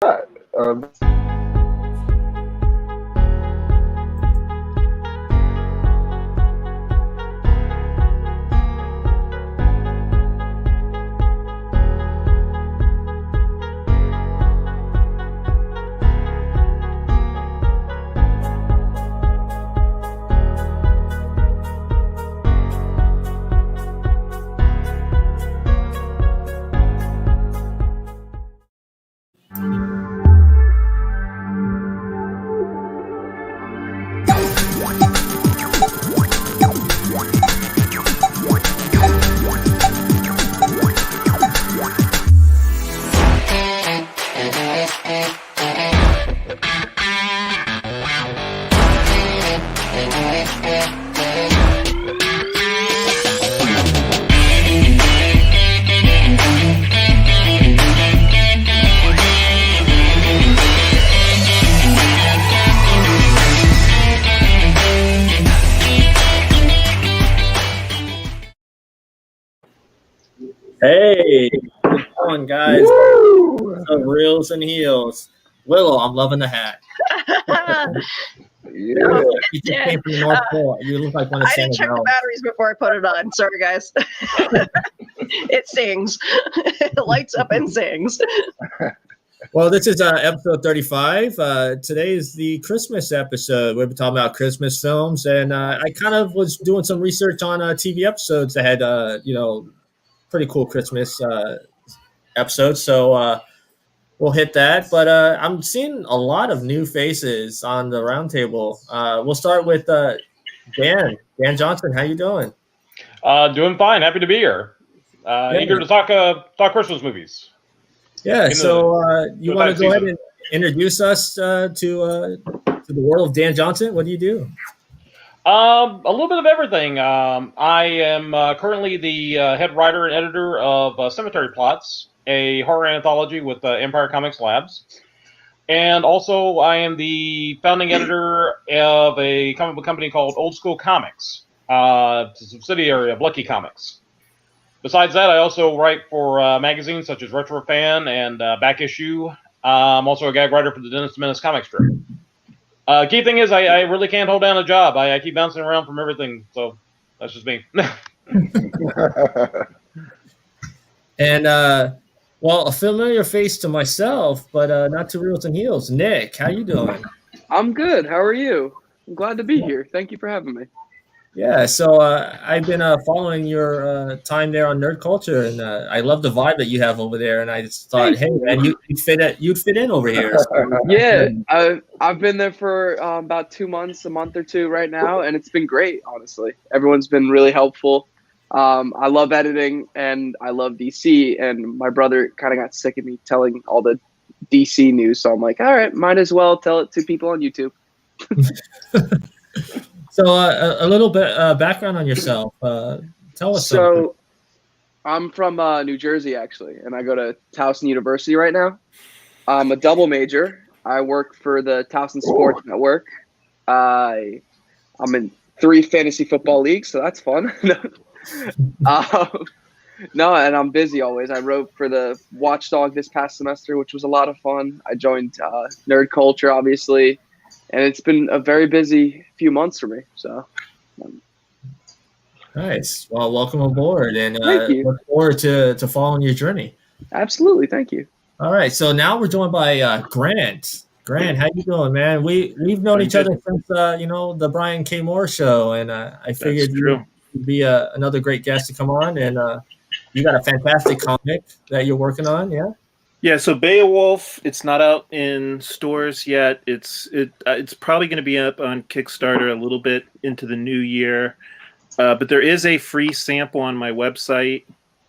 Yeah. Hey, how's it going, guys? Woo! Reels and heels. Willow, I'm loving the hat. Yeah. You just came from the North Pole. You look like one of I didn't Santa's check the elves. batteries before I put it on. Sorry, guys. It sings. It lights up and sings. Well, this is episode 35. Today is the Christmas episode. We've been talking about Christmas films, and I kind of was doing some research on TV episodes that had, pretty cool Christmas episodes. So we'll hit that. But I'm seeing a lot of new faces on the roundtable. We'll start with Dan Johnson. How you doing? Doing fine. Happy to be here. Eager to talk Christmas movies. Yeah. So you want to go ahead and introduce us to the world of Dan Johnson? What do you do? A little bit of everything. I am currently the head writer and editor of Cemetery Plots, a horror anthology with Empire Comics Labs. And also, I am the founding editor of a comic book company called Old School Comics. It's a subsidiary of Lucky Comics. Besides that, I also write for magazines such as Retro Fan and Back Issue. I'm also a gag writer for the Dennis Menace comic strip. Key thing is I really can't hold down a job. I keep bouncing around from everything, so that's just me. And well, a familiar face to myself, but not to Reels and Heels. Nick, how you doing? I'm good. How are you? I'm glad to be here. Thank you for having me. Yeah, so I've been following your time there on Nerd Culture, and I love the vibe that you have over there. And I just thought, hey, man, you'd fit in over here. So, Yeah, I've been there for about 2 months, a month or two right now, and it's been great. Honestly, everyone's been really helpful. I love editing, and I love DC. And my brother kind of got sick of me telling all the DC news, so I'm like, all right, might as well tell it to people on YouTube. So a little bit background on yourself. Tell us something. So I'm from New Jersey, actually, and I go to Towson University right now. I'm a double major. I work for the Towson Sports Network. I'm in 3 fantasy football leagues, so that's fun. No, and I'm busy always. I wrote for the Watchdog this past semester, which was a lot of fun. I joined Nerd Culture, obviously. And it's been a very busy few months for me. So, Nice. Well, welcome aboard, and Thank you. look forward to following your journey. Absolutely, thank you. All right. So now we're joined by Grant. Grant, how you doing, man? We've known each other since the Brian K. Moore show, and I figured you'd be another great guest to come on. And you got a fantastic comic that you're working on, yeah? Yeah, so Beowulf, it's not out in stores yet. It's probably going to be up on Kickstarter a little bit into the new year. But there is a free sample on my website.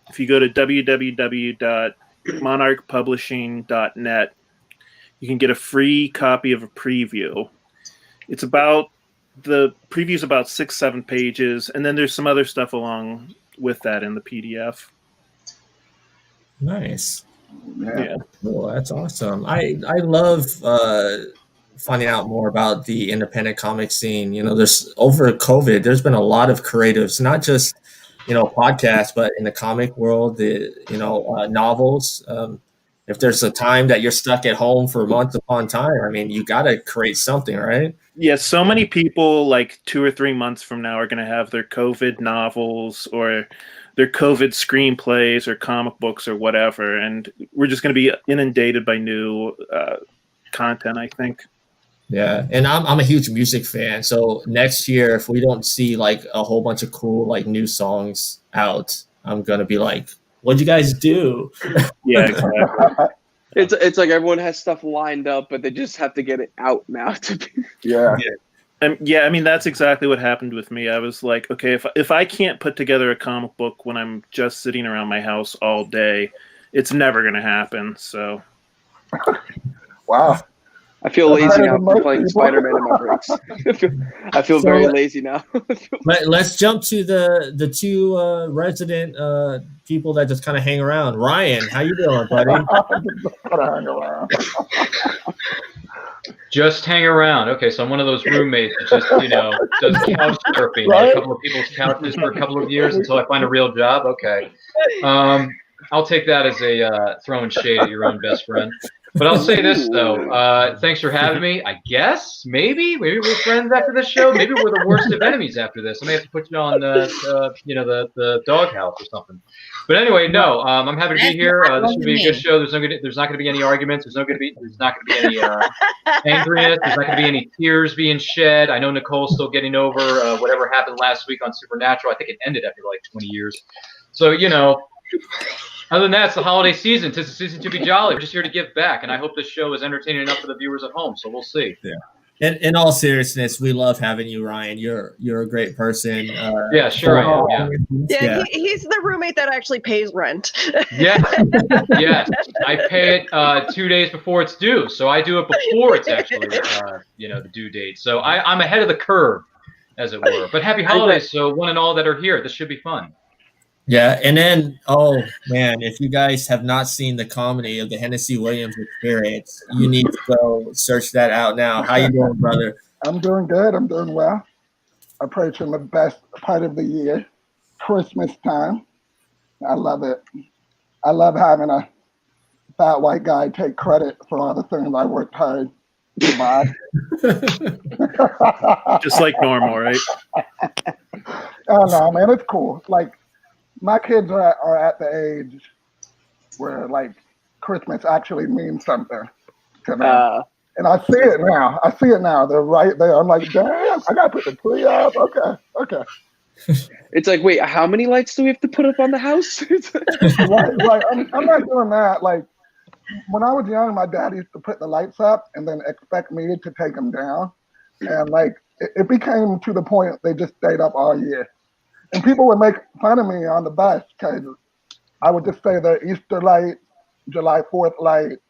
If you go to www.monarchpublishing.net, you can get a free copy of a preview. It's about the preview's about 6-7 pages, and then there's some other stuff along with that in the PDF. Nice. Yeah. Cool. That's awesome. I love finding out more about the independent comic scene. There's over COVID, there's been a lot of creatives, not just podcasts, but in the comic world, the novels. if there's a time that you're stuck at home for months upon time, I mean, you got to create something, right? Yeah, so many people like 2 or 3 months from now are going to have their COVID novels or their COVID screenplays or comic books or whatever, and we're just going to be inundated by new content, I think. Yeah, and I'm a huge music fan. So next year, if we don't see like a whole bunch of cool like new songs out, I'm gonna be like, "What'd you guys do?" Yeah, exactly. It's like everyone has stuff lined up, but they just have to get it out now. Yeah. Yeah, I mean that's exactly what happened with me. I was like, okay, if I can't put together a comic book when I'm just sitting around my house all day, it's never going to happen. So, Wow. I feel lazy better now than for most playing people. Spider-Man in my breaks. I feel So, very lazy now. Let's jump to the two resident people that just kind of hang around. Ryan, how you doing, buddy? Gotta hang around. Just hang around. Okay, so I'm one of those roommates that just, does couch surfing on a couple of people's couches for a couple of years until I find a real job. Okay. I'll take that as a throwing shade at your own best friend. But I'll say this, though. Thanks for having me. I guess, maybe we're friends after this show. Maybe we're the worst of enemies after this. I may have to put you on, the doghouse or something. But anyway, no, I'm happy to be here. This should be a good show. There's not going to be any arguments. There's not going to be any angriness. There's not going to be any tears being shed. I know Nicole's still getting over whatever happened last week on Supernatural. I think it ended after like 20 years. So, other than that, it's the holiday season. It's a season to be jolly. We're just here to give back, and I hope this show is entertaining enough for the viewers at home. So we'll see. Yeah. In all seriousness, we love having you, Ryan. You're a great person. Yeah, sure I am. Yeah, he's the roommate that actually pays rent. Yes. I pay it 2 days before it's due, so I do it before it's actually the due date. So I'm ahead of the curve, as it were. But happy holidays, so one and all that are here. This should be fun. Yeah, and then, oh man, if you guys have not seen the comedy of the Hennessy Williams Experience, you need to go search that out now. How you doing, brother? I'm doing good. I'm doing well. Approaching the best part of the year, Christmas time. I love it. I love having a fat white guy take credit for all the things I worked hard to buy. just like normal, right? Oh no, man, it's cool. Like, my kids are at the age where like Christmas actually means something to them. And I see it now. They're right there. I'm like, damn, I gotta put the tree up. Okay. It's like, wait, how many lights do we have to put up on the house? Right. I'm not doing that. Like, when I was young, my dad used to put the lights up and then expect me to take them down. And like, it became to the point they just stayed up all year. And people would make fun of me on the bus because I would just say the Easter lights, July 4th lights,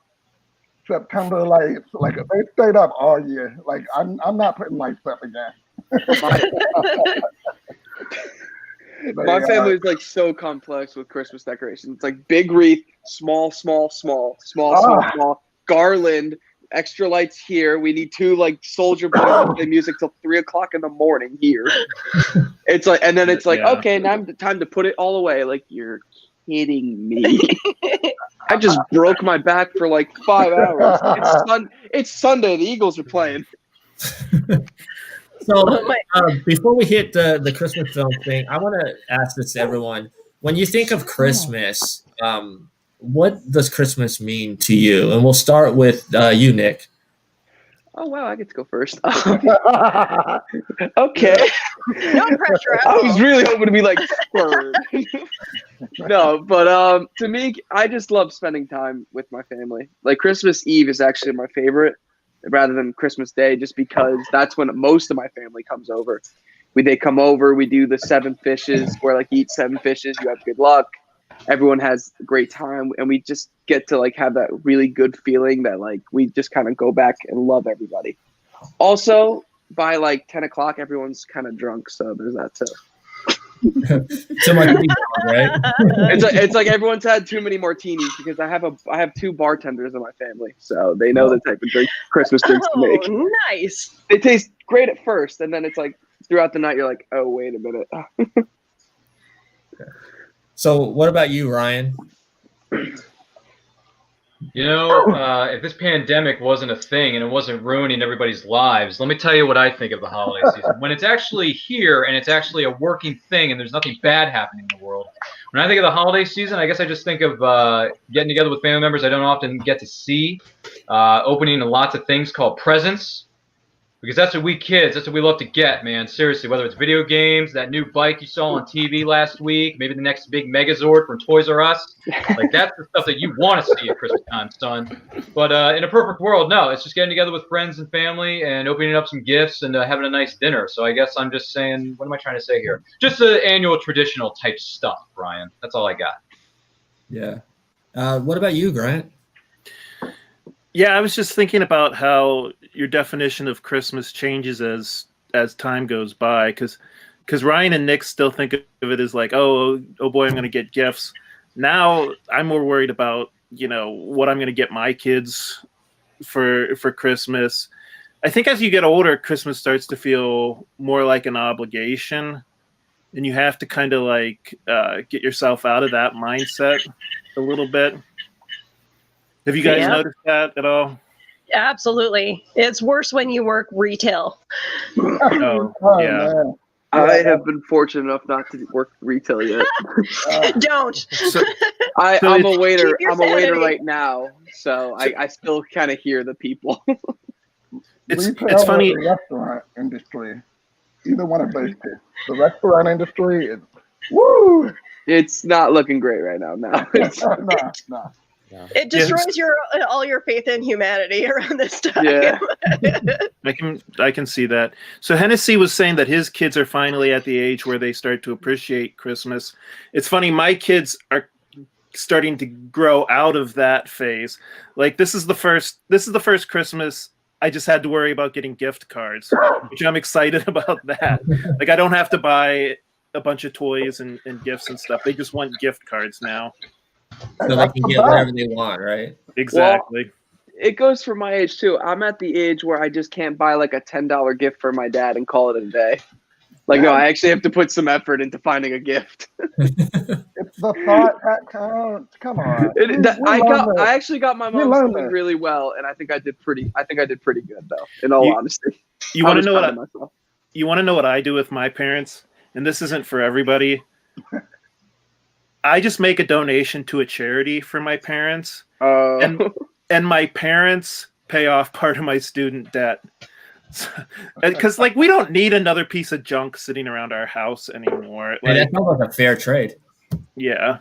September lights. Like, they stayed up all year. Like, I'm not putting lights up again. My family is like so complex with Christmas decorations. It's like big wreath, small, garland, extra lights here. We need 2 like Soldier Boy to play music till 3:00 in the morning here. It's like, and then it's like, okay, now time to put it all away. Like, you're kidding me. I just broke my back for like 5 hours. It's Sunday. The Eagles are playing. So before we hit the Christmas film thing, I want to ask this to everyone. When you think of Christmas, what does Christmas mean to you? And we'll start with you, Nick. Oh, wow, I get to go first. Okay. No pressure. I was really hoping to be like third. No, but to me, I just love spending time with my family. Like, Christmas Eve is actually my favorite rather than Christmas Day, just because that's when most of my family comes over. They come over, we do the 7 fishes, where like eat 7 fishes, you have good luck. Everyone has a great time, and we just get to like have that really good feeling that like we just kind of go back and love everybody. Also, by like 10 o'clock, everyone's kind of drunk, so there's that too. So much, right? It's like everyone's had too many martinis because I have 2 bartenders in my family, so they know the type of Christmas drinks to make. Nice. They taste great at first, and then it's like throughout the night you're like, oh, wait a minute. So what about you, Ryan? If this pandemic wasn't a thing and it wasn't ruining everybody's lives, let me tell you what I think of the holiday season. When it's actually here and it's actually a working thing and there's nothing bad happening in the world. When I think of the holiday season, I guess I just think of getting together with family members I don't often get to see, opening lots of things called presents. Because that's what that's what we love to get, man. Seriously, whether it's video games, that new bike you saw on TV last week, maybe the next big Megazord from Toys R Us. Like, that's the stuff that you want to see at Christmas time, son. But in a perfect world, no. It's just getting together with friends and family and opening up some gifts and having a nice dinner. So I guess I'm just saying, what am I trying to say here? Just the annual traditional type stuff, Brian. That's all I got. Yeah. What about you, Grant? Yeah, I was just thinking about how your definition of Christmas changes as time goes by, because Ryan and Nick still think of it as like, oh boy, I'm going to get gifts. Now I'm more worried about what I'm going to get my kids for Christmas. I think as you get older, Christmas starts to feel more like an obligation, and you have to kind of like get yourself out of that mindset a little bit. Have you guys noticed that at all? Absolutely. It's worse when you work retail. Oh, yeah. Man. I have been fortunate enough not to work retail yet. Don't. So I'm a waiter. Keep your I'm a waiter sanity. right now, so I still kind of hear the people. it's Retail funny. or the restaurant industry. Either one of those two. The restaurant industry is woo. It's not looking great right now. No. No. It destroys all your faith in humanity around this time. Yeah. I can see that. So Hennessy was saying that his kids are finally at the age where they start to appreciate Christmas. It's funny, my kids are starting to grow out of that phase. Like this is the first Christmas I just had to worry about getting gift cards, which I'm excited about that. Like I don't have to buy a bunch of toys and gifts and stuff. They just want gift cards now. So they can get whatever they want, right? Exactly. Well, it goes for my age too. I'm at the age where I just can't buy like a $10 gift for my dad and call it a day. Like, no, I actually have to put some effort into finding a gift. It's the thought that counts. Come on. I actually got my mom doing really well, and I think I did pretty good though. In all honesty, you want to know what I do with my parents? And this isn't for everybody. I just make a donation to a charity for my parents, and my parents pay off part of my student debt. Because like we don't need another piece of junk sitting around our house anymore. Like, that sounds like a fair trade. Yeah.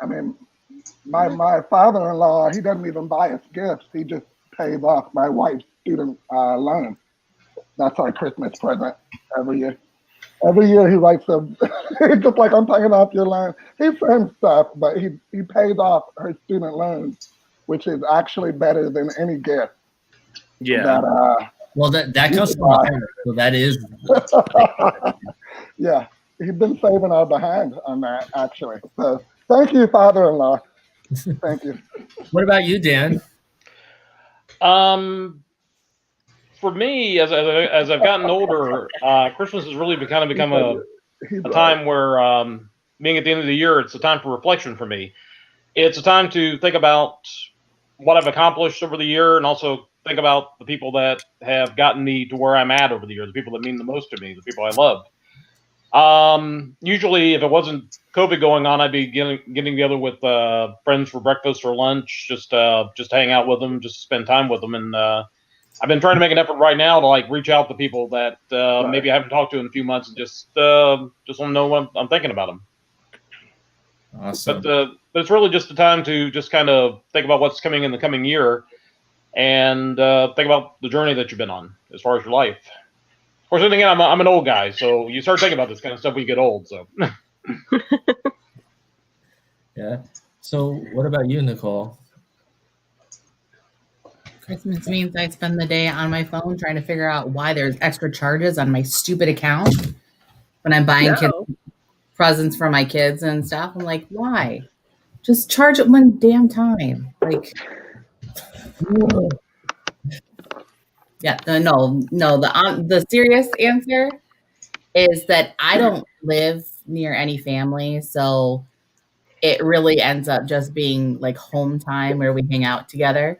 I mean, my father-in-law, he doesn't even buy us gifts. He just pays off my wife's student loan. That's our Christmas present every year. Every year he writes them, just like I'm paying off your loan. He sends stuff, but he pays off her student loans, which is actually better than any gift. Yeah. Well, that comes from my parents, so that is. Yeah, he's been saving our behind on that, actually. So thank you, father-in-law. Thank you. What about you, Dan? For me, as I've gotten older, Christmas has really become a time where, being at the end of the year, it's a time for reflection for me. It's a time to think about what I've accomplished over the year, and also think about the people that have gotten me to where I'm at over the year, the people that mean the most to me, the people I love. Usually, if it wasn't COVID going on, I'd be getting together with friends for breakfast or lunch, just hang out with them, just spend time with them, and I've been trying to make an effort right now to like reach out to people that maybe I haven't talked to in a few months, and just want to know what I'm thinking about them. Awesome. But it's really just a time to just kind of think about what's coming in the coming year, and think about the journey that you've been on as far as your life. Of course, again, I'm an old guy, so you start thinking about this kind of stuff when you get old. So. Yeah. So, what about you, Nicole? Christmas means I spend the day on my phone trying to figure out why there's extra charges on my stupid account when I'm buying kids presents for my kids and stuff. I'm like, why? Just charge it one damn time. Like, yeah, the serious answer is that I don't live near any family, so it really ends up just being like home time where we hang out together.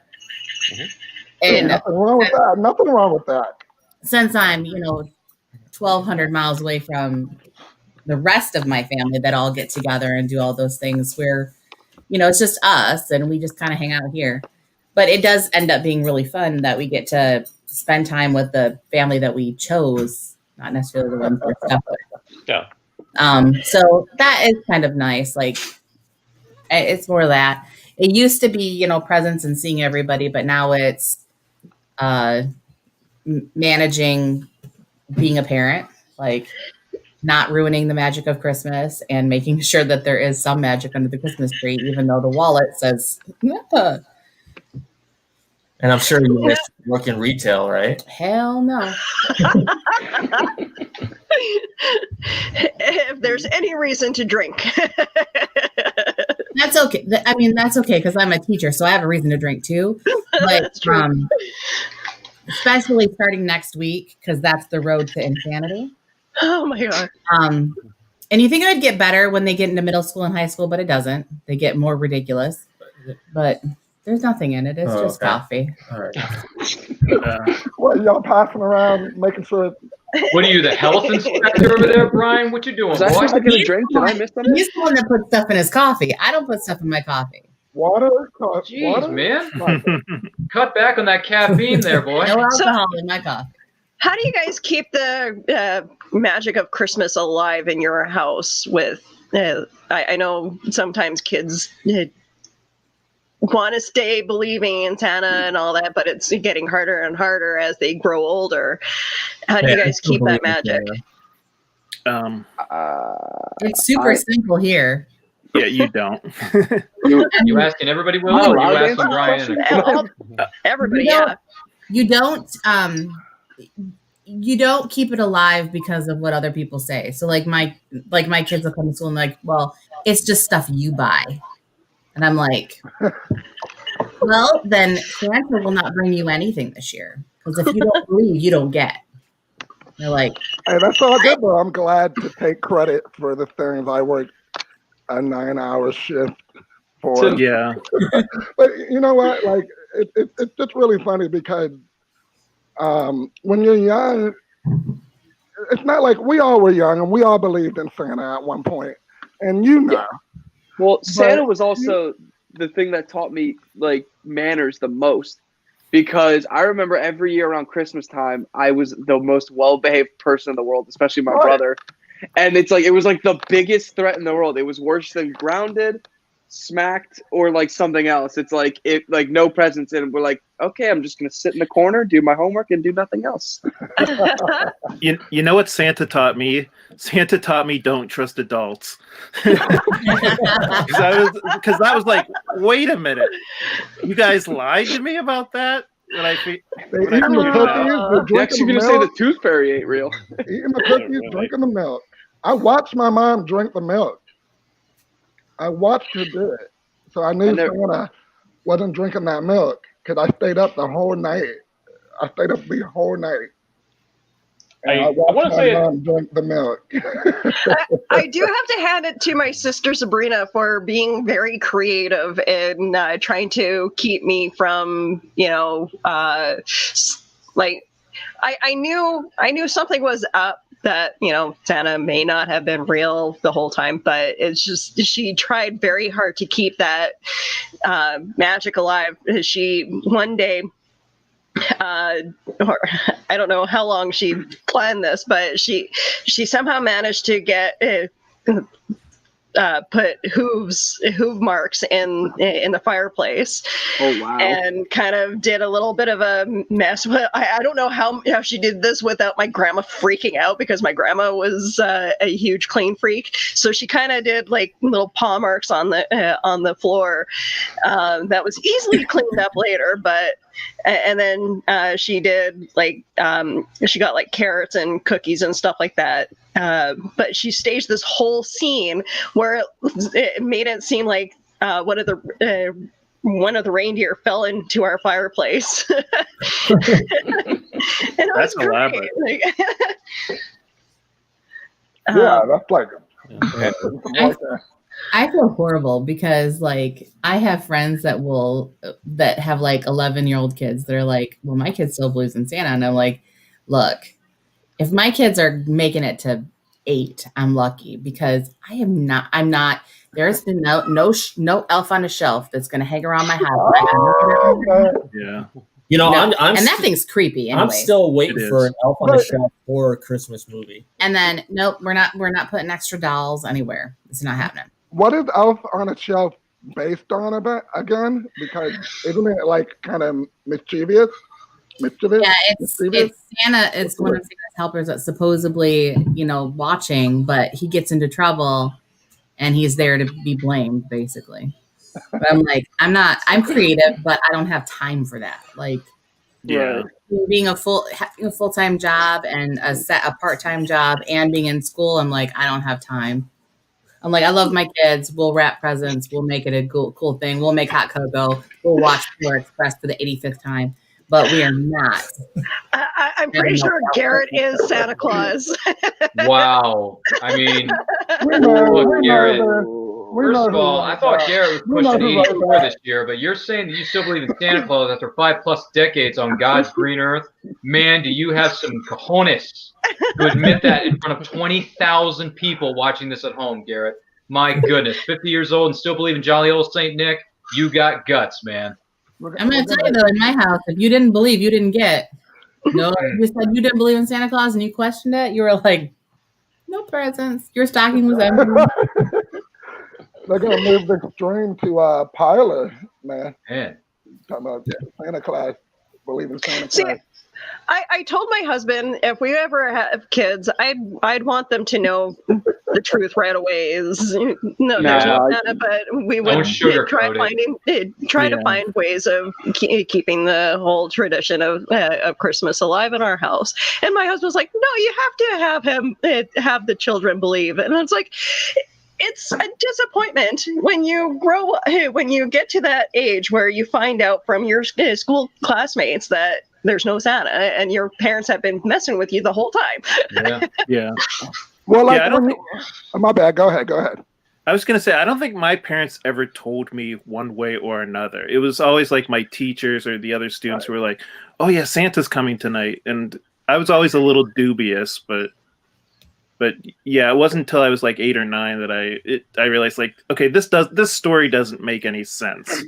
And nothing wrong with that. Nothing wrong with that. Since I'm, 1,200 miles away from the rest of my family that all get together and do all those things, where, it's just us and we just kind of hang out here. But it does end up being really fun that we get to spend time with the family that we chose, not necessarily the ones we're stuck with. Yeah. So that is kind of nice. Like, it's more that. It used to be, presents and seeing everybody, but now it's managing being a parent, like not ruining the magic of Christmas and making sure that there is some magic under the Christmas tree, even though the wallet says, yeah. And I'm sure you miss working retail, right? Hell no. If there's any reason to drink. That's okay. That's okay because I'm a teacher, so I have a reason to drink too. But especially starting next week, because that's the road to insanity. Oh my God. And you think it would get better when they get into middle school and high school, but it doesn't. They get more ridiculous. But there's nothing in it. It's just coffee. All right. What, y'all passing around, making sure? What are you, the health inspector over there, Brian? What you doing, Was I boy? supposed to get a drink? Did I miss something? He's the one that puts stuff in his coffee. I don't put stuff in my coffee. Water? Jeez, water? man. Cut back on that caffeine there, boy. No alcohol in my coffee. How do you guys keep the magic of Christmas alive in your house with, I know sometimes kids want to stay believing in Santa and all that, but it's getting harder and harder as they grow older. How do you guys keep that magic? It's super simple here. Yeah, you don't. You asking everybody, Will, or you asking Brian? Everybody, yeah. You don't keep it alive because of what other people say. So like my kids will come to school and like, well, it's just stuff you buy. And I'm like, well, then Santa will not bring you anything this year. Because if you don't believe, you don't get. They're like, hey, that's all good, though. I'm glad to take credit for the things I worked a 9-hour shift for. Yeah. But you know what? Like, it's just really funny because when you're young, it's not like we all were young and we all believed in Santa at one point. And Well, Santa was also the thing that taught me like manners the most, because I remember every year around Christmas time, I was the most well-behaved person in the world, especially my brother. And it was like the biggest threat in the world. It was worse than grounded, smacked, or like something else. It's like no presents, and we're like, okay, I'm just gonna sit in the corner, do my homework, and do nothing else. You know what Santa taught me? Santa taught me don't trust adults. Because I was like, wait a minute, you guys lied to me about that. Next, you're gonna say the tooth fairy ain't real. Eating the cookies, drinking the milk. I watched my mom drink the milk. I watched her do it, so I knew Santa wasn't drinking that milk because I stayed up the whole night. I stayed up the whole night. I watched my mom drink the milk. I do have to hand it to my sister Sabrina for being very creative in trying to keep me from, like I knew something was up, that Santa may not have been real the whole time, but it's just she tried very hard to keep that magic alive. She one day, or I don't know how long she planned this, but she somehow managed to get put hoof marks in the fireplace. Oh wow! And kind of did a little bit of a mess. I don't know how she did this without my grandma freaking out, because my grandma was a huge clean freak. So she kind of did like little paw marks on the floor that was easily cleaned up later, but. And then she did she got like carrots and cookies and stuff like that. But she staged this whole scene where it made it seem like one of the reindeer fell into our fireplace. That's elaborate. Yeah, that's like. I feel horrible because like I have friends that have like 11-year-old kids. They're like, well, my kid still believes in Santa. And I'm like, look, if my kids are making it to 8, I'm lucky because I'm not, there's been no elf on a shelf that's going to hang around my house. Yeah. You know, No. I'm and that thing's creepy. Anyway. I'm still waiting It for is. an Elf on the Shelf or a Christmas movie. And then nope, we're not putting extra dolls anywhere. It's not happening. What is Elf on a Shelf based on again? Because isn't it like kind of mischievous? Yeah, it's Santa. It's one of Santa's helpers that's supposedly, watching, but he gets into trouble, and he's there to be blamed, basically. But I'm like, I'm creative, but I don't have time for that. Like, Yeah. having a full-time job and a part-time job and being in school, I'm like, I don't have time. I'm like, I love my kids. We'll wrap presents. We'll make it a cool thing. We'll make hot cocoa. We'll watch Polar Express for the 85th time. But we are not. I'm pretty sure Garrett is Santa Claus. Wow. I mean, look, Garrett. First of all, I thought Garrett was pushing 84 this year, but you're saying that you still believe in Santa Claus after 5+ decades on God's green earth? Man, do you have some cojones to admit that in front of 20,000 people watching this at home, Garrett? My goodness, 50 years old and still believe in jolly old Saint Nick? You got guts, man. I'm going to tell you, though, in my house, if you didn't believe, you didn't get. No, you said you didn't believe in Santa Claus and you questioned it. You were like, no presents. Your stocking was empty. They're going to move the extreme to Parlor, man. Man. Talking about Santa Claus, believe in Santa Claus. I told my husband if we ever have kids, I'd want them to know the truth right away. There's no Santa, but we would try to find ways of keeping the whole tradition of Christmas alive in our house. And my husband was like, "No, you have to have the children believe." And it's like, it's a disappointment when you get to that age where you find out from your school classmates that there's no Santa and your parents have been messing with you the whole time. Yeah. Well, my bad. Go ahead. I was going to say, I don't think my parents ever told me one way or another. It was always like my teachers or the other students who were like, "Oh yeah, Santa's coming tonight." And I was always a little dubious, but yeah, it wasn't until I was like 8 or 9 that I realized, like, okay, this story doesn't make any sense.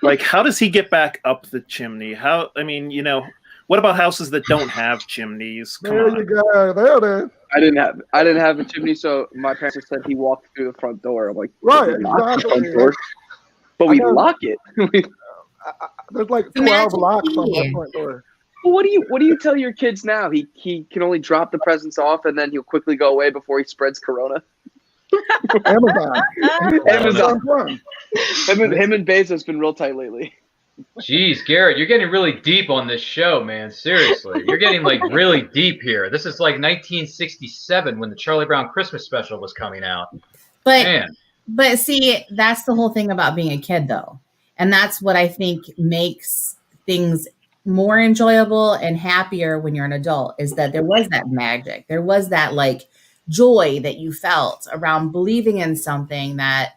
Like, how does he get back up the chimney? What about houses that don't have chimneys? There you go. There it is. I didn't have a chimney, so my parents just said he walked through the front door. I'm like, right, exactly. But we lock it. There's like 12 locks on my front door. Well, what do you tell your kids now? He can only drop the presents off and then he'll quickly go away before he spreads corona. Amazon. Him and Bezos been real tight lately. Jeez, Garrett, you're getting really deep on this show, man. Seriously, you're getting like really deep here. This is like 1967 when the Charlie Brown Christmas special was coming out. But see, that's the whole thing about being a kid, though, and that's what I think makes things more enjoyable and happier when you're an adult. Is that there was that magic, there was that like joy that you felt around believing in something that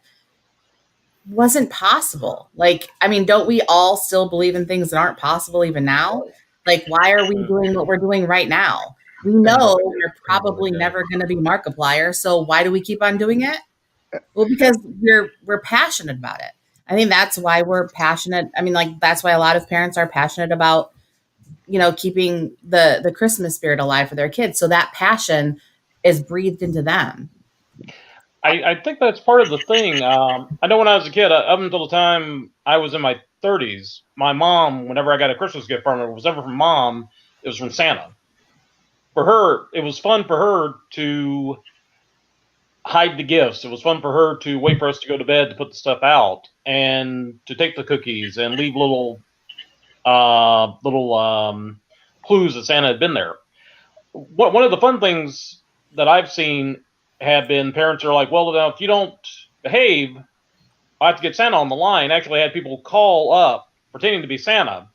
wasn't possible. Like, I mean, don't we all still believe in things that aren't possible even now? Like, why are we doing what we're doing right now? We know we're probably never going to be Markiplier, so why do we keep on doing it? Well, because we're passionate about it. I think that's why we're passionate. I mean, like, that's why a lot of parents are passionate about, keeping the Christmas spirit alive for their kids. So that passion is breathed into them. I think that's part of the thing. I know when I was a kid, up until the time I was in my 30s, my mom, whenever I got a Christmas gift from her, it was never from Mom, it was from Santa. For her, it was fun for her to hide the gifts. It was fun for her to wait for us to go to bed to put the stuff out and to take the cookies and leave little clues that Santa had been there. One of the fun things that I've seen have been parents are like, well, now if you don't behave, I have to get Santa on the line. Actually, I had people call up pretending to be Santa,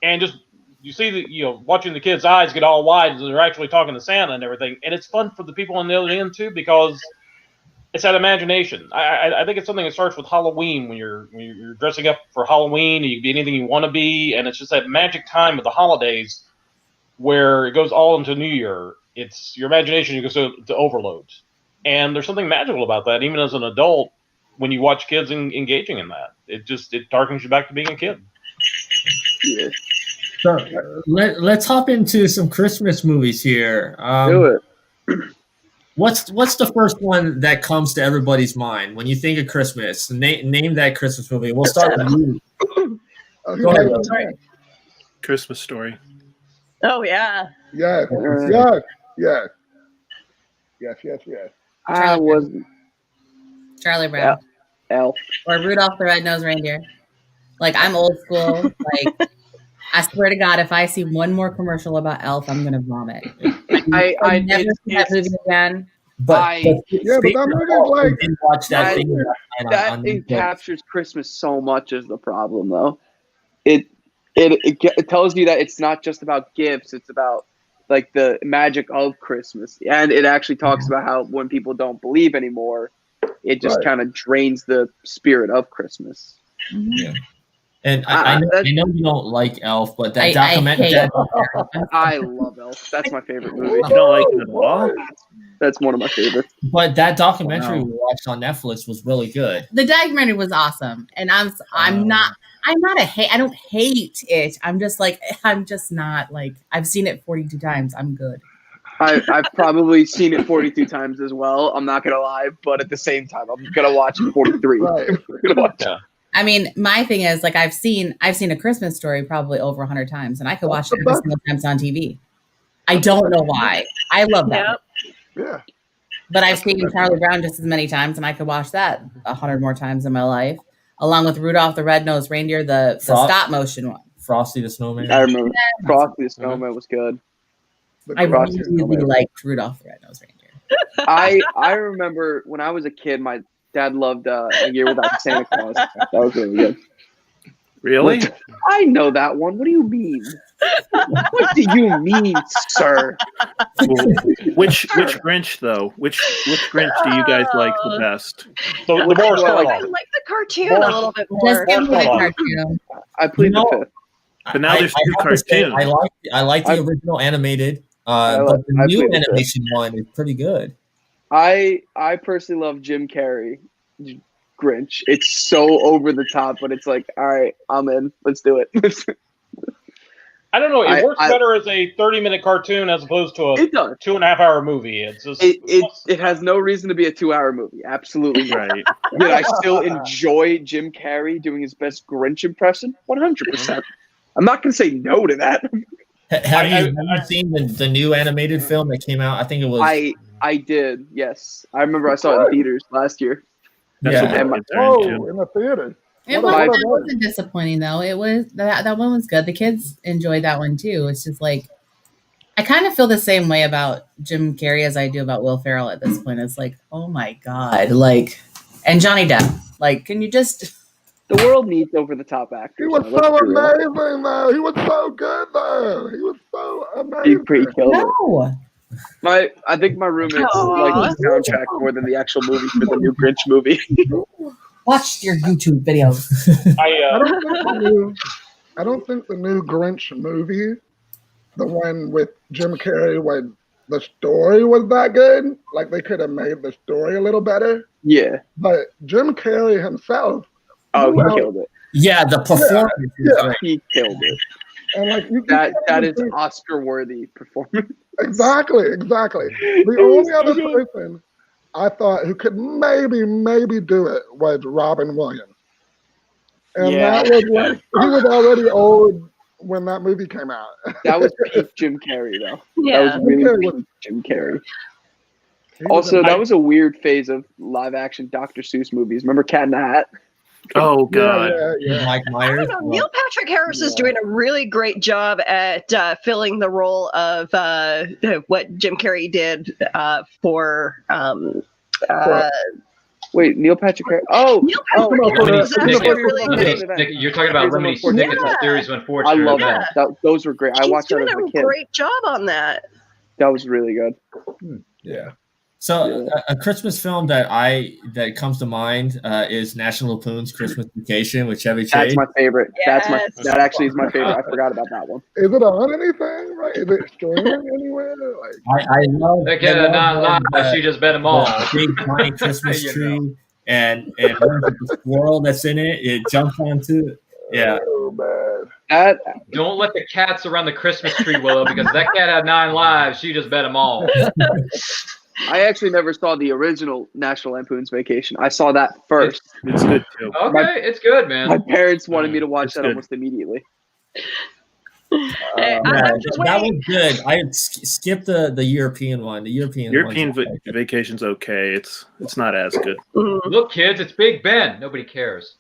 and just you see watching the kids' eyes get all wide as they're actually talking to Santa and everything. And it's fun for the people on the other end too, because it's that imagination. I think it's something that starts with Halloween when you're dressing up for Halloween and you can be anything you want to be, and it's just that magic time of the holidays where it goes all into New Year. It's your imagination goes to overload, and there's something magical about that. Even as an adult, when you watch kids engaging in that, it darkens you back to being a kid. Yeah. So let's hop into some Christmas movies here. Do it. What's the first one that comes to everybody's mind when you think of Christmas? Name that Christmas movie. We'll start with you. Go ahead. Sorry. Christmas Story. Oh yeah. Yes. I was Charlie Brown Elf. or Rudolph the Red-Nosed Reindeer. Like, I'm old school. Like, I swear to God, if I see one more commercial about Elf, I'm gonna vomit. I never see that movie again. But that movie's like, didn't watch that thing. It captures Christmas so much is the problem, though. It tells you that it's not just about gifts; it's about like the magic of Christmas, and it actually talks about how when people don't believe anymore, it just kind of drains the spirit of Christmas. Yeah. And I know you don't like Elf, but that documentary. I love Elf. That's my favorite movie. You don't like it at all? That's one of my favorites. But that documentary we watched on Netflix was really good. The documentary was awesome, and I don't hate it. I'm just not like, I've seen it 42 times. I'm good. I've probably seen it 42 times as well. I'm not gonna lie, but at the same time, I'm gonna watch it 43. Right. I'm gonna watch it. I mean, my thing is, like, I've seen A Christmas Story probably over 100 times, and I could watch it every single time it's on TV. I don't know why. I love that. Yeah. But I've seen Charlie Brown just as many times, and I could watch that 100 more times in my life, along with Rudolph the Red-Nosed Reindeer, the stop motion one. Frosty the Snowman. I remember Frosty the Snowman was good. I really liked Rudolph the Red-Nosed Reindeer. I remember when I was a kid, my dad loved A Year Without Santa Claus. That was really good. Really? I know that one. What do you mean? What do you mean, sir? Which Grinch though? Which Grinch do you guys like the best? The Boris I Karloff. like the cartoon a little bit more. Just give me the cartoon. I played the fifth. But now there's two cartoons. I like the original animated, but the new animation one is pretty good. I personally love Jim Carrey Grinch. It's so over the top, but it's like, all right, I'm in. Let's do it. I don't know. It works better as a 30-minute cartoon as opposed to a 2.5-hour movie. It's just it has no reason to be a 2-hour movie. Absolutely right. Yet I still enjoy Jim Carrey doing his best Grinch impression. 100%. I'm not going to say no to that. Have you seen the new animated film that came out? I think it was. I did. Yes, I remember I saw it in theaters last year. In the theater. It wasn't disappointing though. It was that one was good. The kids enjoyed that one too. It's just like, I kind of feel the same way about Jim Carrey as I do about Will Ferrell at this point. It's like, oh my God, like, and Johnny Depp. Like, can you just? The world needs over-the-top actors. He was so amazing, though. He was so good, though. He was so amazing. He pretty killed it. I think my roommates like the soundtrack more than the actual movie for the new Grinch movie. Watch your YouTube videos. I don't think the new Grinch movie, the one with Jim Carrey, the story was that good. Like, they could have made the story a little better. Yeah. But Jim Carrey himself. Oh, he killed it. Yeah, the performance. Yeah, he killed it. And like that is Oscar-worthy performance. Exactly. The only other person I thought who could maybe do it was Robin Williams. And that was like, he was already old when that movie came out. That was peak Jim Carrey, though. Yeah. That was really peak Jim Carrey. Also, that was a weird phase of live-action Dr. Seuss movies. Remember Cat in the Hat? Oh God! Yeah. Mike Myers. I don't know. Neil Patrick Harris is doing a really great job at filling the role of what Jim Carrey did for. Wait, Neil Patrick Harris. Neil Patrick Harris. You're talking about Lemony Snicket's series of Unfortunate. I love that. Those were great. I watched that as a kid. Great job on that. That was really good. Yeah. So a Christmas film that comes to mind is National Lampoon's Christmas Vacation with Chevy Chase. That's my favorite. Yes. That actually is my favorite. I forgot about that one. Is it on anything? Right? Is it streaming anywhere? Like, I love. That kid at 9 Live, she just bet them all. The big giant Christmas You tree know. and the squirrel that's in it. It jumps onto it. Yeah. oh man. That Don't let the cats around the Christmas tree, Willow, because that cat had 9 lives. She just bet them all. I actually never saw the original National Lampoon's Vacation. I saw that first. It's good too. Okay, it's good, man. My parents wanted me to watch It's that good. almost immediately. Hey, I'm Yeah, just that waiting. was good. I skipped the European one. The European Vacation's okay. It's not as good. Mhm. Look, kids, it's Big Ben. Nobody cares.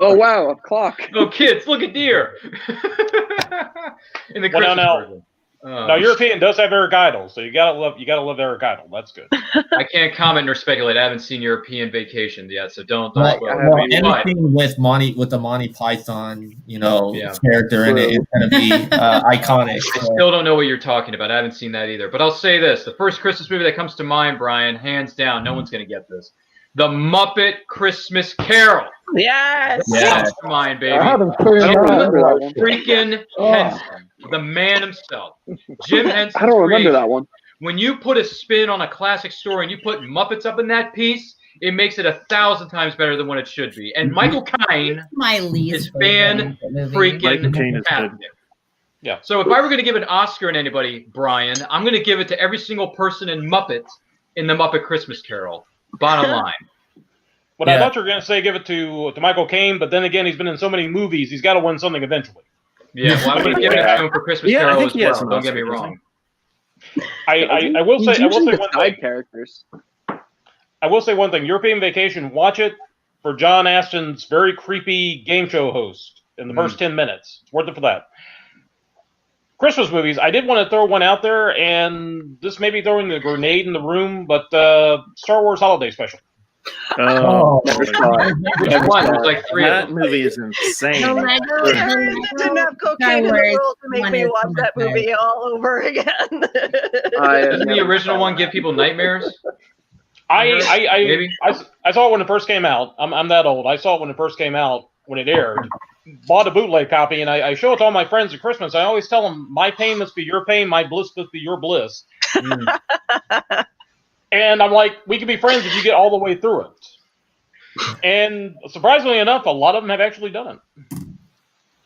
Oh wow, a clock. Oh, kids, look at deer. In the Well, Christmas now- version. Now, European does have Eric Idle, so you gotta love Eric Idle. That's good. I can't comment nor speculate. I haven't seen European Vacation yet, so don't Well, spoil it. well, But anything with the Monty Python, Yeah. character in it is going to be iconic. I still don't know what you're talking about. I haven't seen that either. But I'll say this: the first Christmas movie that comes to mind, Brian, hands down, no one's going to get this. The Muppet Christmas Carol. Yes. Yeah. Comes to mind, baby. I haven't seen I don't that. remember that one. Freaking Oh. Henson, the man himself, Jim Henson. I don't remember that one. When you put a spin on a classic story and you put Muppets up in that piece, it makes it 1,000 times better than what it should be. And Michael Caine My least is favorite movie. freaking Michael Caine is good. fantastic. Yeah. So if I were going to give an Oscar to anybody, Brian, I'm going to give it to every single person in Muppet in the Muppet Christmas Carol. Bottom line. But I Yeah. thought you were going to say give it to Michael Caine, but then again, he's been in so many movies, he's got to win something eventually. Yeah, well, I'm going to give it to him for Christmas Yeah, I Carol think as he has well. some Don't get me Oscars, wrong. I will say He's usually one the side thing. characters. I will say one thing. European Vacation, watch it for John Aston's very creepy game show host in the first 10 minutes. It's worth it for that. Christmas movies, I did want to throw one out there, and this may be throwing a grenade in the room, but Star Wars Holiday Special. Oh, Never saw it. Which one? There's like 3 of That them. movie is insane. The Lego- Terry didn't have cocaine in the world to make me watch that movie all over again. Doesn't the original one give people nightmares? Maybe? I saw it when it first came out. I'm that old. I saw it when it first came out, when it aired. Bought a bootleg copy, and I show it to all my friends at Christmas. I always tell them, my pain must be your pain, my bliss must be your bliss. And I'm like, we can be friends if you get all the way through it. And surprisingly enough, a lot of them have actually done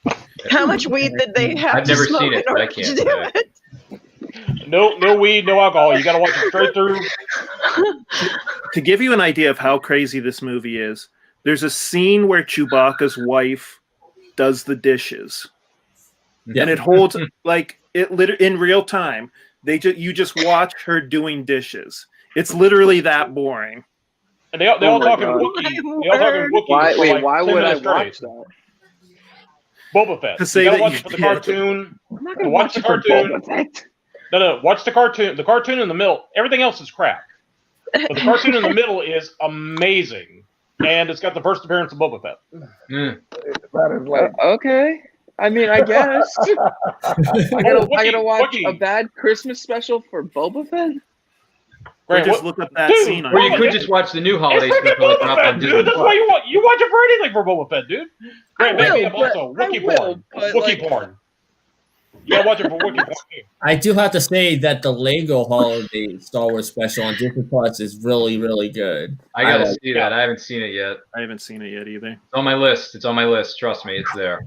it. How much weed did they have I've to never smoke seen it, in but I order can't to do say. it? No weed, no alcohol. You got to watch it straight through. To give you an idea of how crazy this movie is, there's a scene where Chewbacca's wife does the dishes, and it holds like it in real time. You just watch her doing dishes. It's literally that boring. And they all Oh my talking God. Wookiee. They all talking Wookiee. Why? for Wait, like why 10 would I minutes watch straight. that? Boba Fett. To say You gotta that watch you it for the can't. cartoon. I'm not gonna Watch watch the it for cartoon. Boba Fett. No, watch the cartoon. The cartoon in the middle. Everything else is crap. But the cartoon in the middle is amazing. And it's got the first appearance of Boba Fett. That is like Okay. I mean, I guess. I gotta watch Wookiee. a bad Christmas special for Boba Fett. Or Grant, just what- look up that Dude, scene on Or you YouTube. could just watch the new It's holiday freaking special that Boba dropped on Fett, Disney dude. That's Plus. why you watch it for anything for Boba Fett, dude. Grant, I maybe will, I'm also but- Wookiee I will, porn. but, Wookiee like- porn. You gotta watch it for Wookiee porn too. I do have to say that the Lego Holiday Star Wars special on Disney Plus is really, really good. I gotta like see that. I haven't seen it yet. I haven't seen it yet either. It's on my list. It's on my list. Trust me, it's there.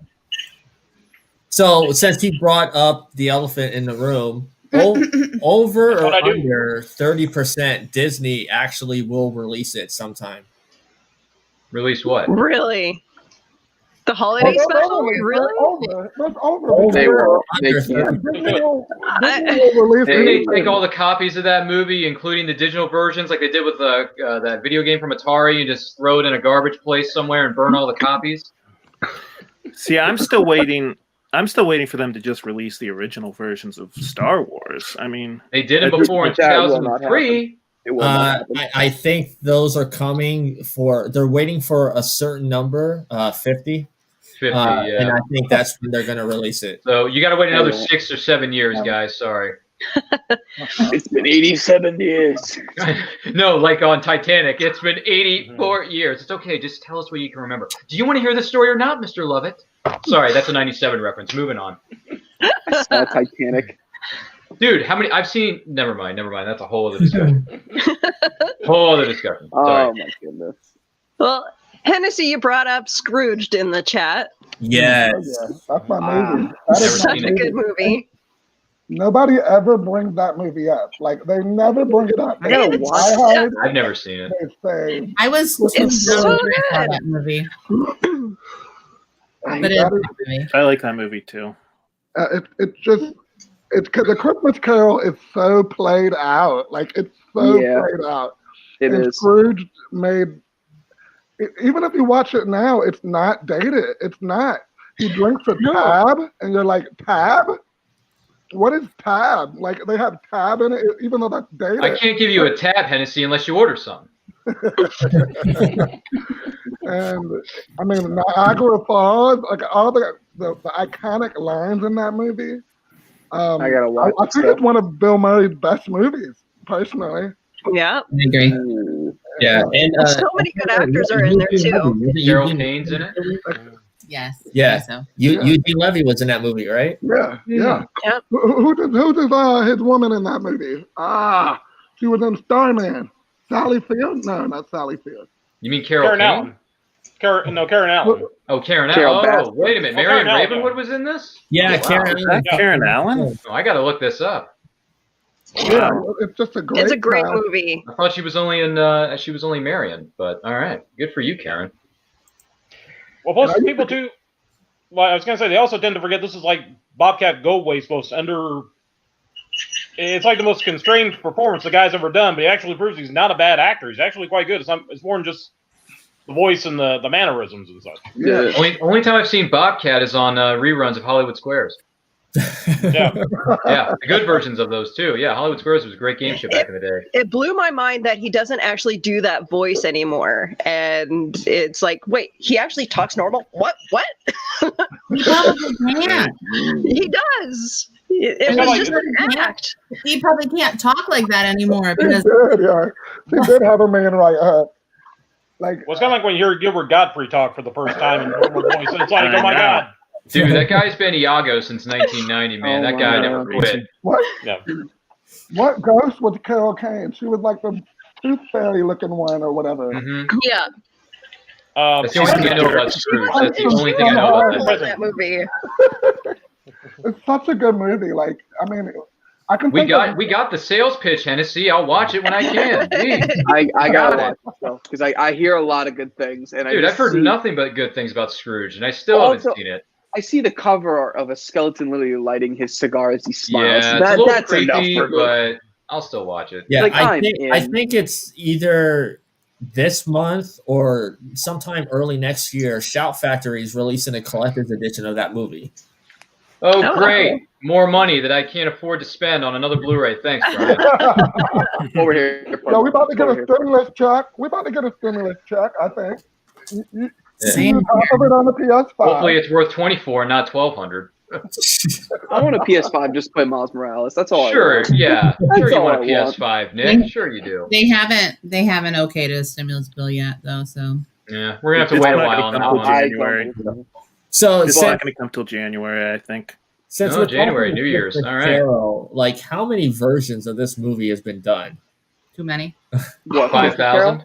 So since he brought up the elephant in the room, over That's or what I do. under 30%, Disney actually will release it sometime. Release what? Really? The holiday that's special? over. Really? That's over. They will. They Under can't. 30%. Disney will release Didn't they anything. take all the copies of that movie, including the digital versions, like they did with that video game from Atari, and just throw it in a garbage place somewhere and burn all the copies? See, I'm still waiting for them to just release the original versions of Star Wars. I mean, They did it before in That will not 2003. It will not happen. I think those are coming they're waiting for a certain number, 50. 50, And yeah. I think that's when they're going to release it. So you got to wait another Yeah. 6 or 7 years, guys. Sorry. It's been 87 years. No, like on Titanic, it's been 84 years. It's okay. Just tell us what you can remember. Do you want to hear this story or not, Mr. Lovett? Sorry, that's a 97 reference. Moving on. Titanic. Dude, how many? I've seen. Never mind. That's a whole other discussion. Sorry. Oh my goodness. Well, Hennessy, you brought up Scrooged in the chat. Yes. That's my movie. That is Such a good movie. Nobody ever brings that movie up. Like, they never bring it up. I gotta It's watch so- I I've never seen it. They say, I was It's too young so when I saw good. that movie, but that it's a is- good movie. I like that movie too. it's because the Christmas Carol is so played out. Like, it's so Yeah. played out. It and is. Scrooge made, even if you watch it now, it's not dated. It's not. He drinks a tab, and you're like, tab? What is tab? Like, they have tab in it, even though that's dated. I can't give you a tab, Hennessy, unless you order some. And I mean, Niagara Falls, like all the iconic lines in that movie. I gotta watch I it, think so. it's one of Bill Murray's best movies, personally. Yeah. I agree. Yeah, and So many good actors are in there, too. Carol Kane's in it. Yes. Yeah. I think so. Eugene Levy was in that movie, right? Yeah. Yep. Who does his woman in that movie? She was in Starman. Sally Field? No, not Sally Field. You mean Carol Karen Kane? Allen. Karen Allen. Oh, Karen Carol Allen. Bass. Oh, wait a minute. Oh, Marion Karen Allen. Ravenwood was in this? Yeah, Wow. Karen. Is that Karen Allen? Oh, I got to look this up. Yeah, it's just a great. It's a great cast. movie. I thought she was only in. She was only Marion, but all right, good for you, Karen. Well, plus people too. Well, I was gonna say they also tend to forget this is like Bobcat Goldthwait's most under. It's like the most constrained performance the guy's ever done, but he actually proves he's not a bad actor. He's actually quite good. It's more than just the voice and the mannerisms and such. Yeah. Only time I've seen Bobcat is on reruns of Hollywood Squares. Yeah. Yeah, the good versions of those too. Yeah, Hollywood Squares was a great game show back in the day. It blew my mind that he doesn't actually do that voice anymore. And it's like, wait, he actually talks normal? What? He probably can't. He does. It Yeah, was like- just an act. He probably can't talk like that anymore She because did, yeah. She did have a man right up. Like, Well, it's kind of like when you hear Gilbert Godfrey talk for the first time in normal voice. It's like, I oh my know. God. Dude, that guy's been Iago since 1990, man. Oh That my guy never God. quit. what? Yeah. What ghost was Carol Kane? She was like the tooth fairy looking one or whatever. hmm Yeah. That's the only thing I know about Scrooge. That's the only thing I know about In that. that movie. It's such a good movie. Like, I mean, I can We think got the sales pitch, Hennessy. I'll watch it when I can. Jeez. I Got gotta it. watch it though, because I hear a lot of good things, and Dude, I I've heard see, nothing but good things about Scrooge, and I still Also- haven't seen it. I see the cover of a skeleton literally lighting his cigar as he smiles. Yeah, it's a little That's creepy, enough for me. but I'll still watch it. Yeah, Like, I I'm in. think it's either this month or sometime early next year. Shout Factory is releasing a collector's edition of that movie. Oh, Oh, great. More money that I can't afford to spend on another Blu-ray. Thanks, Brian. Over here. Yo, we about to get Over a here. stimulus check. We about to get a stimulus check, I think. You Same top of it on the PS5. Hopefully it's worth 24 and not 1,200. I want a PS5 just to play Miles Morales. That's all. Sure, I want. yeah. Sure you all want a I want. PS5, Nick. Sure you do. They haven't okayed a stimulus bill yet though, so Yeah, we're going to have to It's wait a not while gonna on come that till one. January. So It's since, not going to come till January, I think. since No, we're January, talking New Year's. Christmas All right. Carol, like how many versions of this movie has been done? too many. What, 5,000?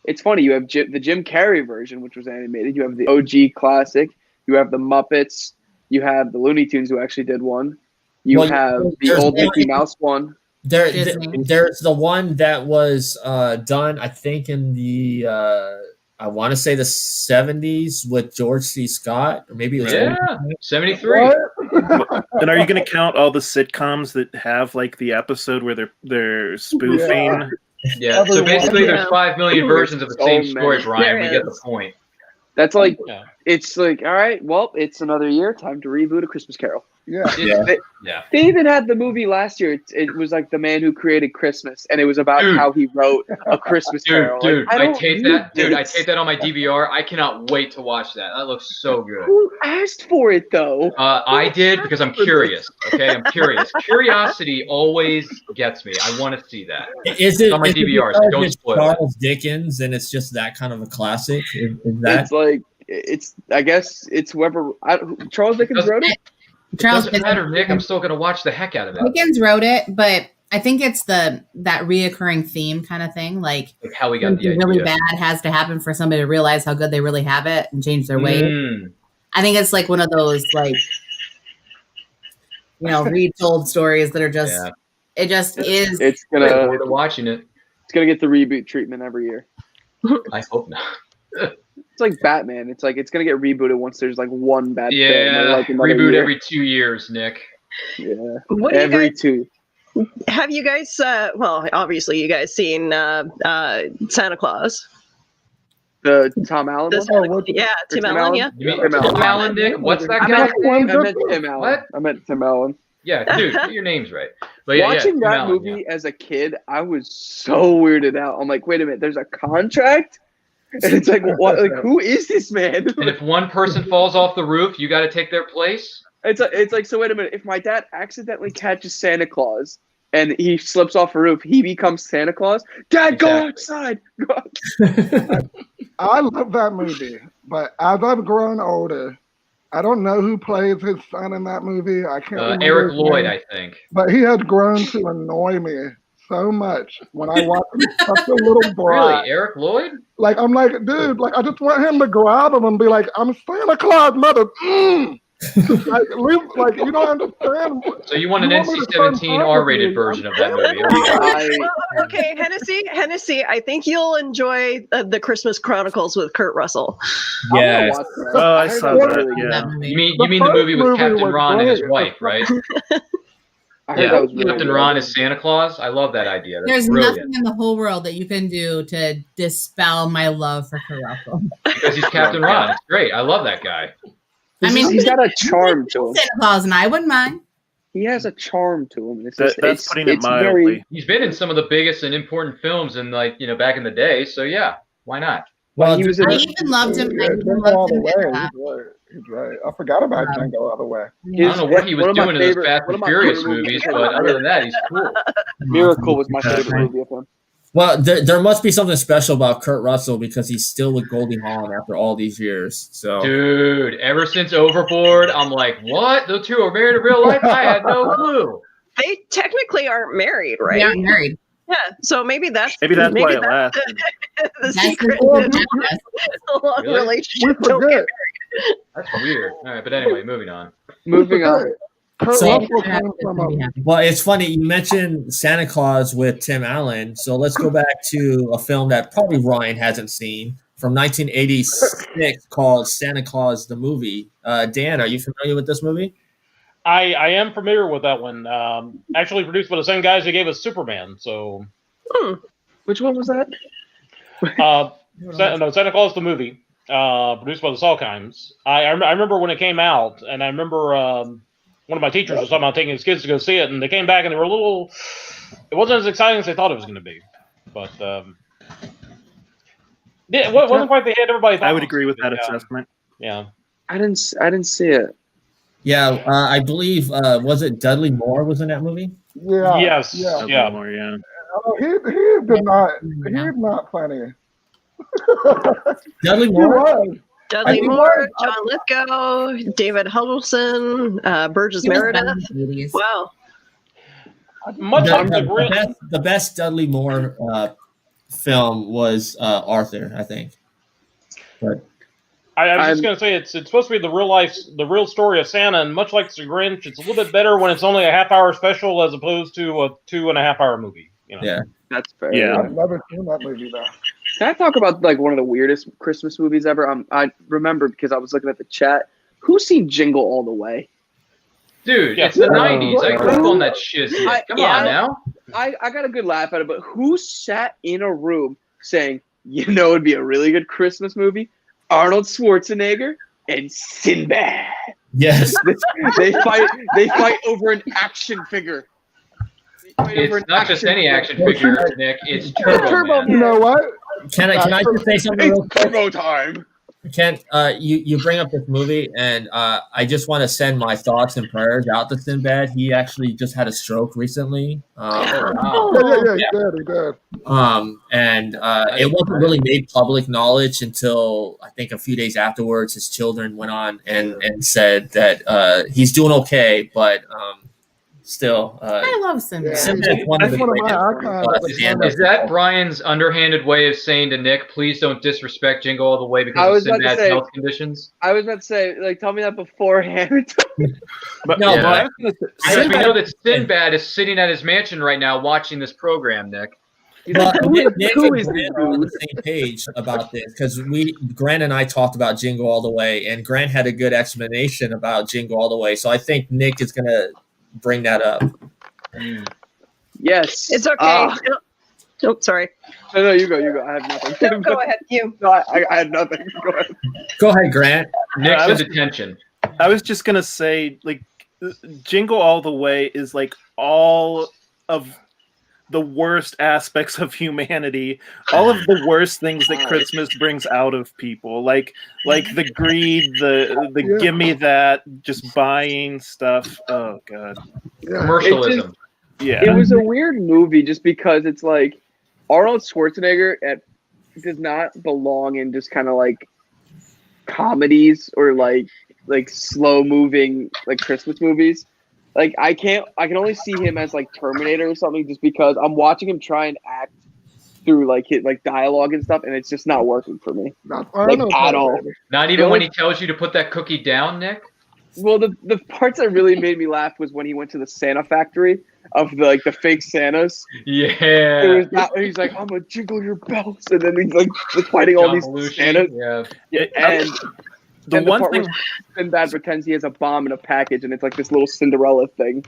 It's funny. You have the Jim Carrey version, which was animated. You have the OG classic. You have the Muppets. You have the Looney Tunes, who actually did one. You Well, have the there's old one- Mickey Mouse one. Disney. There's the one that was done, I think, in the I want to say the 70s with George C. Scott, or maybe it was Yeah, 73. What? And are you going to count all the sitcoms that have like the episode where they're spoofing? Yeah, so basically there's Yeah. 5 million versions of the So same many. story, Brian. There We get the is. point. That's like Yeah. it's like all right. Well, it's another year. Time to reboot A Christmas Carol. Yeah. They even had the movie last year. It was like The Man Who Created Christmas, and it was about how he wrote A Christmas Carol. Dude, like, I tape that. Dude, I this. tape that on my DVR. I cannot wait to watch that. That looks so good. Who asked for it though? I did because I'm curious. Okay, I'm curious. Curiosity always gets me. I want to see that. Is it on my DVR? So don't spoil it. Charles Dickens, and it's just that kind of a classic? Is that? It's like I guess it's whoever Charles Dickens wrote it. Charles Doesn't matter, Nick. I'm still gonna watch the heck out of it. Dickens wrote it, but I think it's that reoccurring theme kind of thing, like how we got the idea. Really bad has to happen for somebody to realize how good they really have it and change their ways. I think it's like one of those like retold stories that are just it just is. It's gonna watching it. It's gonna get the reboot treatment every year. I hope not. It's like Batman. It's like it's gonna get rebooted once there's like one bad film. Like reboot year. every 2 years, Nick. Yeah, what every two. Have you guys? Well, obviously, you guys seen Santa Claus? The Tom Allen one? Yeah, Tim Allen. Yeah. You mean Tim Allen, Nick? What's that I guy? meant Tim Allen. What? I meant Tim Allen. Yeah, dude, get your names right. But Watching that movie as a kid, I was so weirded out. I'm like, wait a minute, there's a contract? And it's like, what? Like, who is this man? And if one person falls off the roof, you got to take their place? It's like, so wait a minute. If my dad accidentally catches Santa Claus and he slips off a roof, he becomes Santa Claus? Dad, go outside. Go outside. I love that movie, but as I've grown older, I don't know who plays his son in that movie. I can't remember Eric his Lloyd, name, I think. But he has grown to annoy me so much when I watch him. Such a little brat. Really, Eric Lloyd? Like I'm like, dude, like I just want him to grab him and be like, "I'm Santa Claus, mother." like you don't understand. So you want an NC-17 R-rated version of that movie? Okay, Hennessy. I think you'll enjoy the Christmas Chronicles with Kurt Russell. Yes. Oh, I saw that. Yeah. You mean the movie with Captain Ron and his wife, right? Captain Ron is Santa Claus. I love that idea. That's There's brilliant. nothing in the whole world that you can do to dispel my love for Kurt Russell. Because he's Captain Ron. It's great. I love that guy. I mean, he's got a charm to him. Santa Claus, and I wouldn't mind. He has a charm to him. That's putting it mildly. He's been in some of the biggest and important films in back in the day. So yeah, why not? Well, I even loved him. He's right. I forgot about Django all the way. I don't know what he was doing in those Fast and Furious movies, but other than that, he's cool. Miracle was my favorite movie of him. Well, there must be something special about Kurt Russell because he's still with Goldie Hawn after all these years. So, dude, ever since Overboard, I'm like, what? The two are married in real life? I had no clue. They technically aren't married, right? They aren't married. Yeah, so maybe that's why it lasts. The secret. A long relationship. Don't get married. That's weird. All right, but anyway, moving on. Well, it's funny you mentioned Santa Claus with Tim Allen, so let's go back to a film that probably Ryan hasn't seen from 1986 called Santa Claus the Movie. Dan, are you familiar with this movie? I am familiar with that one. Actually produced by the same guys who gave us Superman. So, which one was that? Santa Claus the Movie, produced by the Salkinds. I remember when it came out, and I remember one of my teachers was talking about taking his kids to go see it, and they came back and they were a little. It wasn't as exciting as they thought it was going to be, but it wasn't quite the hit everybody thought. I would agree with that assessment. Yeah, I didn't see it. Yeah, I believe was it Dudley Moore was in that movie? Yeah. Yes. Yeah. Moore, yeah. He did not. He's not funny. Dudley Moore. Dudley Moore, John Lithgow, David Huddleston, Burgess Meredith. Wow. The best Dudley Moore film was Arthur, I think. But I was just going to say it's supposed to be the real story of Santa, and much like the Grinch, it's a little bit better when it's only a half-hour special as opposed to a 2.5-hour movie. Yeah, that's fair. Yeah, I've never seen that movie though. Can I talk about one of the weirdest Christmas movies ever? I remember because I was looking at the chat. Who's seen Jingle All the Way? Dude, it's the 90s. I grew up on that shit. Come on now. I got a good laugh at it, but who sat in a room saying, it'd be a really good Christmas movie? Arnold Schwarzenegger and Sinbad. Yes. They fight over an action figure. It's not just any action figure, Nick. It's Turbo Man. You know what? Can I just say something real It's quick? Turbo time. Ken, you bring up this movie, and I just want to send my thoughts and prayers out to Sinbad. He actually just had a stroke recently. Yeah, he did. And it wasn't really made public knowledge until I think a few days afterwards. His children went on and said that he's doing okay, but still, I love Sinbad. Sinbad's one of the greatest. Is that Brian's underhanded way of saying to Nick, please don't disrespect Jingle All the Way because of Sinbad's health conditions? I was about to say, like, tell me that beforehand. But no, because we know that Sinbad is sitting at his mansion right now watching this program, Nick. Well, Nick and Grant are on the same page about this because Grant and I talked about Jingle All the Way, and Grant had a good explanation about Jingle All the Way. So I think Nick is going to bring that up. Yes. It's okay. Oh, sorry. No, you go. I have nothing. No, go ahead. You. No, I had nothing. Go ahead. Go ahead, Grant. Nick's in detention. I was just going to say, like, Jingle All the Way is like all of the worst aspects of humanity, all of the worst things that Christmas brings out of people, like the greed, the give me that, just buying stuff. Oh god, commercialism. It was a weird movie just because it's like Arnold Schwarzenegger does not belong in just kind of like comedies or like slow moving like Christmas movies. Like I can only see him as like Terminator or something just because I'm watching him try and act through like his like dialogue and stuff, and it's just not working for me. At all. Not even when he tells you to put that cookie down, Nick? Well, the parts that really made me laugh was when he went to the Santa factory of the fake Santas. Yeah. It was that he's like, I'm gonna jiggle your belts, and then he's like fighting all these Santas. Yeah. And the one thing Sinbad pretends he has a bomb in a package, and it's like this little Cinderella thing.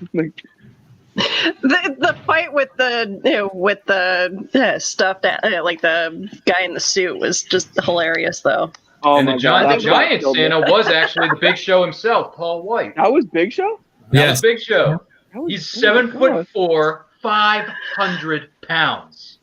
The fight with the stuffed like the guy in the suit was just hilarious, though. Oh and the giant Santa was actually the Big Show himself, Paul White. That was Big Show? That was Big Show. He's 7'4", 500 pounds.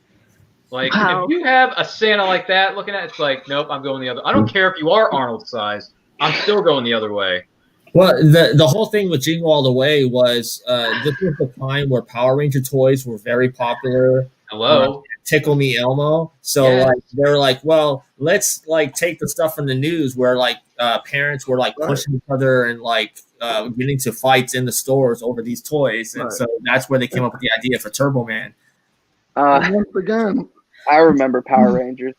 Like, if you have a Santa like that looking at it, it's like, nope, I'm going the other. I don't care if you are Arnold size. I'm still going the other way. Well, the whole thing with Jingle All the Way was this was the time where Power Ranger toys were very popular. Hello. Tickle Me Elmo. So like they were like, well, let's like take the stuff from the news where like parents were like pushing each other and like getting into fights in the stores over these toys, and so that's where they came up with the idea for Turbo Man. Once again, I remember Power Rangers.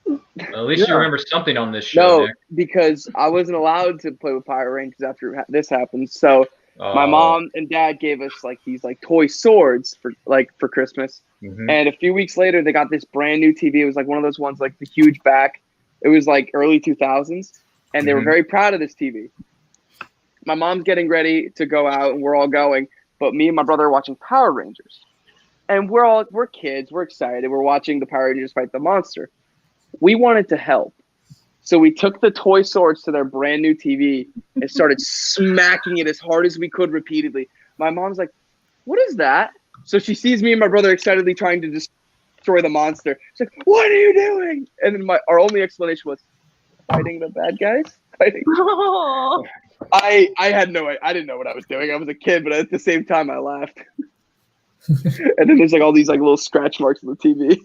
Well, at least you remember something on this show. No, Nick. Because I wasn't allowed to play with Power Rangers after this happened. So my mom and dad gave us like these like toy swords for Christmas. Mm-hmm. And a few weeks later, they got this brand new TV. It was like one of those ones like the huge back. It was like early 2000s, and they were very proud of this TV. My mom's getting ready to go out, and we're all going. But me and my brother are watching Power Rangers, and we're kids. We're excited. We're watching the Power Rangers fight the monster. We wanted to help. So we took the toy swords to their brand new TV and started smacking it as hard as we could repeatedly. My mom's like, what is that? So she sees me and my brother excitedly trying to destroy the monster. She's like, what are you doing? And then our only explanation was fighting the bad guys. I had no idea. I didn't know what I was doing. I was a kid, but at the same time I laughed. And then there's like all these like little scratch marks on the TV.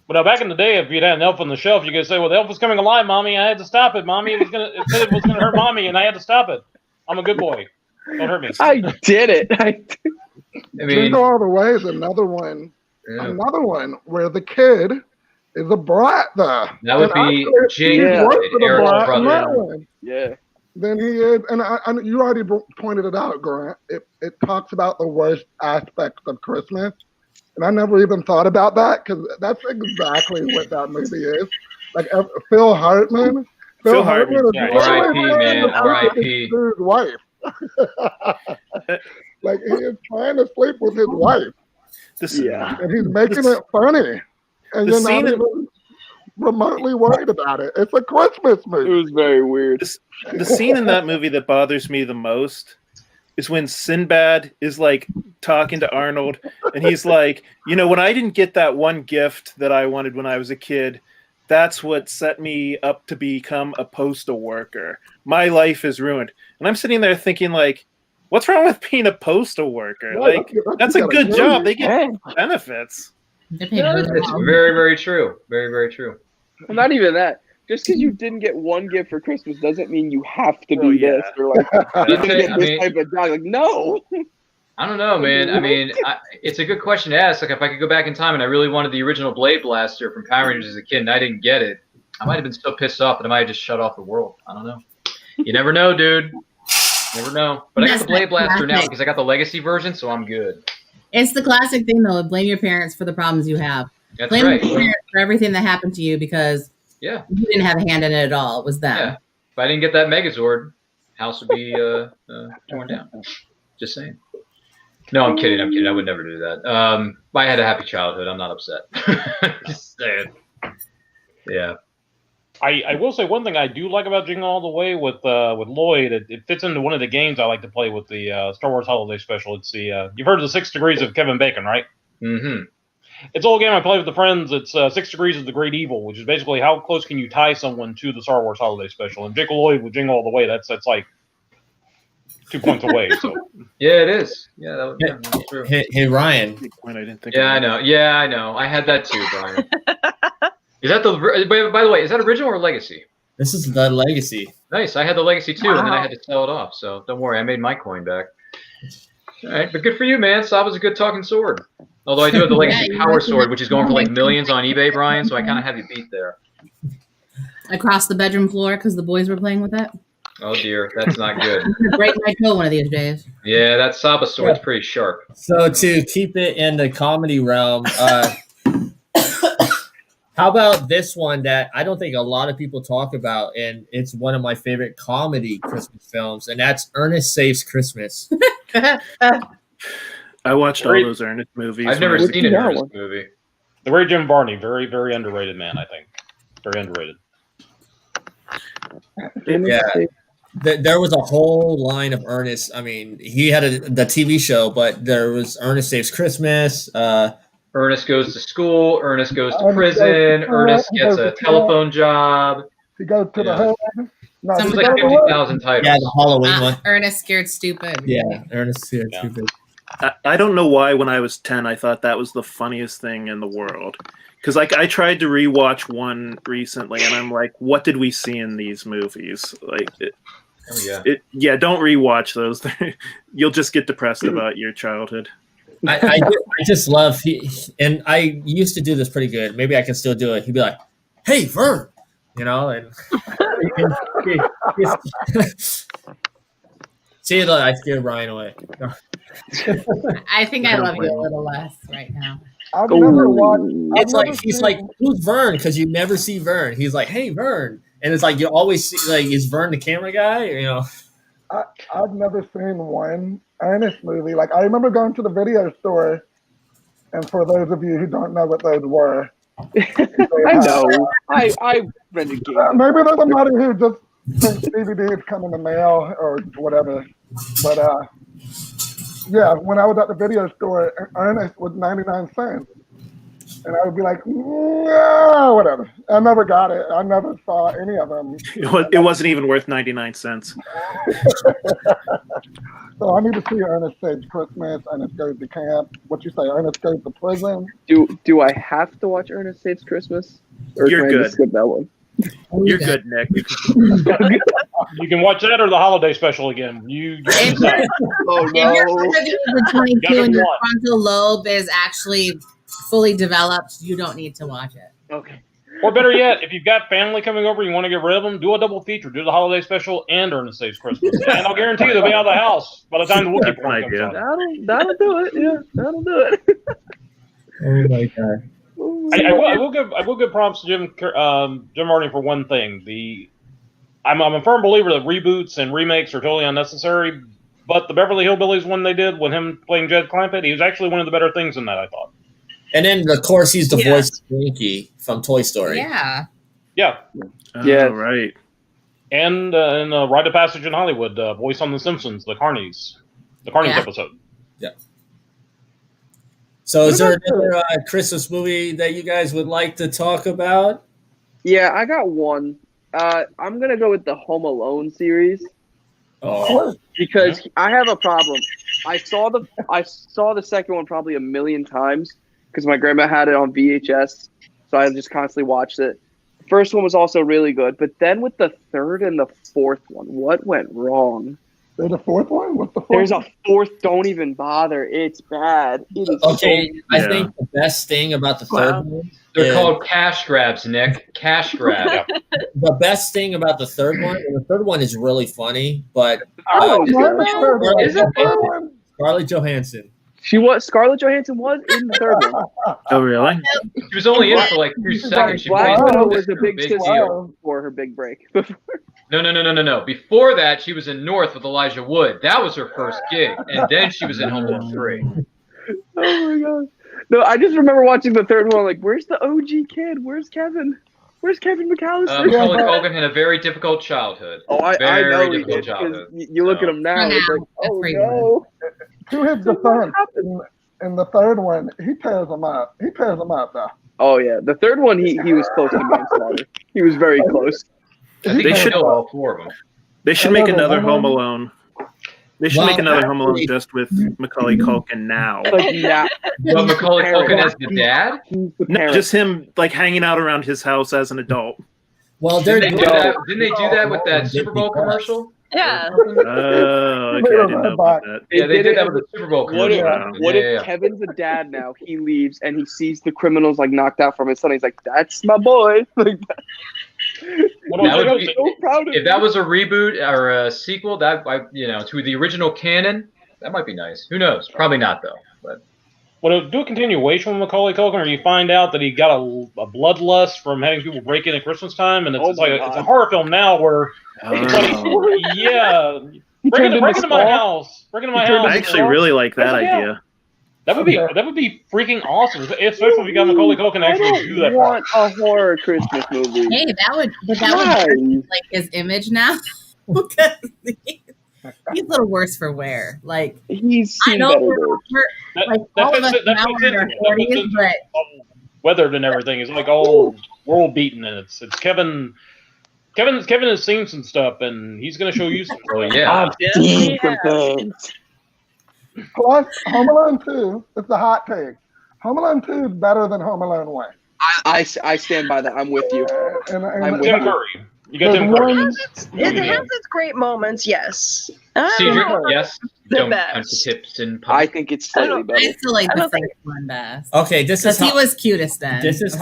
But now, back in the day, if you'd had an elf on the shelf, you could say, well, the elf was coming alive, Mommy. I had to stop it, Mommy. It said it was going to hurt Mommy, and I had to stop it. I'm a good boy. Don't hurt me. I did it. I mean, Jingle All the Way is another one. Yeah. Another one where the kid is a brat, though. That would be Jake, Errol's brother. Yeah. Then he is, and you already pointed it out, Grant. It talks about the worst aspects of Christmas. And I never even thought about that because that's exactly what that movie is. Like Phil Hartman. Phil Hartman is R.I.P. man. R.I.P. His wife. Like he is trying to sleep with his wife. And he's making it funny. And the scene remotely worried about it. It's a Christmas It movie. was very weird. The scene in that movie that bothers me the most is when Sinbad is like talking to Arnold, and he's like, when I didn't get that one gift that I wanted when I was a kid, that's what set me up to become a postal worker. My life is ruined. And I'm sitting there thinking, like, what's wrong with being a postal worker? Yeah, Like, that's a good job. They get benefits. They paid Yeah, really it's well. very, very true. Very, very true. Well, not even that. Just because you didn't get one gift for Christmas doesn't mean you have to Well, do yeah. this or like you're gonna get I this mean- type of job. Like, no. I don't know, man. I mean, it's a good question to ask. Like, if I could go back in time and I really wanted the original Blade Blaster from Power Rangers as a kid and I didn't get it, I might have been so pissed off that I might have just shut off the world. I don't know. You never know, dude. Never know. But I got the Blade Blaster now because I got the Legacy version, so I'm good. It's the classic thing, though. Blame your parents for the problems you have. That's Blame right. your parents for everything that happened to you because Yeah. you didn't have a hand in it at all. It was them. Yeah. If I didn't get that Megazord, house would be torn down. Just saying. No, I'm kidding. I would never do that. I had a happy childhood. I'm not upset. Just saying. Yeah. I will say one thing I do like about Jingle All the Way with Lloyd. It fits into one of the games I like to play with the Star Wars Holiday Special. It's the you've heard of the 6 Degrees of Kevin Bacon, right? Mm-hmm. It's a little game I play with the friends. It's 6 Degrees of the Great Evil, which is basically how close can you tie someone to the Star Wars Holiday Special. And Jingle Lloyd with Jingle All the Way, that's like 2 points away. So Yeah, it is. Yeah, that's true. Hey, Ryan. Big point I didn't think Yeah, I of. know. Yeah, I know. I had that too, Brian. Is that by the way, is that original or Legacy? This is the Legacy. Nice. I had the Legacy too, and then I had to sell it off. So don't worry, I made my coin back. All right, but good for you, man. Saba's a good talking sword. Although I do have the Legacy you Power mentioned Sword, that which is going for like before. millions on eBay, Brian. So I kind of have you beat there. Across the bedroom floor because the boys were playing with it. Oh dear, that's not good. I'm gonna break my toe one of these days. Yeah, that Saba sword's pretty sharp. So to keep it in the comedy realm, how about this one that I don't think a lot of people talk about, and it's one of my favorite comedy Christmas films, and that's Ernest Saves Christmas. I watched all Great. those Ernest movies. I've never when I was seen an that Ernest one? movie. the great Jim Varney, very, very underrated man, I think. Very underrated. Yeah. There was a whole line of Ernest. I mean, he had the TV show, but there was Ernest Saves Christmas. Ernest goes to school. Ernest goes to Ernest prison. goes to Ernest school, gets goes a to telephone job. He goes to the Yeah. hood. No, Some he There's goes like to work. 50,000 titles. Yeah, the Halloween one. Ernest Scared Stupid. Yeah, Ernest Saves Yeah. Stupid. I don't know why when I was 10 I thought that was the funniest thing in the world. Because like I tried to rewatch one recently and I'm like, what did we see in these movies? Like, Oh yeah. don't rewatch those. You'll just get depressed about your childhood. I just love and I used to do this pretty good. Maybe I can still do it. He'd be like, "Hey, Vern," and see, look, I scared Ryan away. I think I love you a little less right now. I've never watched. It's like he's like, "Who's Vern?" Because you never see Vern. He's like, "Hey, Vern," and it's like you always see like, "Is Vern the camera guy?" I've never seen one Ernest movie. Like I remember going to the video store, and for those of you who don't know what those were, I know. I rented games. maybe there's somebody who just thinks DVDs come in the mail or whatever. But yeah, when I was at the video store, Ernest was 99 cents. And I would be like, no, whatever. I never got it. I never saw any of them. It wasn't even worth 99 cents. So I need to see Ernest Saves Christmas, Ernest Goes to Camp. What you say, Ernest Goes to Prison? Do I have to watch Ernest Saves Christmas? Or You're can I good. just skip that one? You're good, Nick. You can watch that or the holiday special again. You decide. Oh If you're no. the 22 Gotta and your watch. frontal lobe is actually fully developed, you don't need to watch it. Okay. Or better yet, if you've got family coming over and you want to get rid of them, do a double feature. Do the holiday special and Ernest Saves Christmas. And I'll guarantee you they'll be out of the house by the time the Wookiee That's an porn comes idea. on. That'll do it. Yeah, that'll do it. Oh my god! I will give prompts to Jim Varney for one thing. I'm a firm believer that reboots and remakes are totally unnecessary. But the Beverly Hillbillies one they did with him playing Jed Clampett, he was actually one of the better things in that, I thought. And then, of course, he's the Yes. voice of Winky from Toy Story. Yeah. Yeah. Yeah. Right. And in Rite of Passage in Hollywood, voice on The Simpsons, the Carnies Yeah. episode. So is there What about another Christmas movie that you guys would like to talk about? Yeah, I got one. I'm gonna go with the Home Alone series Oh, because I have a problem. I saw the second one probably a million times because my grandma had it on VHS, so I just constantly watched it. The first one was also really good, but then with the third and the fourth one, what went wrong? There's a fourth one? What's the fourth? There's a fourth. Don't even bother. It's bad. It is okay. so I think the best thing about the third one They're is called cash grabs, Nick. Cash grab. the best thing about the third one. And the third one is really funny, but Oh, Is it man, the real? third one. Is it The third one. Scarlett Johansson. Scarlett Johansson was in the third one. Oh, really? She was only in it for like 2 seconds. She Black played Widow the was a big big deal deal. for her big break. No. Before that, she was in North with Elijah Wood. That was her first gig, and then she was in Home Alone 3. Oh my god! No, I just remember watching the third one. Like, where's the OG kid? Where's Kevin? Where's Kevin McAllister? Macaulay Culkin had a a very difficult childhood. Oh, I Very know he difficult did. 'Cause childhood. you look at him now, it's like, oh no. To his defense, in the third one, he tears them up. He tears them up, though. Oh yeah, the third one he was close to manslaughter. He was very close. I think They they should- should all 4 of them. They should make another Home Alone. They should make another Home Alone actually- just with Macaulay Culkin now. Like yeah, Well, Macaulay Culkin as the dad? he's the No, parent. just him like hanging out around his house as an adult. Well, they're Didn't they do that with that Super Bowl commercial? Yeah. Oh, okay, I didn't know about that. Yeah, they did it- that with the Super Bowl What if, commercial. what Yeah, if yeah. Kevin's a dad now? He leaves and he sees the criminals like knocked out from his son. He's like, "That's my boy." Like that. That would I'm be- so proud of If him. that was a reboot or a sequel, that to the original canon, that might be nice. Who knows? Probably not though. But Well, do a continuation with Macaulay Culkin, or you find out that he got a bloodlust from having people break in at Christmas time, and it's, Oh it's like my it's a God. horror film now where it's like, yeah, break into my house, break into my house. I actually really like that idea. That would be freaking awesome, especially if you got Macaulay Culkin to I actually do don't that. want a horror Christmas movie. Hey, that would Why? like his image now. Because he's a little worse for wear. Like He's I seen know better we're, days. we're like all of us now are in our 40s, but Weathered and everything is like all world beaten, and it's Kevin. Kevin has seen some stuff, and he's going to show you some. oh yeah, Seen some things. Plus, Home Alone 2, it's a hot take. Home Alone 2 is better than Home Alone 1. I stand by that. I'm with you. And I'm with Tim you. Curry. You got there's Tim Curry. one- It has its great moments, yes. Cedric, yes. The Don't best. punch the tips in I public. think it's slightly I better. still like I the don't think- second one best. okay. This is Because he how was cutest then. this is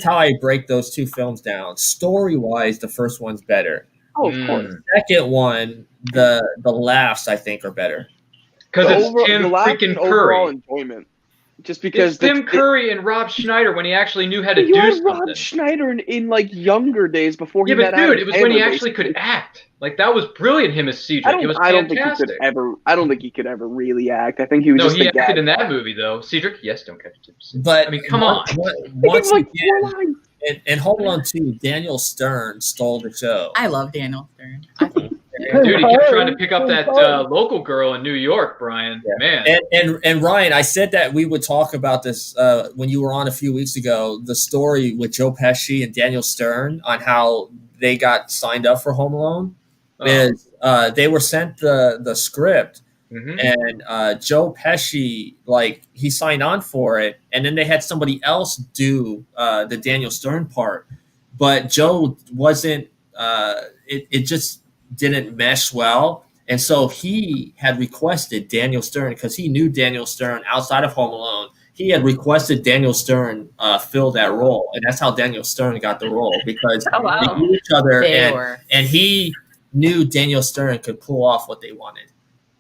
how I break those two films down. Story wise, the first one's better. Oh, of course. Second one, the laughs I think are better. Because The it's over- Tim the lack freaking and overall Curry. enjoyment. Just because It's Tim Curry and Rob Schneider when he actually knew how to you do had something. Rob Schneider in like younger days before he Yeah, got but out dude, of it was when he Taylor, actually basically. could act. Like that was brilliant. Him as Cedric. It was I don't think he fantastic. could ever. I don't think he could ever really act. I think he was No, just he a acted gag. in that movie though. Cedric, yes, don't catch tips. But I mean, come on. Once like again, 4 lines. in Home Alone 2, Daniel Stern stole the show. I love Daniel Stern. I think Dude, he kept trying to pick up that local girl in New York, Brian. Man. And Ryan, I said that we would talk about this when you were on a few weeks ago, the story with Joe Pesci and Daniel Stern on how they got signed up for Home Alone. Is they were sent the script, and Joe Pesci, like, he signed on for it, and then they had somebody else do the Daniel Stern part, but Joe wasn't. It just didn't mesh well, and so he had requested Daniel Stern because he knew Daniel Stern outside of Home Alone. He had requested Daniel Stern fill that role, and that's how Daniel Stern got the role because they knew each other, and he knew Daniel Stern could pull off what they wanted.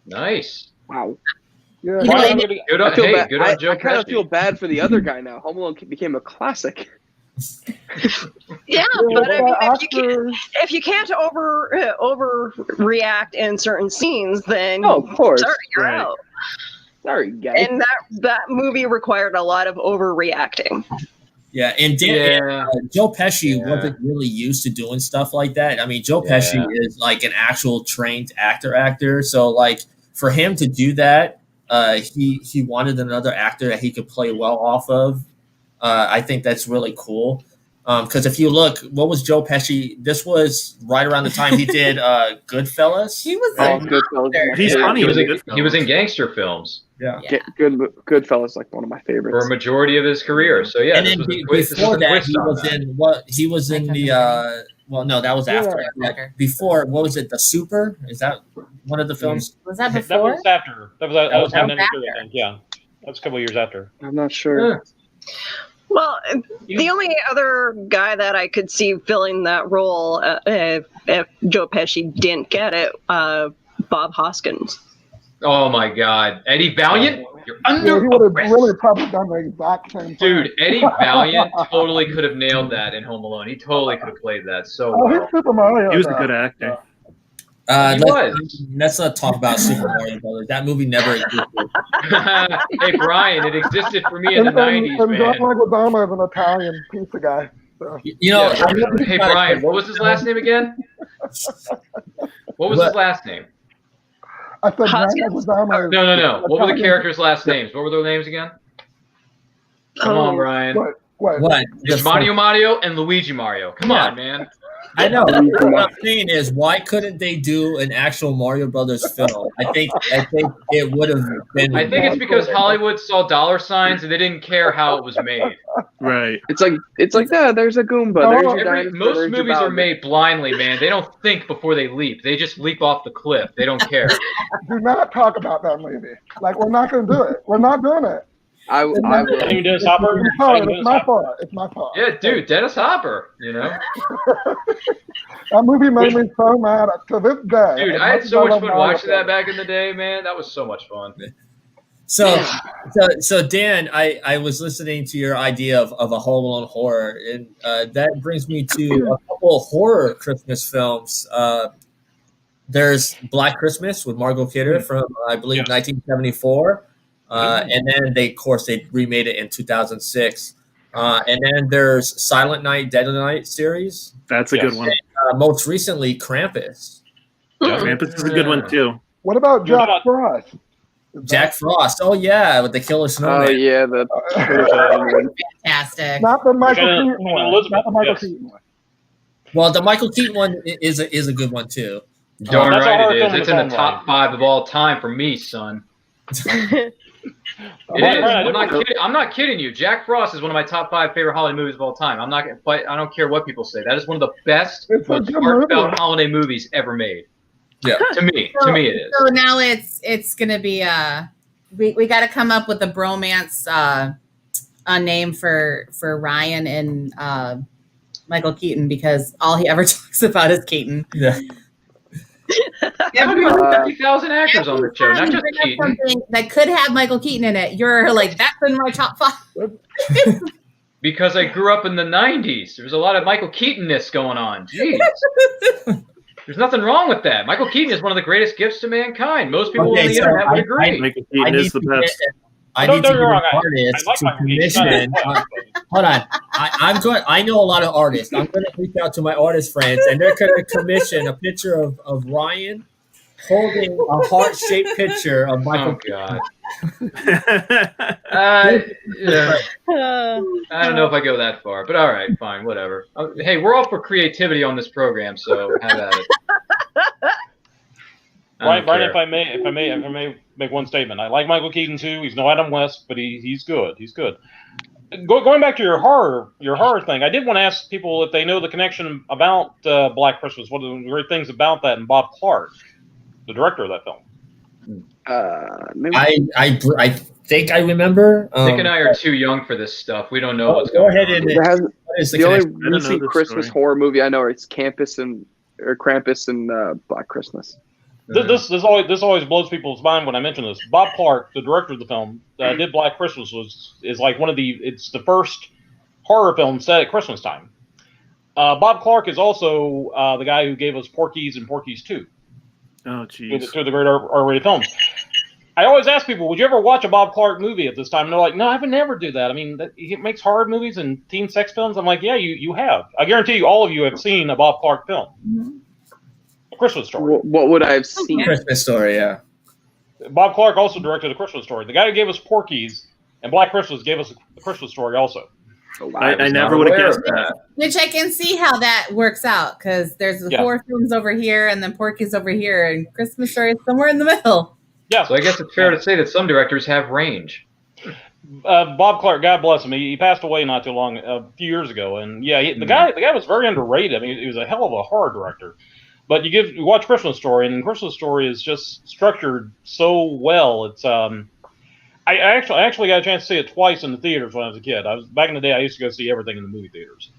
Nice. Wow. Yeah. Good on, I good on Joe I kind of Pesci. feel bad for the other guy now. Home Alone became a classic. Yeah, but I mean, if you can't overreact in certain scenes, then Oh, of course. sorry, you're Right. out. Sorry, guys. And that movie required a lot of overreacting. Yeah, and Joe Pesci wasn't really used to doing stuff like that. I mean, Joe Pesci is like an actual trained actor. So like for him to do that, he wanted another actor that he could play well off of. I think that's really cool. Because if you look, what was Joe Pesci? This was right around the time he did Goodfellas. He was Goodfellas. He's funny. He was in gangster films. Yeah. Goodfellas, like one of my favorites For a majority of his career. So yeah, and then before that, he was in the well, no, that was after. Yeah. Before, what was it? The Super? Is that one of the films? Was that before? That was after. That was after. 1992, I think. Yeah, that's a couple of years after. I'm not sure. Well, the only other guy that I could see filling that role, if Joe Pesci didn't get it, Bob Hoskins. Oh my God, Eddie Valiant, you're under he would have arrest. really probably done the exact same thing. Dude, Eddie Valiant totally could have nailed that in Home Alone. He totally could have played that so well. He's Super Mario. He was a good actor. Let's not talk about Super Mario Brothers. That movie never existed. Hey Brian, it existed for me in the '90s, and man. John Leguizamo is an Italian pizza guy. So. You know, Hey Brian, what was his last name again? What was his last name? I said John Leguizamo. No. What were the characters' last names? What were their names again? Come on, Brian. What? It's Mario and Luigi Mario. Come on, man. I know. What I'm saying is, why couldn't they do an actual Mario Brothers film? I think it would have been. I think it's because Hollywood saw dollar signs and they didn't care how it was made. Right. It's like that. There's a Goomba. There's your dinosaur, Most there's your movies are Bowser. made blindly, man. They don't think before they leap. They just leap off the cliff. They don't care. Do not talk about that movie. Like, we're not going to do it. We're not doing it. I will. You Dennis Hopper? It's my fault. It's my fault. Yeah, dude, Dennis Hopper, you know? That movie made me so mad to this day. Dude, I had so much fun watching that back in the day, man. That was so much fun. So Dan, I was listening to your idea of a Home Alone horror, and that brings me to a couple of horror Christmas films. There's Black Christmas with Margot Kidder from, I believe, 1974. And then they remade it in 2006. And then there's Silent Night, Deadly Night series. That's a good one. And, most recently, Krampus. Krampus is a good one too. What about Jack Frost? Jack Frost. Oh yeah, with the Killer Snowman. Oh yeah, Fantastic. Not the Michael Keaton one. Not the Michael Keaton one. Well, the Michael Keaton one is a good one too. Darn That's a right horror it film is. in It's its in own the top 5 of all time for me, son. It is. I'm not kidding you. Jack Frost is one of my top 5 favorite holiday movies of all time. I don't care what people say. That is one of the best, most heartfelt holiday movies ever made. Yeah, to me it is. So now it's gonna be we got to come up with a bromance a name for Ryan and Michael Keaton, because all he ever talks about is Keaton. Yeah. Yeah, 30,000 actors on the show, not just Keaton. That could have Michael Keaton in it. You're like, that's in my top 5. Because I grew up in the 90s. There was a lot of Michael Keaton-ness going on. Jeez. There's nothing wrong with that. Michael Keaton is one of the greatest gifts to mankind. Most people on the internet would agree. Michael Keaton is the best. I need to get an artist to commission. Hold on. I know a lot of artists. I'm going to reach out to my artist friends, and they're going to commission a picture of Ryan holding a heart-shaped picture of Michael. Oh, God. I don't know if I go that far, but all right, fine, whatever. Hey, we're all for creativity on this program, so have at it. Brian, if I may make one statement. I like Michael Keaton too. He's no Adam West, but he's good. He's good. Going back to your horror thing, I did want to ask people if they know the connection about Black Christmas. What are the great things about that? And Bob Clark, the director of that film. I think I remember. Nick and I are too young for this stuff. We don't know what's go going ahead on. The only recent Christmas horror movie I know is Krampus and Black Christmas. This always blows people's mind when I mention this. Bob Clark, the director of the film, did Black Christmas. Is like it's the first horror film set at Christmas time. Bob Clark is also the guy who gave us Porky's and Porky's 2. Oh, jeez. Through the great R-rated films. I always ask people, would you ever watch a Bob Clark movie at this time? And they're like, no, I would never do that. I mean, he makes horror movies and teen sex films. I'm like, yeah, you have. I guarantee you, all of you have seen a Bob Clark film. A Christmas Story. What would I have seen? Christmas Story, yeah. Bob Clark also directed A Christmas Story. The guy who gave us Porky's and Black Christmas gave us A Christmas Story also. I never would have guessed that. Which I can see how that works out, because there's the 4 films over here and then Porky's over here, and Christmas Story is somewhere in the middle. Yeah, so I guess it's fair to say that some directors have range. Bob Clark, God bless him, he passed away not too long, a few years ago, and yeah, the guy was very underrated. I mean, he was a hell of a horror director. But you watch Christmas Story, and Christmas Story is just structured so well. It's I actually got a chance to see it twice in the theaters when I was a kid. Back in the day, I used to go see everything in the movie theaters.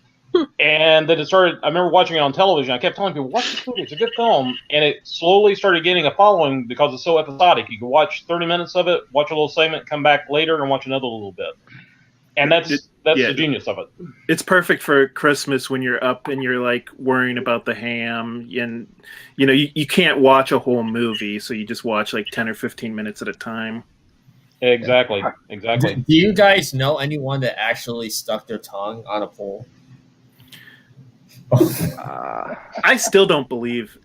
And then I remember watching it on television. I kept telling people, watch this movie, it's a good film. And it slowly started getting a following because it's so episodic. You can watch 30 minutes of it, watch a little segment, come back later and watch another little bit. And that's the genius of it. It's perfect for Christmas when you're up and you're like worrying about the ham, and you can't watch a whole movie, so you just watch like 10 or 15 minutes at a time. Exactly. Do you guys know anyone that actually stuck their tongue on a pole? I still don't believe.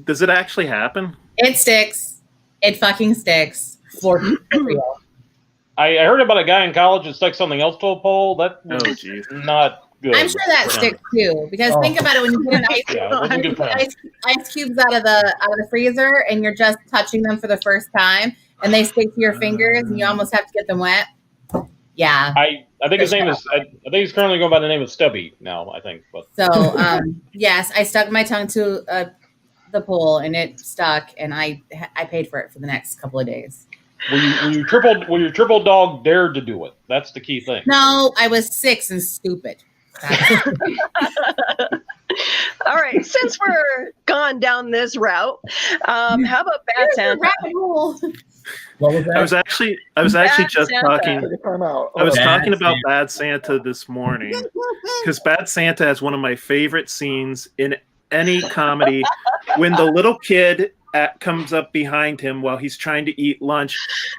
Does it actually happen? It sticks. It fucking sticks. For real. I heard about a guy in college that stuck something else to a pole. That was not good. I'm sure that sticks too, because think about it, when you put an ice cubes out of the freezer and you're just touching them for the first time and they stick to your fingers and you almost have to get them wet. Yeah. I think his name is. I think he's currently going by the name of Stubby now. I think. But. So yes, I stuck my tongue to the pole and it stuck, and I paid for it for the next couple of days. Will your triple dog dared to do it? That's the key thing. No, I was 6 and stupid. All right, since we're gone down this route, how about Bad Santa? What was that? I was actually just Santa. talking about Bad Santa this morning, because Bad Santa has one of my favorite scenes in any comedy, when the little kid comes up behind him while he's trying to eat lunch,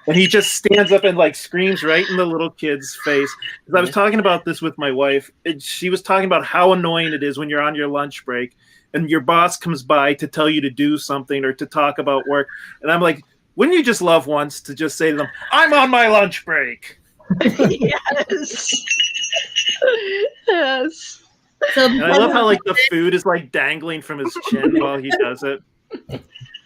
and he just stands up and like screams right in the little kid's face. Because I was talking about this with my wife, and she was talking about how annoying it is when you're on your lunch break and your boss comes by to tell you to do something or to talk about work, and I'm like, wouldn't you just love once to just say to them, I'm on my lunch break? Yes. Yes. So and I love how like the food is like dangling from his chin while he does it.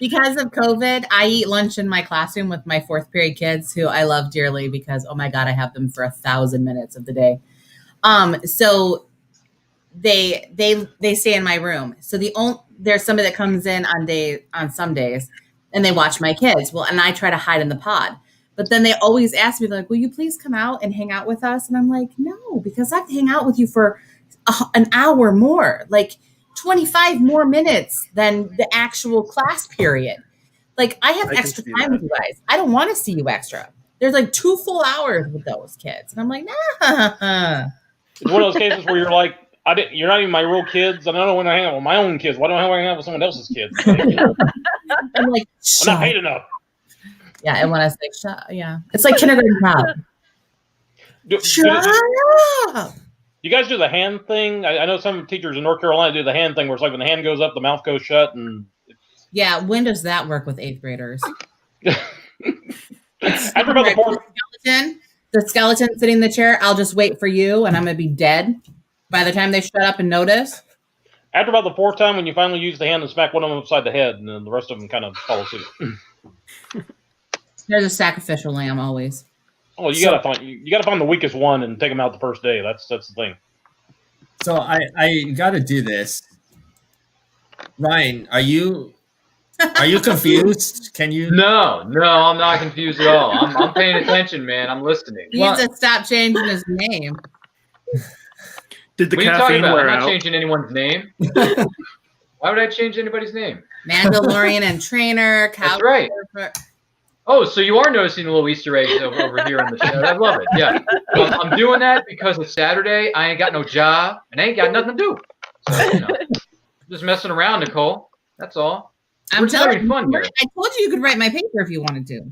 Because of COVID, I eat lunch in my classroom with my 4th period kids, who I love dearly because, oh my God, I have them for 1,000 minutes of the day. So they stay in my room. So there's somebody that comes in on some days, and they watch my kids. Well, and I try to hide in the pod. But then they always ask me, they're like, will you please come out and hang out with us? And I'm like, no, because I have to hang out with you for an hour more. Like, 25 more minutes than the actual class period. Like, I have extra time with you guys. I don't want to see you extra. There's like 2 full hours with those kids. And I'm like, nah. It's one of those cases where you're like, you're not even my real kids. I don't know when I hang out with my own kids. Why don't I hang out with someone else's kids? I'm like, I'm not paid enough. Yeah, and when I say shut, yeah. It's like kindergarten pop. Shut up. You guys do the hand thing? I know some teachers in North Carolina do the hand thing where it's like when the hand goes up, the mouth goes shut. Yeah, when does that work with 8th graders? After about the skeleton sitting in the chair, I'll just wait for you and I'm going to be dead by the time they shut up and notice. After about the 4th time, when you finally use the hand and smack one of them upside the head, and then the rest of them kind of follow suit. There's a sacrificial lamb always. Oh, you gotta find the weakest one and take them out the first day. That's the thing. So I gotta do this. Ryan, are you confused? Can you? No, I'm not confused at all. I'm paying attention, man. I'm listening. He needs to stop changing his name. Did the what are you talking caffeine about? wear I'm not out? changing anyone's name. Why would I change anybody's name? Mandalorian and trainer. That's right. Oh, so you are noticing the little Easter eggs over here on the show. I love it. Yeah. I'm doing that because it's Saturday. I ain't got no job, and I ain't got nothing to do. So, just messing around, Nicole. That's all. I'm telling you, fun here. I told you could write my paper if you wanted to.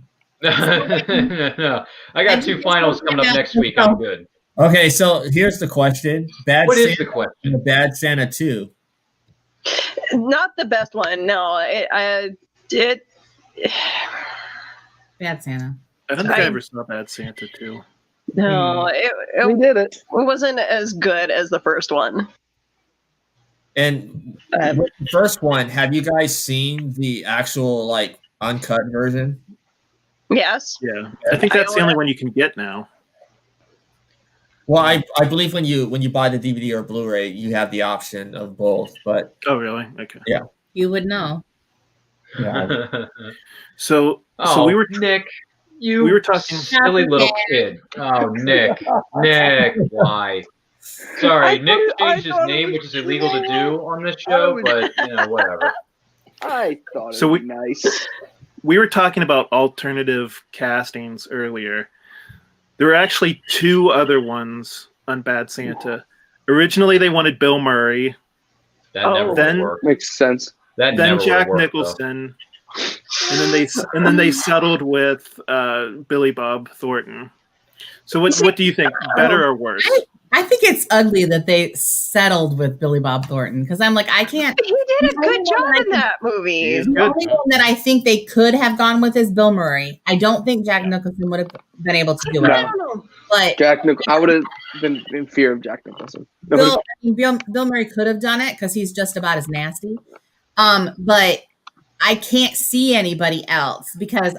No. I got two finals coming up next week. I'm good. Okay, so here's the question: What is Santa the question? and the Bad Santa 2. Not the best one. No, it Bad Santa. I don't think I ever saw Bad Santa 2. no, We it did it. wasn't as good as the first one. And with the first one, have you guys seen the actual like uncut version? Yes. Yeah, I think that's the only one you can get now. Well, I believe when you buy the DVD or Blu-ray, you have the option of both. But Oh, really? Okay. Yeah. You would know. yeah, So we were Nick. we were talking. Silly little kid. Oh, Nick. Nick, why? Sorry, Nick changed his name, which is illegal to do on this show, but whatever. I thought it So was nice. We were talking about alternative castings earlier. There were actually two other ones on Bad Santa. Originally, they wanted Bill Murray. That never would work. Makes sense. That Then never Jack would work, Nicholson, and then they settled with Billy Bob Thornton. So what do you think? Better or worse? I think it's ugly that they settled with Billy Bob Thornton because I'm like, I can't. He did a good job in that movie. The only one that I think they could have gone with is Bill Murray. I don't think Jack Nicholson would have been able to do it. No. But I would have been in fear of Jack Nicholson. Bill Murray could have done it because he's just about as nasty. But I can't see anybody else because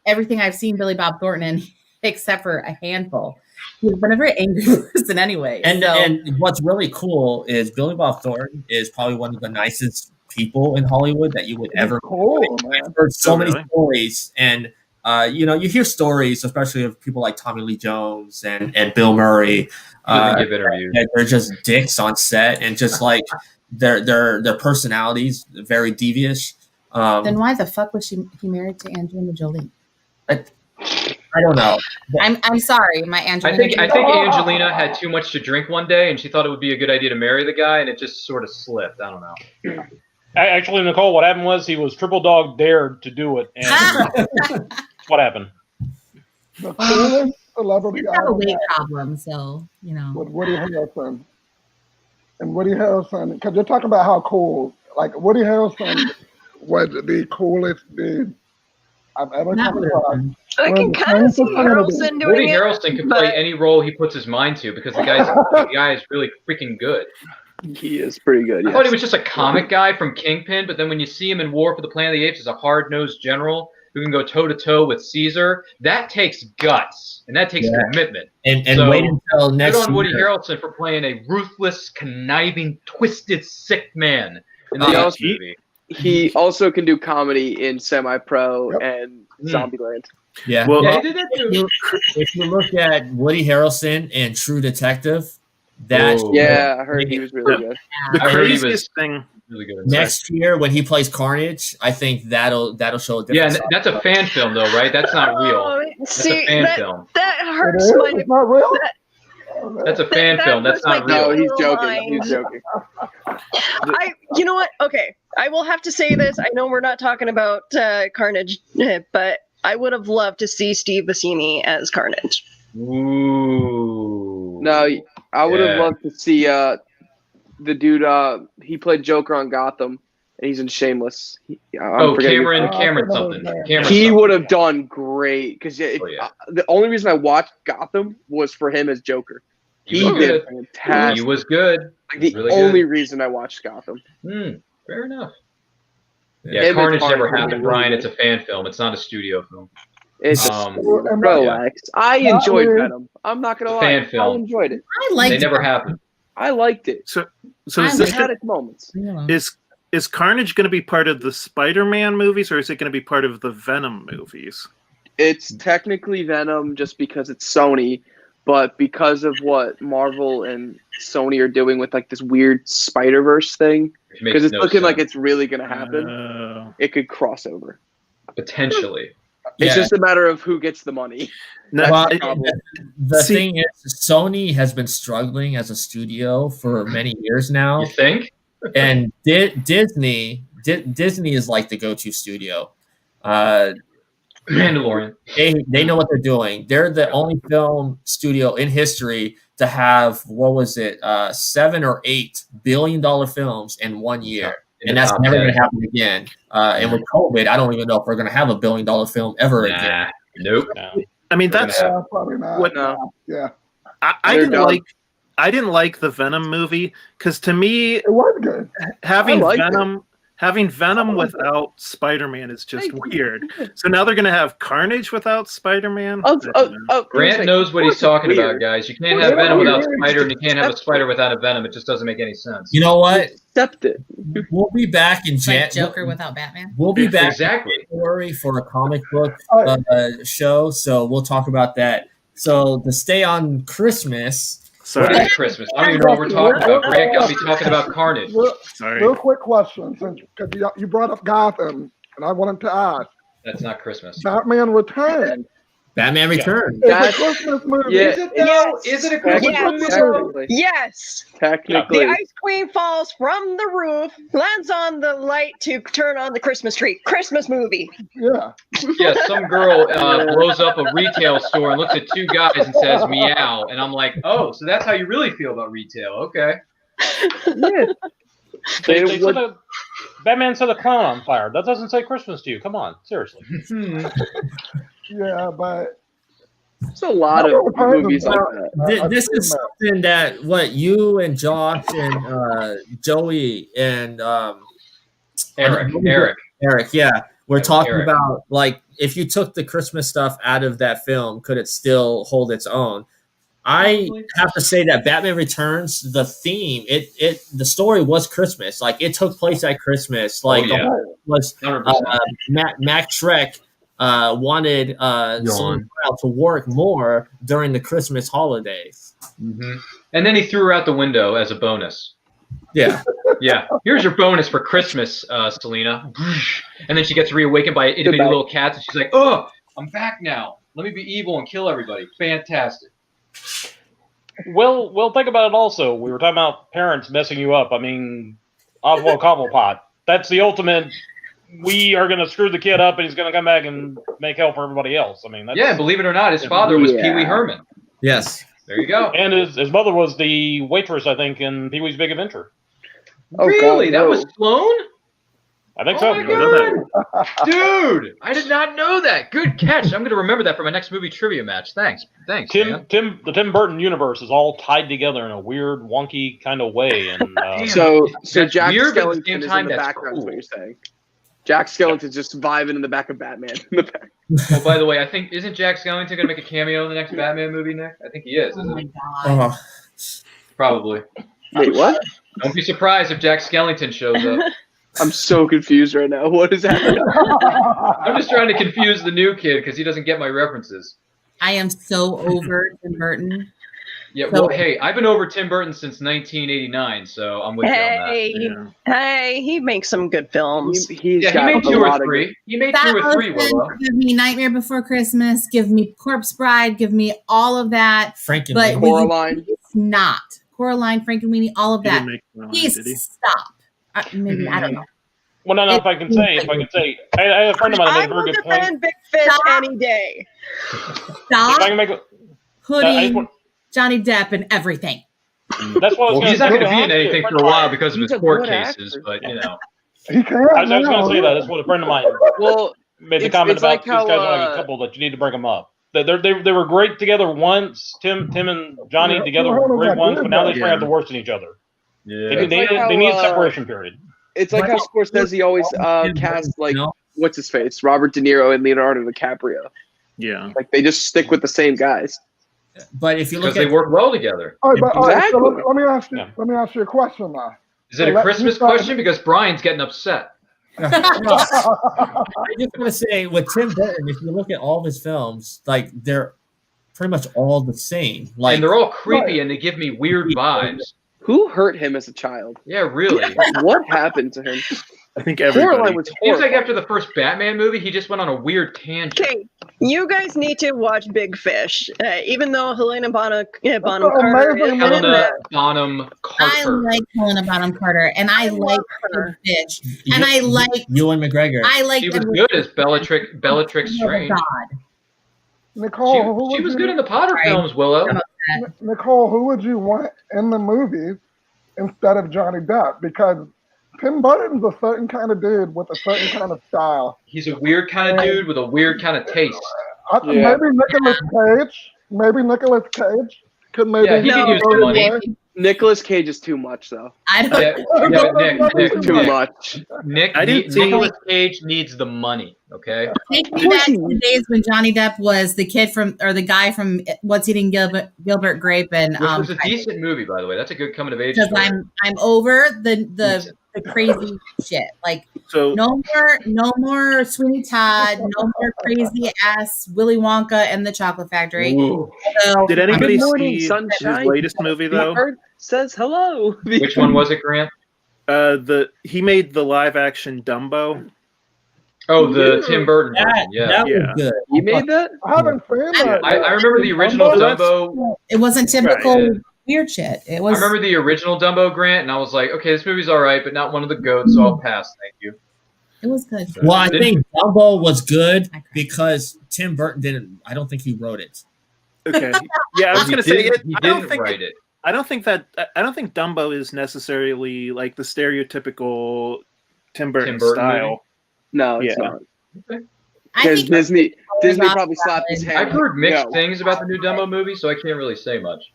everything I've seen Billy Bob Thornton in, except for a handful. He's been a very angry person anyway. and what's really cool is Billy Bob Thornton is probably one of the nicest people in Hollywood that you would ever. I've heard so many stories, and you hear stories, especially of people like Tommy Lee Jones and Bill Murray. Give interviews. They're just dicks on set, and just like their personalities very devious. Then why the fuck was he married to Angelina Jolie? I don't know. I'm sorry, my Angelina. I think Angelina had too much to drink one day, and she thought it would be a good idea to marry the guy, and it just sort of slipped. I don't know. Actually, Nicole, what happened was he was triple dog dared to do it, and that's what happened. The coolest celebrity He's got a weight problem, so with Woody Harrelson. And Woody Harrelson, because you're talking about how cool, like Woody Harrelson was the coolest dude I've ever come across. I can kind of see Harrelson doing Woody it. Harrelson can play any role he puts his mind to because the guy is really freaking good. He is pretty good. I thought he was just a comic guy from Kingpin, but then when you see him in War for the Planet of the Apes as a hard-nosed general who can go toe-to-toe with Caesar, that takes guts, and that takes commitment. And so, wait until next good on Woody year. Harrelson for playing a ruthless, conniving, twisted, sick man in the movie. He also can do comedy in Semi-Pro and Zombieland. Yeah. Well, he did that too. If you look at Woody Harrelson in True Detective, I heard he was really good. The craziest thing. Really good next year when he plays Carnage, I think that'll show a difference. Yeah, that's a fan film though, right? That's not real. That's a fan film. That hurts my. It's not real. That's a fan film. That's not real. No, he's joking. He's joking. You know what? Okay, I will have to say this. I know we're not talking about Carnage, but I would have loved to see Steve Bassini as Carnage. Ooh. No, I would have loved to see the dude. He played Joker on Gotham, and he's in Shameless. Cameron something. He would have done great because the only reason I watched Gotham was for him as Joker. He did fantastic. He was good. Like the only reason I watched Gotham. Fair enough. Yeah, Carnage never happened, Brian. It's a fan film. It's not a studio film. It's relax. I enjoyed Venom. I'm not gonna lie. Fan film. I enjoyed it. I liked it. They never happened. I liked it. So I is this had its moments. Is Carnage going to be part of the Spider-Man movies, or is it going to be part of the Venom movies? It's technically Venom just because it's Sony, but because of what Marvel and Sony are doing with like this weird Spider-Verse thing, because it's looking like it's really going to happen, it could cross over. Potentially. It's just a matter of who gets the money. The thing is, Sony has been struggling as a studio for many years now. You think? And Disney is like the go-to studio. Mandalorian. They know what they're doing. They're the only film studio in history to have, what was it, 7 or 8 billion-dollar films in 1 year. And that's never going to happen again. And with COVID, I don't even know if we're going to have a billion-dollar film ever again. Nope. No. I mean, that's probably not. what. Yeah, I didn't like the Venom movie because to me, it was good. Having Venom without Spider-Man is just weird. So now they're gonna have Carnage without Spider-Man. Grant knows what he's talking about, guys. You can't have Venom without Spider, and you can't have a Spider without a Venom. It just doesn't make any sense. You know what? Accept it. We'll be back in Joker without Batman. We'll be back exactly in February for a comic book show, so we'll talk about that. So to stay on Christmas. What is Christmas? I don't even know what we're talking about. Grant got me talking about Carnage. Real quick question, because you brought up Gotham, and I wanted to ask. That's not Christmas. Batman Returns. Batman Returns. It's a Christmas movie. Yeah. Is it though? Is it a Christmas movie? Yes. Technically. The Ice Queen falls from the roof, lands on the light to turn on the Christmas tree. Christmas movie. Yeah. Yeah, some girl blows up a retail store and looks at 2 guys and says meow, and I'm like, oh, so that's how you really feel about retail? Okay. Yeah. Batman set a clown on fire. That doesn't say Christmas to you. Come on, seriously. Yeah, but there's a lot of movies like that. This is something that what you and Josh and Joey and Eric, yeah, we're talking about, like, if you took the Christmas stuff out of that film, could it still hold its own? I have to say that Batman Returns, the theme, the story was Christmas. Like, it took place at Christmas. Like, was Mac Shrek wanted someone to work more during the Christmas holidays. Mm-hmm. And then he threw her out the window as a bonus. Yeah. Yeah. Here's your bonus for Christmas, Selena. And then she gets reawakened by itty bitty little cats, and she's like, oh, I'm back now. Let me be evil and kill everybody. Fantastic. Well, think about it also. We were talking about parents messing you up. I mean, Oswald Cobblepot. That's the ultimate. We are going to screw the kid up, and he's going to come back and make hell for everybody else. I mean, yeah, believe it or not, his father was Pee Wee Herman. Yes. There you go. And his mother was the waitress, I think, in Pee Wee's Big Adventure. Oh, really? God, that was Sloane? I think so. My God. Dude, I did not know that. Good catch. I'm going to remember that for my next movie trivia match. Thanks. The Tim Burton universe is all tied together in a weird, wonky kind of way. And so Jack weird, Skellington is in the background. Is what you're saying? Jack Skellington's just vibing in the back of Batman. Oh, by the way, I think isn't Jack Skellington going to make a cameo in the next Batman movie, Nick? I think he is. Oh my God. Probably. Wait, what? Don't be surprised if Jack Skellington shows up. I'm so confused right now. What is happening? I'm just trying to confuse the new kid because he doesn't get my references. I am so over Tim Burton. Yeah, well, hey, I've been over Tim Burton since 1989, so I'm with you on that. Hey, he makes some good films. He made 2 or 3. He made 2 or 3, Willow. Give me Nightmare Before Christmas. Give me Corpse Bride. Give me all of that. Frankenweenie. Coraline. It's not. Coraline, Frankenweenie, all of that. Please stop. Maybe, I don't know. Well, no, if I can say, I have a friend of mine that made a very good point. Big Fish any day. Stop putting Johnny Depp in everything. That's what I was he's not going to be in anything for a while because of his court cases, but you know. I was going to say that. That's what a friend of mine made the comment about these guys like a couple that you need to bring them up. They were great together once. Tim and Johnny together were great once, but now they turn out the worst in each other. Yeah. They need a separation period. It's like how Scorsese always casts what's his face, Robert De Niro and Leonardo DiCaprio. Yeah, like they just stick with the same guys. But if you look, because they work well together. All right, so let me ask you. Let me ask you a question now. Is it a Christmas question? Because Brian's getting upset. I just want to say with Tim Burton, if you look at all of his films, like they're pretty much all the same. Like, and they're all creepy and they give me weird vibes. Who hurt him as a child? Yeah, really. What happened to him? I think everybody. Coraline was seems like after the first Batman movie, he just went on a weird tangent. Okay, You guys need to watch Big Fish. Even though Helena Bonham That's Carter amazing is movie. in that. Bonham I Carter. like Helena Bonham Carter, and I like her. Fish, and I like Ewan McGregor. I like She was good as Bellatrix Strange. God. Nicole, She was good in the Potter Right. films, Willow. Nicole, who would you want in the movies instead of Johnny Depp? Because Tim Burton's a certain kind of dude with a certain kind of style. He's a weird kind of dude with a weird kind of taste. Yeah. Maybe Nicolas Cage. Maybe Nicolas Cage could maybe. Yeah, he could use the money. Nicolas Cage is too much, though. I don't. Yeah, but Nick, Too much. Nicolas Cage needs the money. Okay. Take me back to the days when Johnny Depp was the kid from, or the guy from What's Eating Gilbert Grape, and Which was a decent movie, by the way. That's a good coming of age because story. I'm over the crazy shit. Like So no more Sweeney Todd, no more crazy ass Willy Wonka and the Chocolate Factory. Ooh. So, did anybody Good morning, see sunshine. his latest movie though? Bird says hello. Which one was it, Grant? He made the live action Dumbo. Oh, the Tim Burton version. That Yeah. was good. You made that? I haven't seen that. I remember the original Dumbo. it wasn't typical Right. weird shit. It I was. remember the original Dumbo, Grant, and I was like, okay, this movie's all right, but not one of the goats, so I'll pass. Thank you. It was good. Well, I think Dumbo was good because Tim Burton didn't. I don't think he wrote it. Okay. Yeah, I was going to say it. He I don't didn't think write it. I don't think Dumbo is necessarily like the stereotypical Tim Burton style. No, it's Yeah. not. I Because think Disney was probably slapped his hand. I've heard mixed No. things about the new Dumbo movie, so I can't really say much.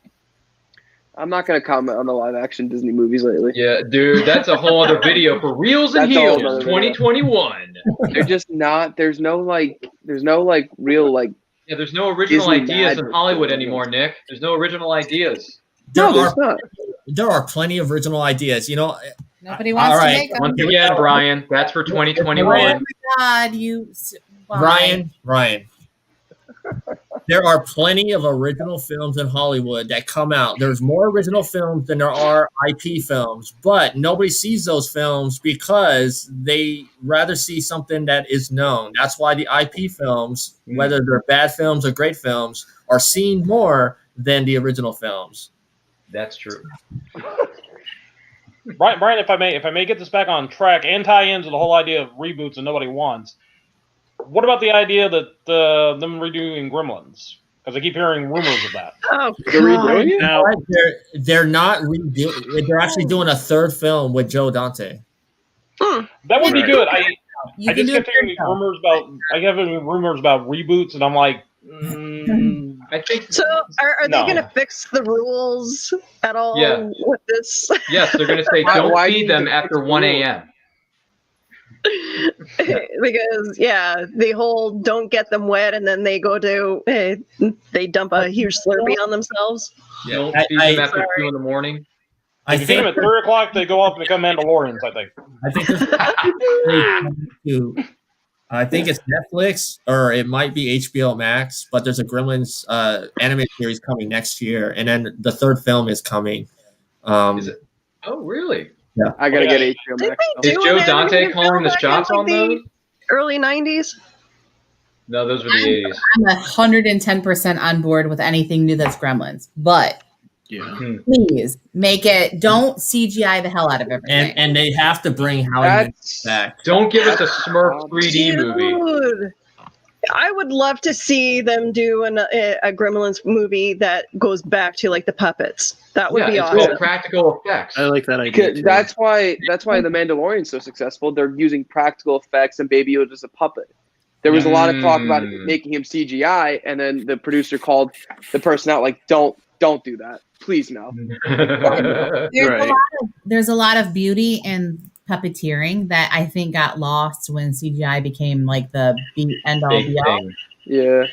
I'm not going to comment on the live action Disney movies lately. Yeah, dude, that's a whole other video for Reels and That's a whole Heels other video. 2021. They're just not. There's no real like. Yeah, there's no original Disney ideas bad in Hollywood anymore, Nick. There's no original ideas. No, There There's not. There are plenty of original ideas. You know, nobody wants All to right. make them. Once again, Brian, that's for Oh 2021. my God, Ryan. There are plenty of original films in Hollywood that come out. There's more original films than there are IP films, but nobody sees those films because they rather see something that is known. That's why the IP films, whether they're bad films or great films, are seen more than the original films. That's true. Brian, if I may get this back on track and tie into the whole idea of reboots and nobody wants. What about the idea that them redoing Gremlins? Because I keep hearing rumors of that. Oh, They're redoing it? Now, They're not redoing. They're actually doing a third film with Joe Dante. That would be Right. good. You I can just do kept hearing these rumors about. I kept hearing rumors about reboots, and I'm like, I think So are they No. going to fix the rules at all Yeah. with this? yes, they're going to say Why- don't why do feed you them think after it's 1 rules? a.m. Because the whole don't get them wet and then they go to they dump a huge Slurpee on themselves. Don't I- feed I- them after Sorry. 2 in the morning. I if you feed them think. at 3 o'clock, they go off and become Mandalorians. I think. I think it's Netflix or it might be HBO Max, but there's a Gremlins animated series coming next year, and then the third film is coming. Is it? Oh, really? I gotta get HBO Didn't Max. they Is do Joe an Dante animated calling film the back in, shots like, on the those? early 90s? No, those were the 80s. I'm 110% on board with anything new that's Gremlins, but yeah. please make it. Don't CGI the hell out of everything. And they have to bring Howie That's back. Don't give us a Smurf 3D movie. Dude, I would love to see them do a Gremlins movie that goes back to like the puppets. That would Yeah, be it's awesome. called practical effects. I like that idea. Because Too. that's why The Mandalorian's so successful. They're using practical effects, and Baby Yoda's a puppet. There was a lot of talk about making him CGI, and then the producer called the person out like, "Don't do that, please no." There's a lot of beauty in puppeteering that I think got lost when CGI became like the end all Big be all. thing. Yeah,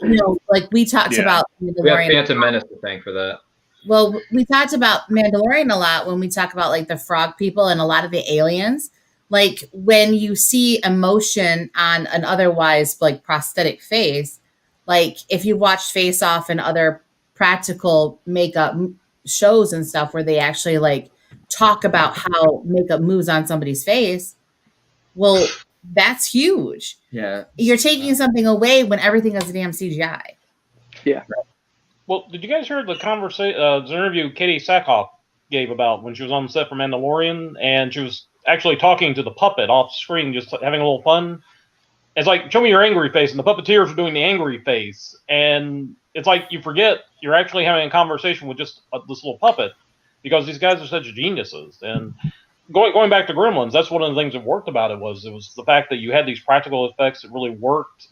You know, like we talked about We have Mandalorian. Phantom Menace to thank for that. Well, we talked about Mandalorian a lot when we talk about like the frog people and a lot of the aliens. Like when you see emotion on an otherwise like prosthetic face, like if you watched Face Off and other practical makeup shows and stuff where they actually like talk about how makeup moves on somebody's face, well, That's huge. Yeah. You're taking something away when everything is a damn CGI. Yeah. Well, did you guys hear the conversation, the interview Katie Sackhoff gave about when she was on the set for Mandalorian, and she was actually talking to the puppet off screen, just having a little fun. It's like, show me your angry face, and the puppeteers are doing the angry face, and it's like you forget you're actually having a conversation with just this little puppet, because these guys are such geniuses. And going back to Gremlins, that's one of the things that worked about it was the fact that you had these practical effects that really worked.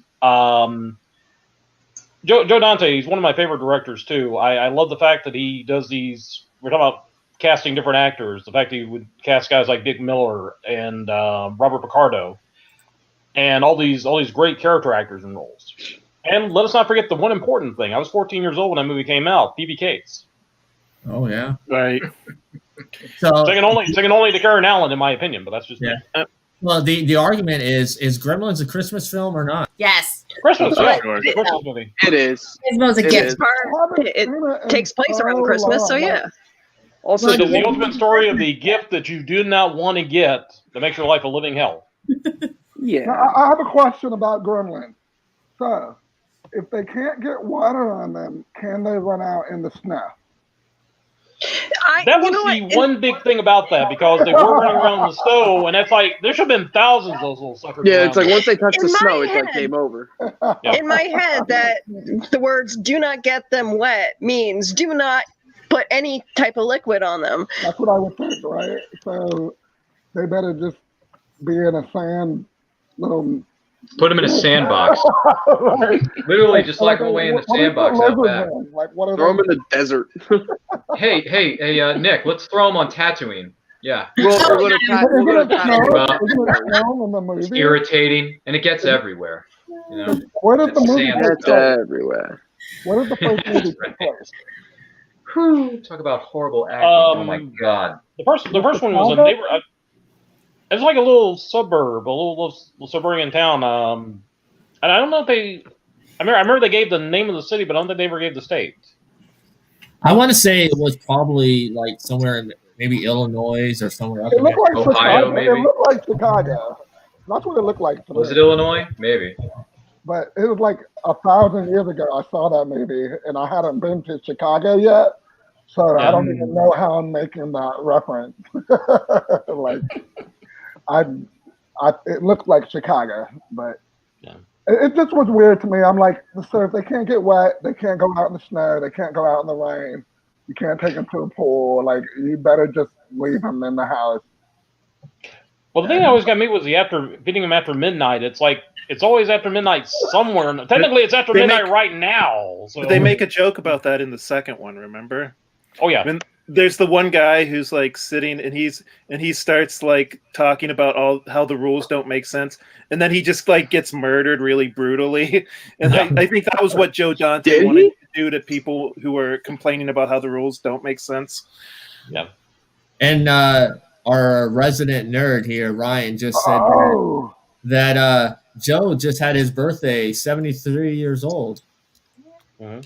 Joe Dante, he's one of my favorite directors too. I love the fact that he does these. We're talking about casting different actors. The fact that he would cast guys like Dick Miller and Robert Picardo, and all these great character actors in roles. And let us not forget the one important thing. I was 14 years old when that movie came out. Phoebe Cates. Oh yeah. Right. So Second only to Karen Allen, in my opinion, but that's just yeah. Well, the argument is Gremlins a Christmas film or not? Yes. Christmas. Yeah, Sure. it's a Christmas movie. It is. Gizmo's a It gift. is. It takes place around Christmas, so yeah. Also, Well, It's the ultimate story of the gift that you do not want to get that makes your life a living hell. yeah. Now, I have a question about Gremlins. So, if they can't get water on them, can they run out in the snow? That was the one big thing about that, because they were running around the snow, and that's like, there should have been thousands of those little suckers. Yeah, it's like once they touch In the my snow, it's like head. game over. In my head, that the words "do not get them wet" means do not put any type of liquid on them. That's what I would think, right? So, they better just be in a sand little. Put them in a sandbox. Right. Literally, just lock them away in the What is sandbox out lizard back. man? Like, what are Throw them they? in the desert. Hey, Nick, let's throw them on Tatooine. Yeah, We'll go to Isn't it Tatooine. snow? Isn't it snow in the it's movie? irritating, and it gets everywhere. You know, Where does the It's movie sand. take That's place? everywhere. Where does the first movie That's take right. place? Whew, talk about horrible acting. Oh my God. The first one was a neighbor. It was like a little suburb, a little suburban town. And I don't know if they. I remember they gave the name of the city, but I don't think they ever gave the state. I want to say it was probably like somewhere in maybe Illinois or somewhere up It in looked like Ohio, Chicago. maybe? It looked like Chicago. That's what it looked like to Was me. it Illinois? Maybe. But it was like 1,000 years ago I saw that movie, and I hadn't been to Chicago yet, so I don't even know how I'm making that reference. Like, it looked like Chicago, but Yeah. it just was weird to me. I'm like, so if they can't get wet, they can't go out in the snow, they can't go out in the rain, you can't take them to a pool. Like, you better just leave them in the house. Well, the thing that always got me was feeding them after midnight. It's like it's always after midnight somewhere. Technically, it's after midnight right now. So But they make a joke about that in the second one, remember? Oh yeah. When there's the one guy who's like sitting and he starts like talking about how the rules don't make sense, and then he just like gets murdered really brutally. And I think that was what Joe Dante wanted to do to people who were complaining about how the rules don't make sense. Yeah. And our resident nerd here, Ryan, just said that Joe just had his birthday, 73 years old. Mm-hmm.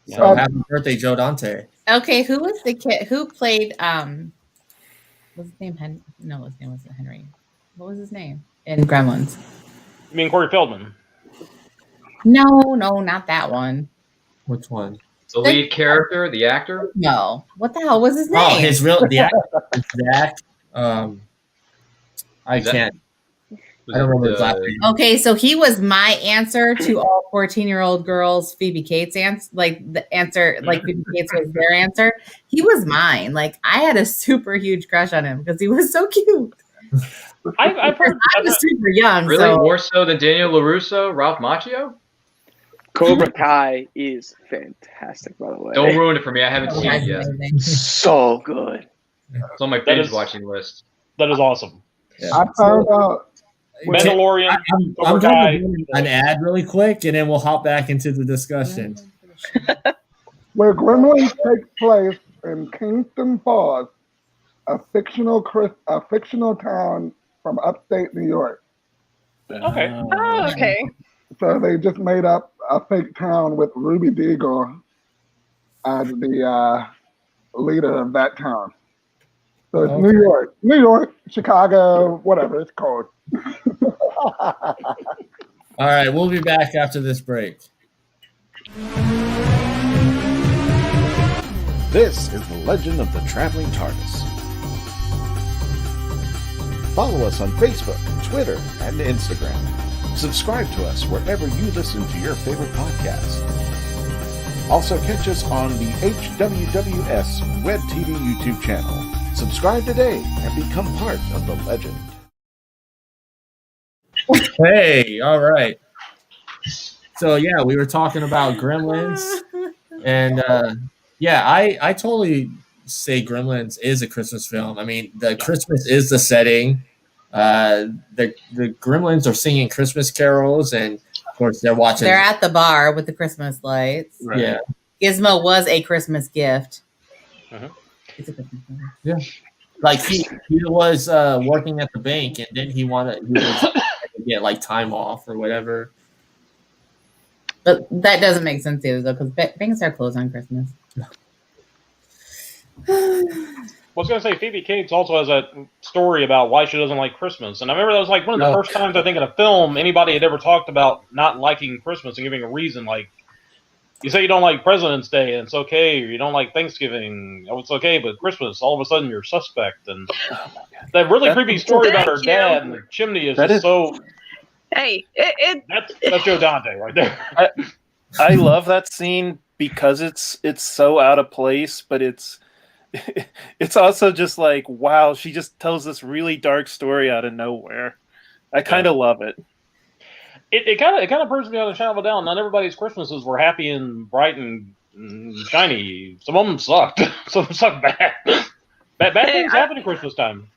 So happy birthday, Joe Dante. Okay, who was the kid who played what's his name? No, his name wasn't Henry. What was his name in Gremlins? You mean Corey Feldman? No, not that one. Which one? The lead character, the actor? No. What the hell was his name? Oh, the actor, Zach. I can't. I don't remember his last name. Okay, so he was my answer to all 14-year-old girls. Phoebe Cates' answer, like the answer, like Phoebe Cates was their answer. He was mine. Like, I had a super huge crush on him because he was so cute. I've heard. I was super young. Really? So. More so than Daniel LaRusso, Ralph Macchio? Cobra Kai is fantastic, by the way. Don't ruin it for me. I haven't seen it yet. So good. It's on my binge watching list. That is awesome. Yeah. I found out. Mandalorian. I'm going to do an ad really quick, and then we'll hop back into the discussion. Where Gremlins takes place in Kingston Falls, a fictional town from upstate New York. Okay. Oh, okay. So they just made up a fake town with Ruby Deagle as the leader of that town. So it's New York, Chicago, whatever it's called. All right, we'll be back after this break. This is the Legend of the Traveling TARDIS. Follow us on Facebook, Twitter, and Instagram. Subscribe to us wherever you listen to your favorite podcast. Also catch us on the HWWS Web TV YouTube channel. Subscribe today and become part of the legend. Hey, all right. So yeah, we were talking about Gremlins, and I totally say Gremlins is a Christmas film. I mean, the Christmas is the setting. The Gremlins are singing Christmas carols, and of course they're watching. They're at the bar with the Christmas lights. Right. Yeah, Gizmo was a Christmas gift. It's a Christmas gift. Yeah, like he was working at the bank, and then he was to get like time off or whatever. But that doesn't make sense either, though, because banks are closed on Christmas. I was going to say, Phoebe Cates also has a story about why she doesn't like Christmas. And I remember that was like one of the first times I think in a film anybody had ever talked about not liking Christmas and giving a reason. Like, you say you don't like President's Day and it's okay, or you don't like Thanksgiving, oh, it's okay, but Christmas, all of a sudden you're suspect. And that really creepy story about her dad and the chimney is just so... Hey, that's Joe Dante right there. I love that scene because it's so out of place, but it's also just like, wow, she just tells this really dark story out of nowhere. I kind of love it. It kind of proves me on the channel down. Not everybody's Christmases were happy and bright and shiny. Some of them sucked. Some of them sucked bad. Bad things happen at Christmas time.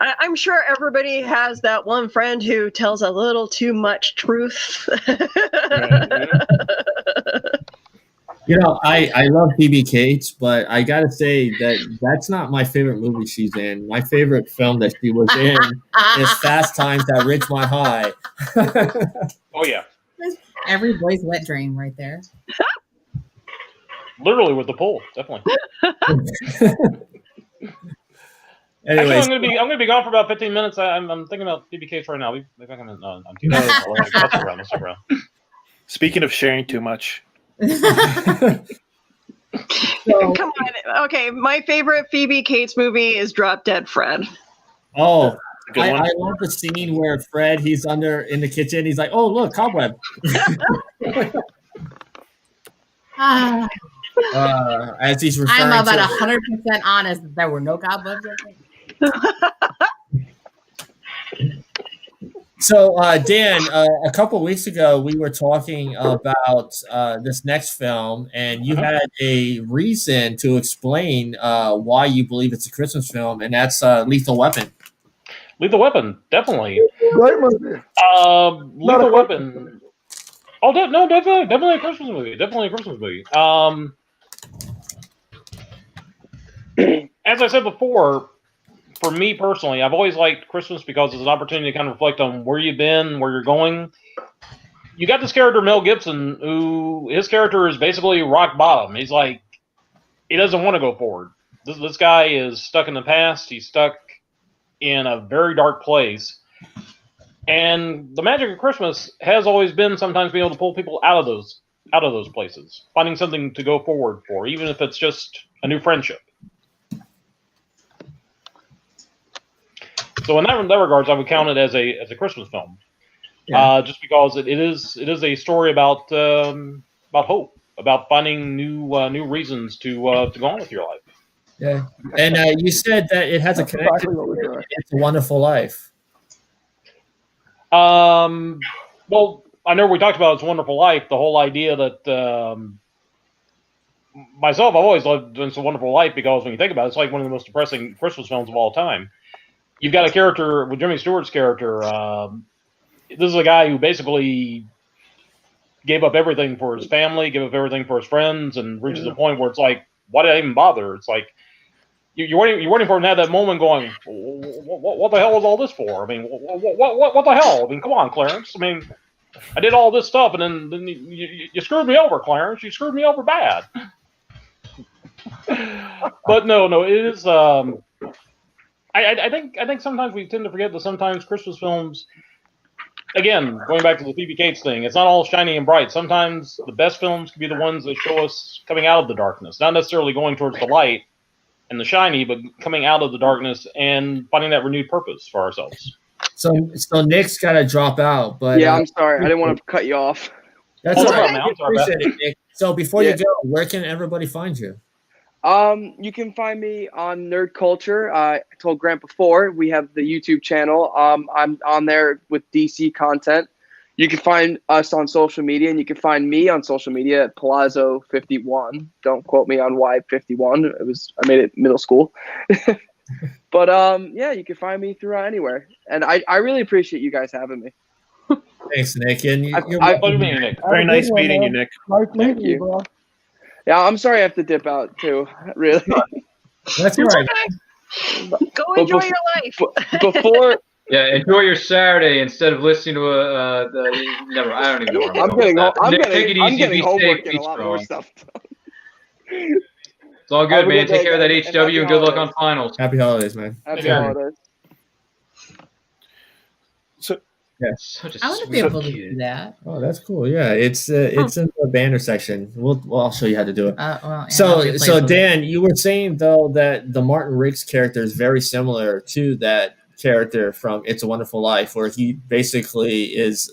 I'm sure everybody has that one friend who tells a little too much truth. You know, I love Phoebe Cates, but I gotta say that's not my favorite movie she's in. My favorite film that she was in is Fast Times at Ridgemont High. Oh yeah, every boy's wet dream right there. Literally with the pool, definitely. Anyways, actually, I'm gonna be gone for about 15 minutes. I'm thinking about Phoebe Cates right now. I'm around. Speaking of sharing too much. Come on. Okay, my favorite Phoebe Cates movie is Drop Dead Fred. Oh, I love the scene where Fred, he's under in the kitchen. He's like, "Oh, look, cobweb." As he's referring I'm about 100% honest that there were no cobwebs. So, Dan, a couple weeks ago, we were talking about this next film, and you had a reason to explain why you believe it's a Christmas film, and that's Lethal Weapon. Lethal Weapon, definitely. Great movie. Lethal Weapon. Oh, definitely a Christmas movie. Definitely a Christmas movie. As I said before, for me personally, I've always liked Christmas because it's an opportunity to kind of reflect on where you've been, where you're going. You got this character, Mel Gibson, who his character is basically rock bottom. He's like, he doesn't want to go forward. This guy is stuck in the past. He's stuck in a very dark place. And the magic of Christmas has always been sometimes being able to pull people out of those places, finding something to go forward for, even if it's just a new friendship. So in that regards, I would count it as a Christmas film, just because it is a story about hope, about finding new reasons to go on with your life. Yeah, and you said that it has a connection to It's a Wonderful Life. Well, I know we talked about It's a Wonderful Life. The whole idea that myself, I've always loved It's a Wonderful Life because when you think about it, it's like one of the most depressing Christmas films of all time. You've got a character with Jimmy Stewart's character. This is a guy who basically gave up everything for his family, gave up everything for his friends, and reaches a point where it's like, why did I even bother? It's like you're waiting for him to have that moment, going, what the hell was all this for? I mean, what the hell? I mean, come on, Clarence. I mean, I did all this stuff, and then you screwed me over, Clarence. You screwed me over bad. But no, it is. I think sometimes we tend to forget that sometimes Christmas films, again, going back to the Phoebe Cates thing, it's not all shiny and bright. Sometimes the best films can be the ones that show us coming out of the darkness, not necessarily going towards the light and the shiny, but coming out of the darkness and finding that renewed purpose for ourselves. So Nick's got to drop out, but Yeah, I'm sorry. I didn't want to cut you off. That's Oh, all no right. problem, man. I I'm sorry about appreciate it, Nick. So before Yeah. you go, where can everybody find you? You can find me on Nerd Culture. I told Grant before, we have the YouTube channel. I'm on there with DC content. You can find us on social media, and you can find me on social media at Palazzo51. Don't quote me on why 51. I made it middle school. But yeah, you can find me throughout anywhere. And I really appreciate you guys having me. Thanks, Nick. And you're I- Pleasure meeting you, Nick. Have a Very good nice one, meeting you, man. Nick. Nice meeting Thank you, you. bro. Yeah, I'm sorry I have to dip out too. Really. That's all right. Go But enjoy bef- your life. Before Yeah, enjoy your Saturday instead of listening to never. I don't even know where I'm going with that. Nick, take it I'm easy, getting be homework safe, and be a lot more strong. stuff. It's all Have good, a man. good Take day, care of that guys, and HW happy and good luck holidays. on finals. Happy holidays, man. Happy Yeah. holidays. So Such a I want to sweet be able to kid. do that. Oh, that's cool. Yeah, it's in the banner section. I'll show you how to do it. Well, yeah, I'll So be playful. Dan, you were saying though that the Martin Riggs character is very similar to that character from It's a Wonderful Life, where he basically is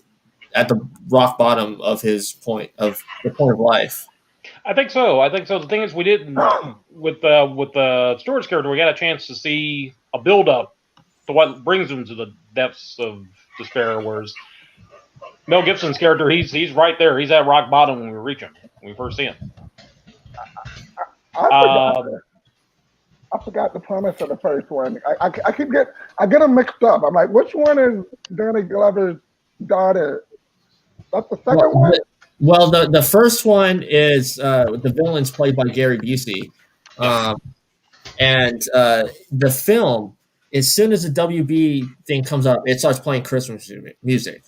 at the rock bottom of his point of life. I think so. The thing is, we didn't with the Stewart's character. We got a chance to see a build up to what brings him to the depths of despair. Whereas Mel Gibson's character, he's right there. He's at rock bottom when we reach him. When we first see him. I forgot the premise of the first one. I get them mixed up. I'm like, which one is Danny Glover's daughter? That's the second one. Well, the first one is the villain's played by Gary Busey, and the film, as soon as the WB thing comes up, it starts playing Christmas music.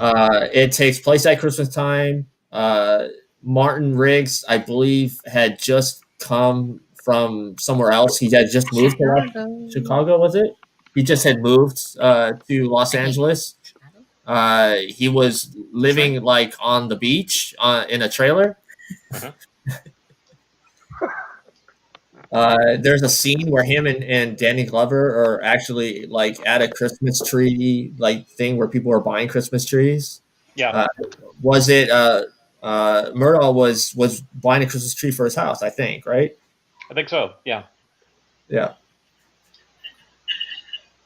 It takes place at Christmas time. Martin Riggs, I believe, had just come from somewhere else. He had just moved to Chicago, was it? He just had moved to Los Angeles. He was living like on the beach in a trailer. There's a scene where him and Danny Glover are actually like at a Christmas tree like thing where people are buying Christmas trees. Yeah. Was it Murdaugh was buying a Christmas tree for his house, I think, right? I think so. Yeah. Yeah.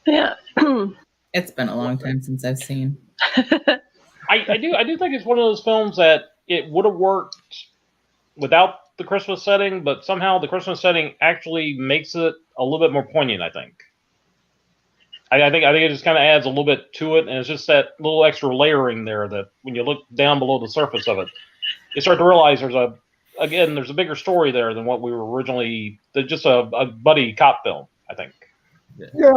Yeah. It's been a long time since I've seen. I do think it's one of those films that it would have worked without the Christmas setting, but somehow the Christmas setting actually makes it a little bit more poignant. I think it just kind of adds a little bit to it, and it's just that little extra layering there that when you look down below the surface of it, you start to realize there's a bigger story there than what we were originally. Just a buddy cop film, I think. Yeah,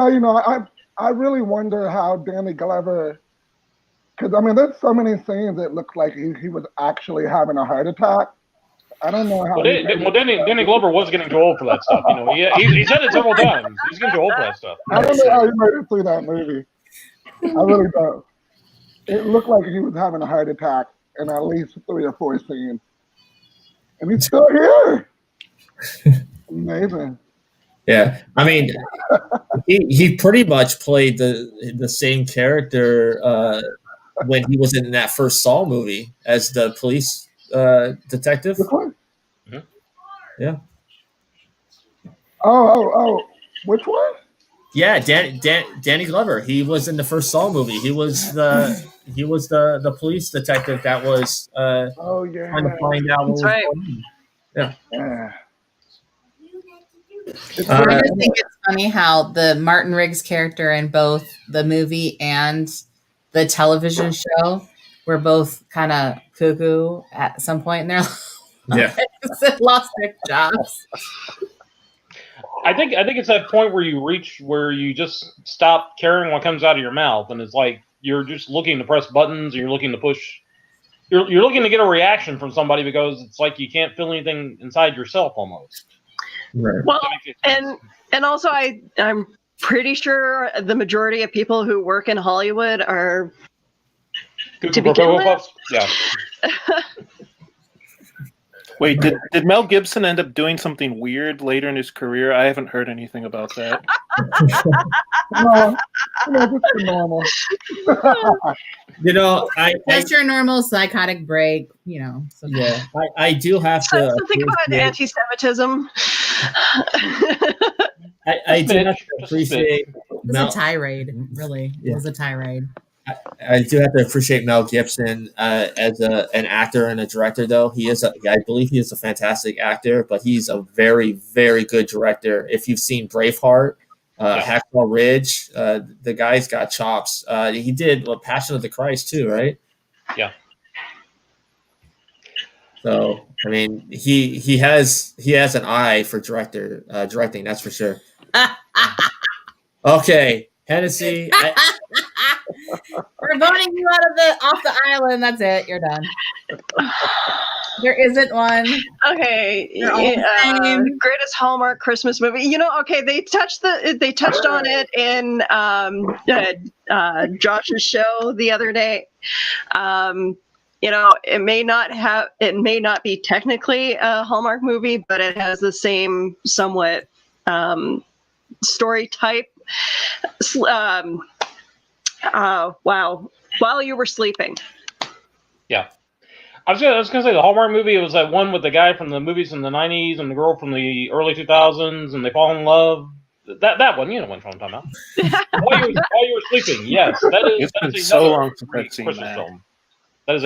I really wonder how Danny Glover, because I mean, there's so many scenes that look like he was actually having a heart attack. I don't know how. Danny Glover was getting too old for that stuff. He said it several times. He's getting too old for that stuff. I don't know how he made it through that movie. I really don't. It looked like he was having a heart attack in at least 3 or 4 scenes, and he's still here. Amazing. Yeah, I mean, he pretty much played the same character when he was in that first Saw movie as the police detective. Which one? Yeah. Oh, which one? Yeah, Danny Glover. He was in the first Saw movie. He was the police detective that was trying to find out what was going on. Yeah. I just think it's funny how the Martin Riggs character in both the movie and the television show were both kind of cuckoo at some point in their lives. Lost their jobs. I think it's that point where you reach where you just stop caring what comes out of your mouth, and it's like you're just looking to press buttons, and you're looking to push. You're looking to get a reaction from somebody because it's like you can't feel anything inside yourself almost. Right. Well, and also I'm pretty sure the majority of people who work in Hollywood are to begin Cocoa with. Puffs? Yeah. Wait, did Mel Gibson end up doing something weird later in his career? I haven't heard anything about that. No, just the normal. That's your normal psychotic break, So. Yeah, I do have to. Something about anti-Semitism. I do have to appreciate. It was a tirade, really. It was a tirade. I do have to appreciate Mel Gibson as an actor and a director, though. I believe he is a fantastic actor, but he's a very, very good director. If you've seen Braveheart, Hacksaw Ridge, the guy's got chops. He did Passion of the Christ too, right? Yeah. So I mean, he has an eye for directing. That's for sure. Okay, Hennessy. We're voting you off the island. That's it. You're done. There isn't one. Okay, greatest Hallmark Christmas movie. They touched on it in Josh's show the other day. It may not be technically a Hallmark movie, but it has the same somewhat story type. Wow. While you were sleeping. Yeah. I was gonna say the Hallmark movie. It was that one with the guy from the movies in the '90s and the girl from the early 2000s, and they fall in love. That one, you know what I'm talking about. While you were sleeping, yes, It's been so long since I've seen Christmas that. film. That is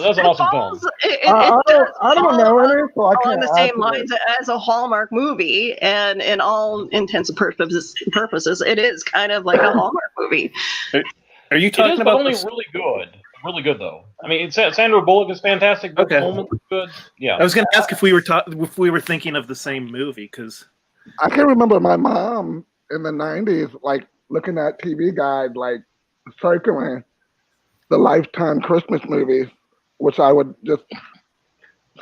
that's an awesome film. I don't know any, so I can't. On the same lines as a Hallmark movie, and in all intents and purposes, it is kind of like a Hallmark movie. Are you talking it is, about but only really good? Really good though. I mean, Sandra Bullock is fantastic. But Okay. Coleman is good. Yeah. I was going to ask if we were thinking of the same movie because I can remember my mom in the 90s, like looking at TV Guide, like circling the Lifetime Christmas movies, which I would just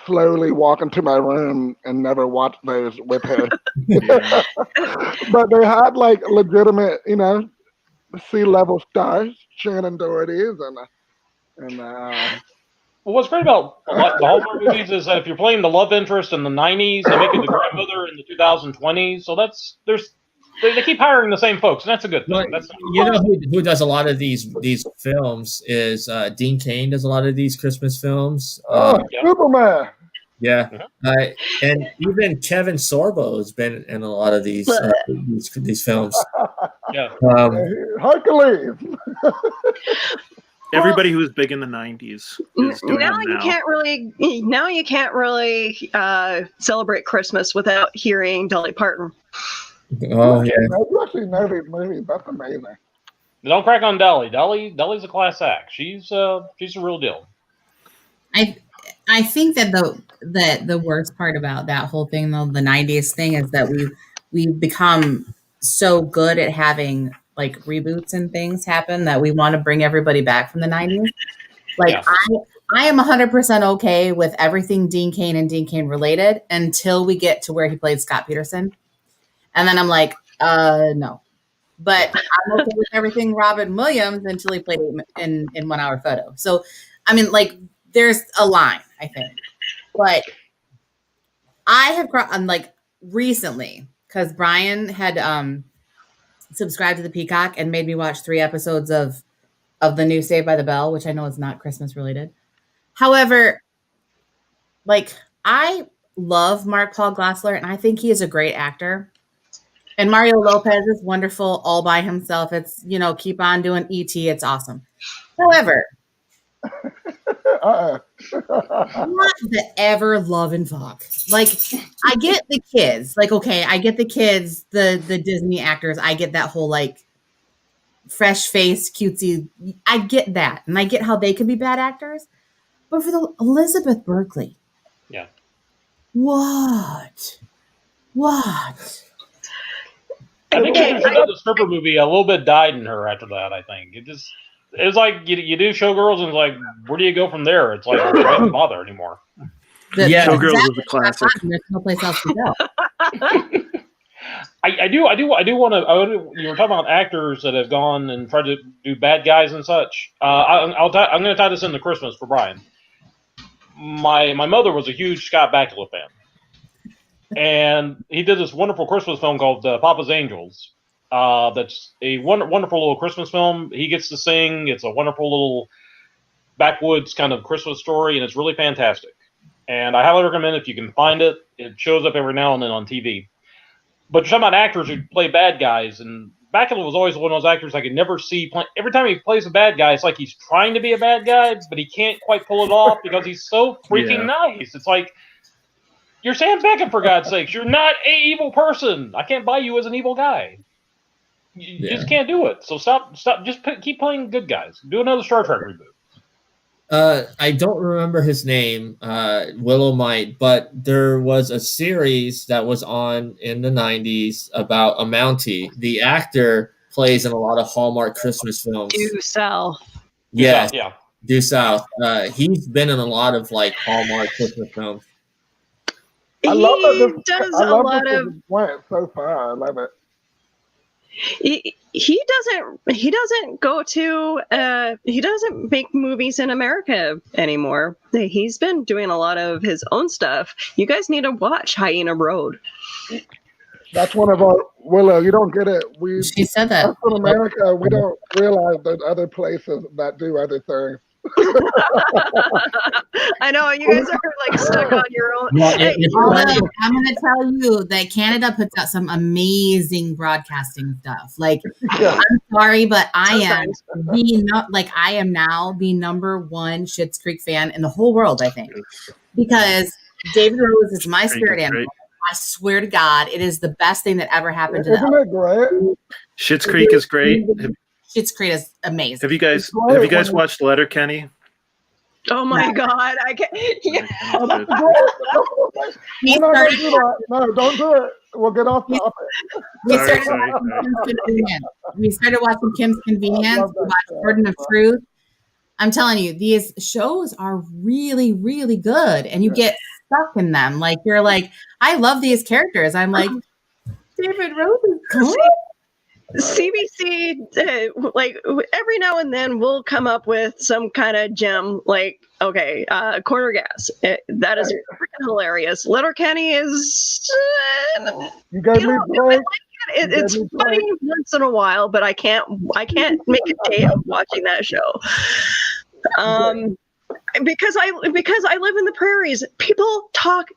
slowly walk into my room and never watch those with her. But they had like legitimate, C-level stars, Shannon Doherty's and Well, what's great about the Hallmark movies is that if you're playing the love interest in the 90s, they make it the grandmother in the 2020s. So they keep hiring the same folks, and that's a good thing. Who does a lot of these films is Dean Cain does a lot of these Christmas films. Superman. Yeah, and even Kevin Sorbo has been in a lot of these films. Yeah, Hercules. everybody who was big in the 90s is doing now. them now. You can't really celebrate Christmas without hearing Dolly Parton. Oh yeah, You actually know these movies. That's amazing. Don't crack on Dolly. Dolly's a class act. She's a real deal. I think that the worst part about that whole thing, though, the 90s thing, is that we've become so good at having like reboots and things happen that we want to bring everybody back from the 90s. Like Yeah. I am 100% okay with everything Dean Cain and Dean Cain related until we get to where he played Scott Peterson. And then I'm like, no. But I'm okay with everything Robin Williams until he played it in 1 Hour Photo. So, I mean, like, there's a line, I think. But I have, like, recently, because Brian had subscribed to the Peacock and made me watch 3 episodes of the new Saved by the Bell, which I know is not Christmas related. However, like, I love Mark Paul Gosselaar, and I think he is a great actor. And Mario Lopez is wonderful all by himself. It's, keep on doing E.T. It's awesome. However, not the ever love and fuck. Like, I get the kids. Like, okay, I get the kids, the Disney actors. I get that whole, like, fresh face, cutesy. I get that. And I get how they could be bad actors. But for the Elizabeth Berkley. Yeah. What? I think after she did the stripper movie, a little bit died in her after that. I think it was like you do Showgirls, and it's like, where do you go from there? It's like, why even bother anymore? Showgirls is a classic. There's no place else to go. I do want to. You were talking about actors that have gone and tried to do bad guys and such. I'm going to tie this into Christmas for Brian. My mother was a huge Scott Bakula fan, and he did this wonderful Christmas film called Papa's Angels. That's a wonderful little Christmas film. He gets to sing. It's a wonderful little backwoods kind of Christmas story, and it's really fantastic. And I highly recommend it if you can find it. It shows up every now and then on TV. But you're talking about actors who play bad guys, and Bakula was always one of those actors I could never see play. Every time he plays a bad guy, it's like he's trying to be a bad guy, but he can't quite pull it off because he's so freaking nice. It's like, you're Sam Beckett, for God's sakes. You're not a evil person. I can't buy you as an evil guy. You just can't do it. So stop. Just keep playing good guys. Do another Star Trek reboot. I don't remember his name. Willow might, but there was a series that was on in the 90s about a Mountie. The actor plays in a lot of Hallmark Christmas films. Due South. Yes, Yeah. Due South. He's been in a lot of like Hallmark Christmas films. I love that. He does a lot of. Went so far. I love it. He doesn't go to he doesn't make movies in America anymore. He's been doing a lot of his own stuff. You guys need to watch Hyena Road. That's one of our Willow. You don't get it. She said that. In America, we don't realize there's other places that do other things. I know you guys are like stuck on your own. Although I'm going to tell you that Canada puts out some amazing broadcasting stuff. Like, I'm sorry, but I am now the number one Schitt's Creek fan in the whole world, I think, because David Rose is my spirit animal. I swear to God, it is the best thing that ever happened to them. Isn't it great? Schitt's Creek is great. Schitt's Creek is amazing. Have you guys watched Letterkenny? Oh my God! I can't. Yeah. No, don't do it. We'll get off topic. We started watching Kim's Convenience. We watched Burden of Truth. I'm telling you, these shows are really, really good, and you get stuck in them. Like, you're like, I love these characters. I'm like, David Rose is cool. CBC, like every now and then, we'll come up with some kind of gem. Like, okay, Corner Gas. That is freaking hilarious. Letterkenny is. You guys it's funny once in a while, but I can't make a day of watching that show. Because I live in the prairies. People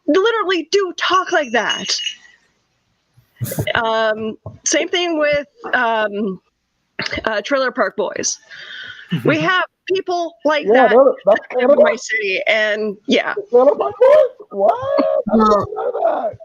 literally do talk like that. Same thing with Trailer Park Boys. We have people like that in my city, and Trailer Park Boys? What? I don't know that.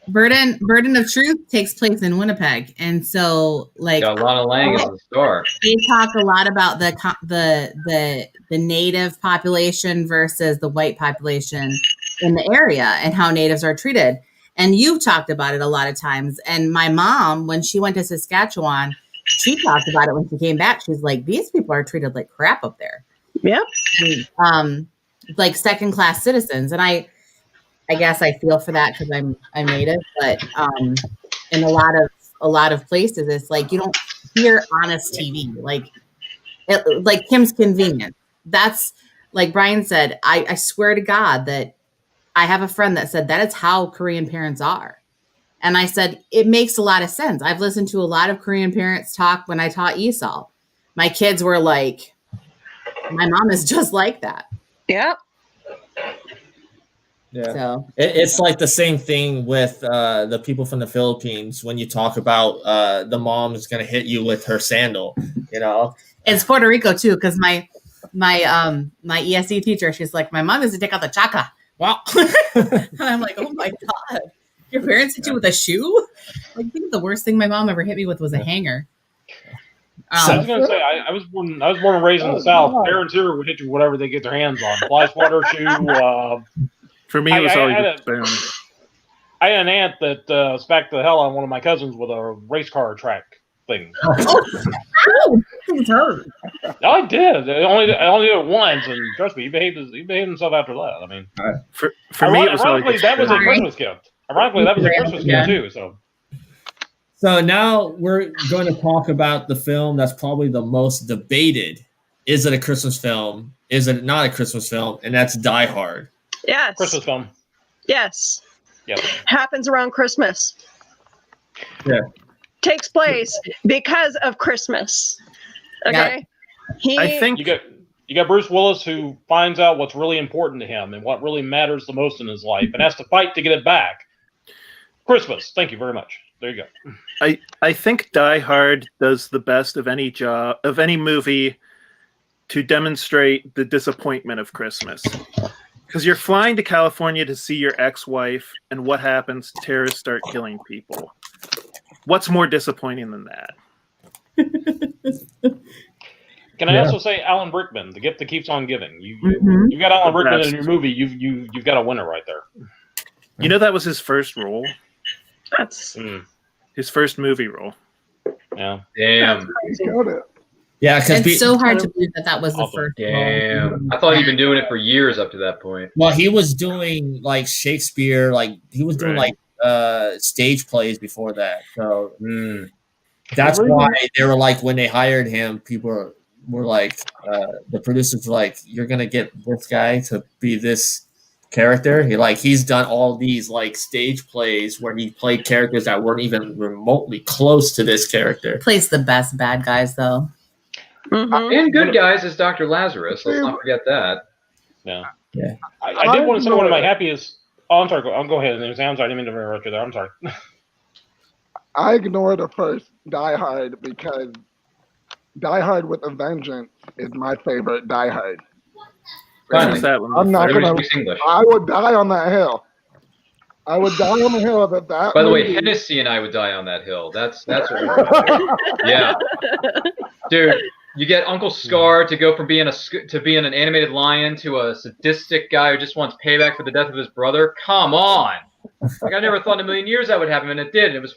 Burden of Truth takes place in Winnipeg, and so like got a lot of Lang in the store. They talk a lot about the native population versus the white population in the area and how natives are treated. And you've talked about it a lot of times. And my mom, when she went to Saskatchewan, she talked about it when she came back. She's like, these people are treated like crap up there. Yep. Like second-class citizens. And I guess I feel for that because I'm native. But in a lot of places, it's like you don't hear honest TV. Like Kim's Convenience. That's like Brian said. I swear to God that I have a friend that said that is how Korean parents are. And I said, it makes a lot of sense. I've listened to a lot of Korean parents talk when I taught ESOL. My kids were like, my mom is just like that. Yep. Yeah. So it's like the same thing with the people from the Philippines when you talk about the mom is going to hit you with her sandal, you know. It's Puerto Rico too, because my ESE teacher, she's like, my mom used to take out the chaka. Wow. And I'm like, oh my God. Your parents hit you with a shoe? I think the worst thing my mom ever hit me with was a hanger. I was going to say, I was born and raised in the South. Parents here would hit you whatever they get their hands on. Fly swatter, shoe. For me, it was always a spoon. I had an aunt that smacked the hell out of one of my cousins with a race car track thing. Oh, hurt. No, I did. I only did it once, and trust me, he behaved himself after that. I mean, for me, it was ironically, that was a Christmas gift. Ironically, that was a Christmas gift too. So So now we're going to talk about the film that's probably the most debated. Is it a Christmas film? Is it not a Christmas film? And that's Die Hard. Yes. Christmas film. Yes. Yep. Happens around Christmas. Yeah. Takes place because of Christmas. Okay. I think you got Bruce Willis, who finds out what's really important to him and what really matters the most in his life, and has to fight to get it back. Christmas. Thank you very much. There you go. I think Die Hard does the best of any movie to demonstrate the disappointment of Christmas. Because you're flying to California to see your ex-wife, and what happens? Terrorists start killing people. What's more disappointing than that? Can I also say Alan Rickman, the gift that keeps on giving? You got Alan Rickman in your movie. You've got a winner right there. You know that was his first role. That's his first movie role. Yeah. Damn. Yeah, because it's so hard to believe that was the first. Damn. I thought he'd been doing it for years up to that point. Well, he was doing like Shakespeare, like he was doing like stage plays before that. So that's why they were like, when they hired him, people were like, the producers were like, "You're gonna get this guy to be this character." He's done all these like stage plays where he played characters that weren't even remotely close to this character. Plays the best bad guys though. And good guys is Dr. Lazarus. Let's not forget that. Yeah. Yeah. I did want to say one of my happiest. Oh, I'm sorry. I'll go ahead. I'm sorry. I didn't mean to interrupt you there. I'm sorry. I ignore the first Die Hard because Die Hard with a Vengeance is my favorite Die Hard. Finally. I'm not gonna. I would die on that hill. I would die on the hill that. By the way, Hennessy and I would die on that hill. That's what we're doing. Yeah, dude. You get Uncle Scar to go from being an animated lion to a sadistic guy who just wants payback for the death of his brother. Come on! Like I never thought in a million years that would happen, and it did. And it was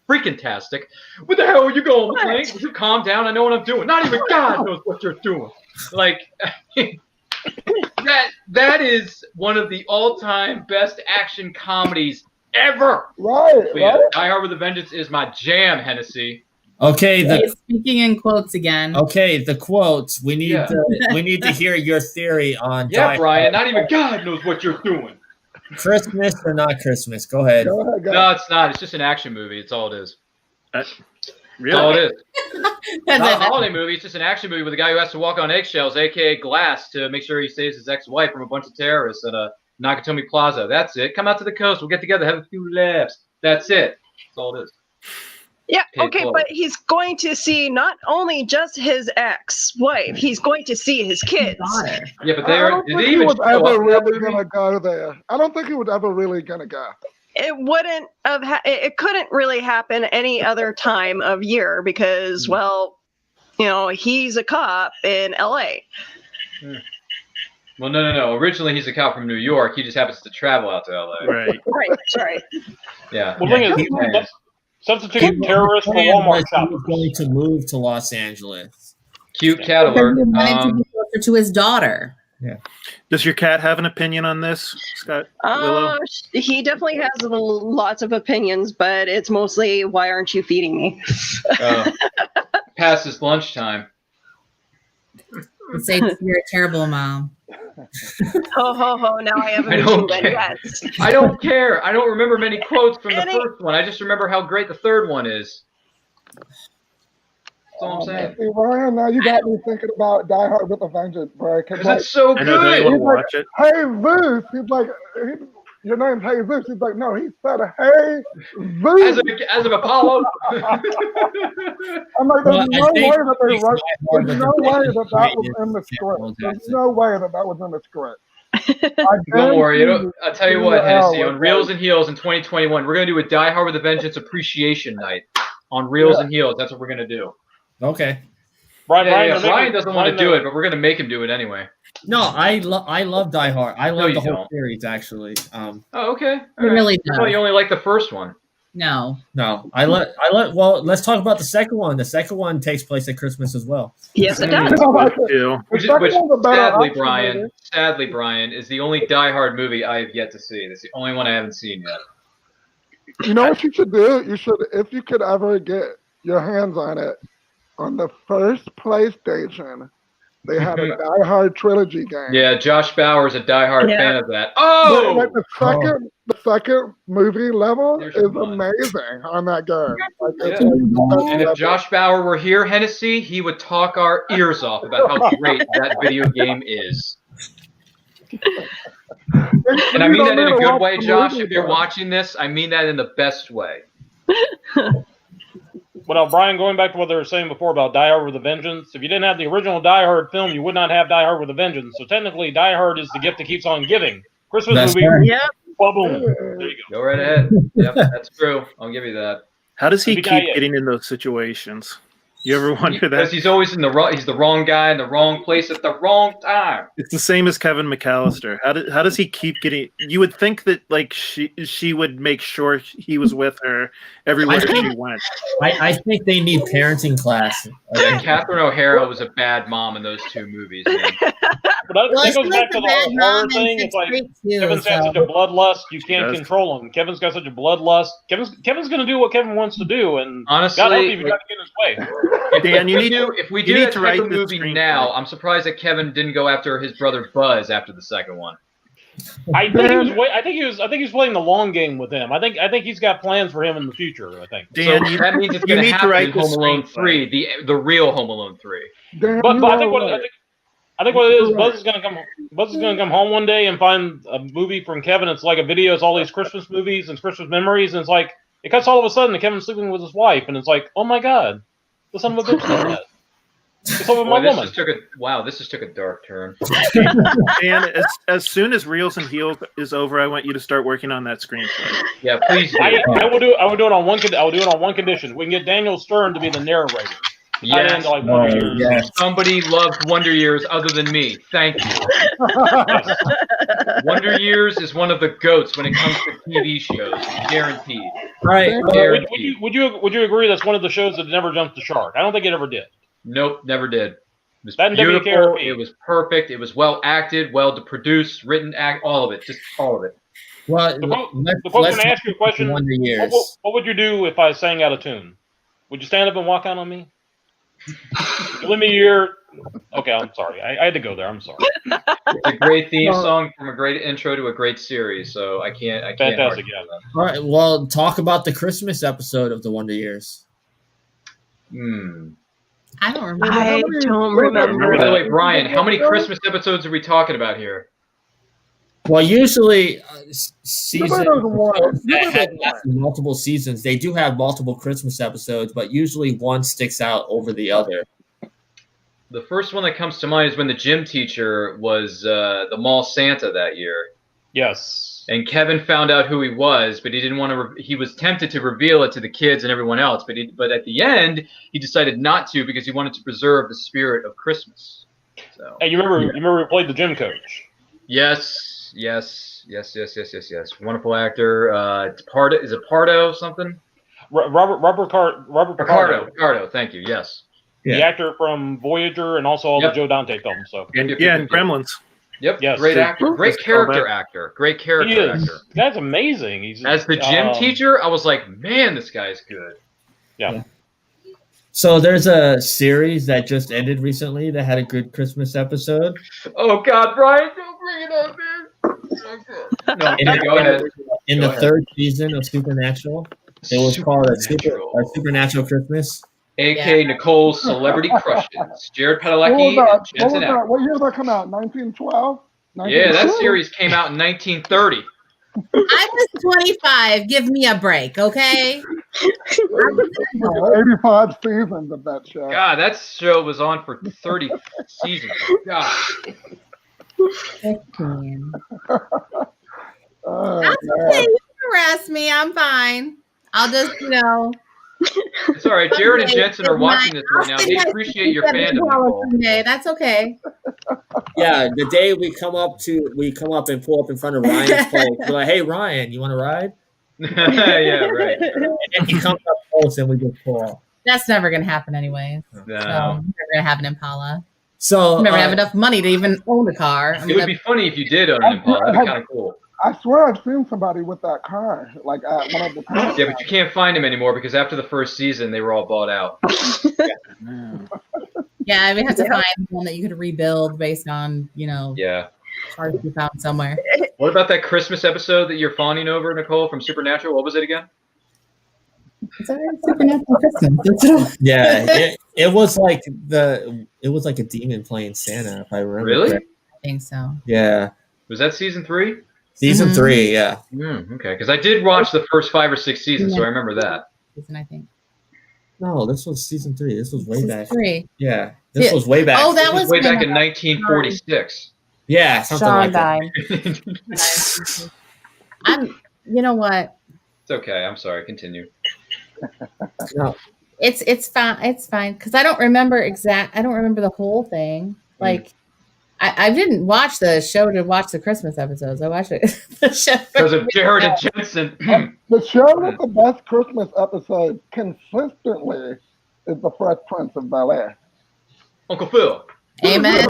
freaking-tastic. What the hell are you going, Plank? Would you calm down? I know what I'm doing. Not even God knows what you're doing. Like that is one of the all-time best action comedies ever. Right. Yeah, Die Hard with a Vengeance is my jam, Hennessy. Okay, speaking in quotes again. Okay, the quotes. We need to hear your theory on. Yeah, Brian. Not even God knows what you're doing. Christmas or not Christmas? Go ahead. Go. No, it's not. It's just an action movie. It's all it is. Really? That's all it is. Not a holiday movie. It's just an action movie with a guy who has to walk on eggshells, aka glass, to make sure he saves his ex-wife from a bunch of terrorists at a Nakatomi Plaza. That's it. Come out to the coast. We'll get together, have a few laughs. That's it. That's all it is. Yeah, okay, but he's going to see not only just his ex-wife, he's going to see his kids. Yeah, but I don't think he was ever really gonna go there. I don't think he was ever really gonna go. It wouldn't have. It couldn't really happen any other time of year because, well, he's a cop in L.A. Well, no. Originally, he's a cop from New York. He just happens to travel out to L.A. Right. Right. Sorry. Yeah. Well, substitute terrorist for Walmart shoppers. He was going to move to Los Angeles. Cute cat alert. He wanted to be closer to his daughter. Yeah. Does your cat have an opinion on this, Scott? Willow? He definitely has lots of opinions, but it's mostly, why aren't you feeding me? Past his lunchtime. He'd say, you're a terrible mom. Ho, ho, ho, now I have a don't mission, care. yes. I don't care. I don't remember many quotes from the first one. I just remember how great the third one is. That's all I'm saying. See, Ryan, now you got me thinking about Die Hard with a Vengeance, bro. Because it's so good. I know, don't you want to watch it? Hey, Zeus. He's like, your name's Hey Zeus. He's like, no, he said, hey, Zeus. As of Apollo. I'm like, there's no way that they wrote. There's no way that was in the script. There's no way that was in the script. Don't worry. I'll tell you what, Hennessy, on Reels and Heels in 2021, we're going to do a Die Hard with a Vengeance appreciation night on Reels and Heels. That's what we're going to do. Okay. Brian doesn't want to do it, but we're going to make him do it anyway. No, I love Die Hard. I love the whole series, actually. Oh, okay. I really do. I thought you only like the first one. No. Well, let's talk about the second one. The second one takes place at Christmas as well. Yes, it does. Which sadly, Brian, is the only Die Hard movie I have yet to see. It's the only one I haven't seen yet. You know what you should do? You should, if you could ever get your hands on it, on the first PlayStation, they have a Die Hard trilogy game. Yeah, Josh Bauer's a diehard fan of that. Like the second movie level is amazing on that game. And if Josh Bauer were here, Hennessy, he would talk our ears off about how great that video game is. And I mean that in a good way, Josh. If you're watching this, I mean that in the best way. Well, Brian, going back to what they were saying before about Die Hard with a Vengeance, if you didn't have the original Die Hard film, you would not have Die Hard with a Vengeance. So technically, Die Hard is the gift that keeps on giving. Christmas movie. Right. Yep. Boom. There you go. Go right ahead. Yep, that's true. I'll give you that. How does he keep getting in those situations? You ever wonder that? Because he's always in the wrong. He's the wrong guy in the wrong place at the wrong time. It's the same as Kevin McAllister. How does he keep getting? You would think that like she would make sure he was with her everywhere she went. I think they need parenting class. Yeah, Catherine O'Hara was a bad mom in those two movies. Man. But that goes back to the whole horror thing. It's like Kevin's got such a bloodlust, you can't control him. Kevin's got such a bloodlust. Kevin's going to do what Kevin wants to do, and honestly, God help you if you try to get in his way. Dan, if we do that type of movie now, I'm surprised that Kevin didn't go after his brother Buzz after the second one. I think he was playing the long game with him. I think he's got plans for him in the future. I think. Dan, so that means it's going to happen in Home Alone 3, the real Home Alone 3. But I think what it is, Buzz is going to come home one day and find a movie from Kevin. It's like a video. It's all these Christmas movies and Christmas memories, and it's like it cuts all of a sudden to Kevin sleeping with his wife, and it's like, oh my God, the son of a bitch did that. It's over my woman. This just took a dark turn. And as soon as Reels and Heels is over, I want you to start working on that screenplay. Yeah, please do. I will do it on one. I will do it on one condition. We can get Daniel Stern to be the narrator. Yes. Yes. Somebody loves Wonder Years other than me. Thank you. Wonder Years is one of the GOATs when it comes to TV shows. Guaranteed. Right. Guaranteed. Would you agree that's one of the shows that never jumped the shark? I don't think it ever did. Nope, never did. It was beautiful. It was perfect. It was well acted, well produced, written, all of it. Just all of it. Well, the quote, can I ask you a question? What would you do if I sang out of tune? Would you stand up and walk out on me? Let me hear. Okay, I'm sorry. I had to go there. I'm sorry. It's a great theme song from a great intro to a great series. So I can't. Fantastic. Yeah. All right. Well, talk about the Christmas episode of the Wonder Years. I don't remember. I don't remember. By the way, Brian, how many Christmas episodes are we talking about here? Well, usually seasons that have multiple seasons, they do have multiple Christmas episodes, but usually one sticks out over the other. The first one that comes to mind is when the gym teacher was the mall Santa that year. Yes. And Kevin found out who he was, but he didn't want to. He was tempted to reveal it to the kids and everyone else, but at the end, he decided not to because he wanted to preserve the spirit of Christmas. So. Hey, you remember we played the gym coach? Yes. Wonderful actor. Is it Pardo something? Robert Picardo. Thank you. Yes. The actor from Voyager and also all the Joe Dante films. So and Gremlins. Yep. Yes. Great actor. Great character actor. Great character actor. That's amazing. As the gym teacher, I was like, man, this guy's good. Yeah. So there's a series that just ended recently that had a good Christmas episode. Oh God, Brian, don't bring it up, man. Go ahead. In the third season of Supernatural, it was called a Supernatural Christmas. A.K. Nicole's Celebrity Crushes. Jared Padalecki and Jensen Ackles. What year did that come out? 1912? Yeah, that series came out in 1930. I was 25. Give me a break, okay? 85 seasons of that show. God, that show was on for 30 seasons. God. Okay, you harass me. I'm fine. I'll just, It's all right. Jared and Jensen are watching this right now. They appreciate your fandom. That's okay. Yeah, the day we come up and pull up in front of Ryan's place, we're like, "Hey, Ryan, you want to ride?" Yeah, right. And he comes up close, and we just pull off. That's never gonna happen, anyways. No. So never gonna have an Impala. So never have enough money to even own a car. It would be funny if you did own an Impala. That'd be kind of cool. I swear I've seen somebody with that car, like at one of the cars. Yeah, but you can't find them anymore because after the first season, they were all bought out. Yeah, we have to find one that you could rebuild based on, Yeah. cars you found somewhere. What about that Christmas episode that you're fawning over, Nicole, from Supernatural? What was it again? It's a Supernatural Christmas. Yeah, it was like a demon playing Santa, if I remember. Really? correctly. I think so. Yeah. Was that season 3? Season 3, yeah. Okay, because I did watch the first 5 or 6 seasons, so I remember that. Season, I think. No, this was season 3. This was way back. 3. Yeah, this was way back. Oh, that was was way back in 1946. Yeah, something Sean like died. that. You know what? It's okay. I'm sorry. Continue. No. It's fine. It's fine because I don't remember the whole thing. Like, I didn't watch the show to watch the Christmas episodes. I watched the show because of Jared and Jensen. The show with the best Christmas episode consistently is The Fresh Prince of Bel-Air. Uncle Phil. Amen.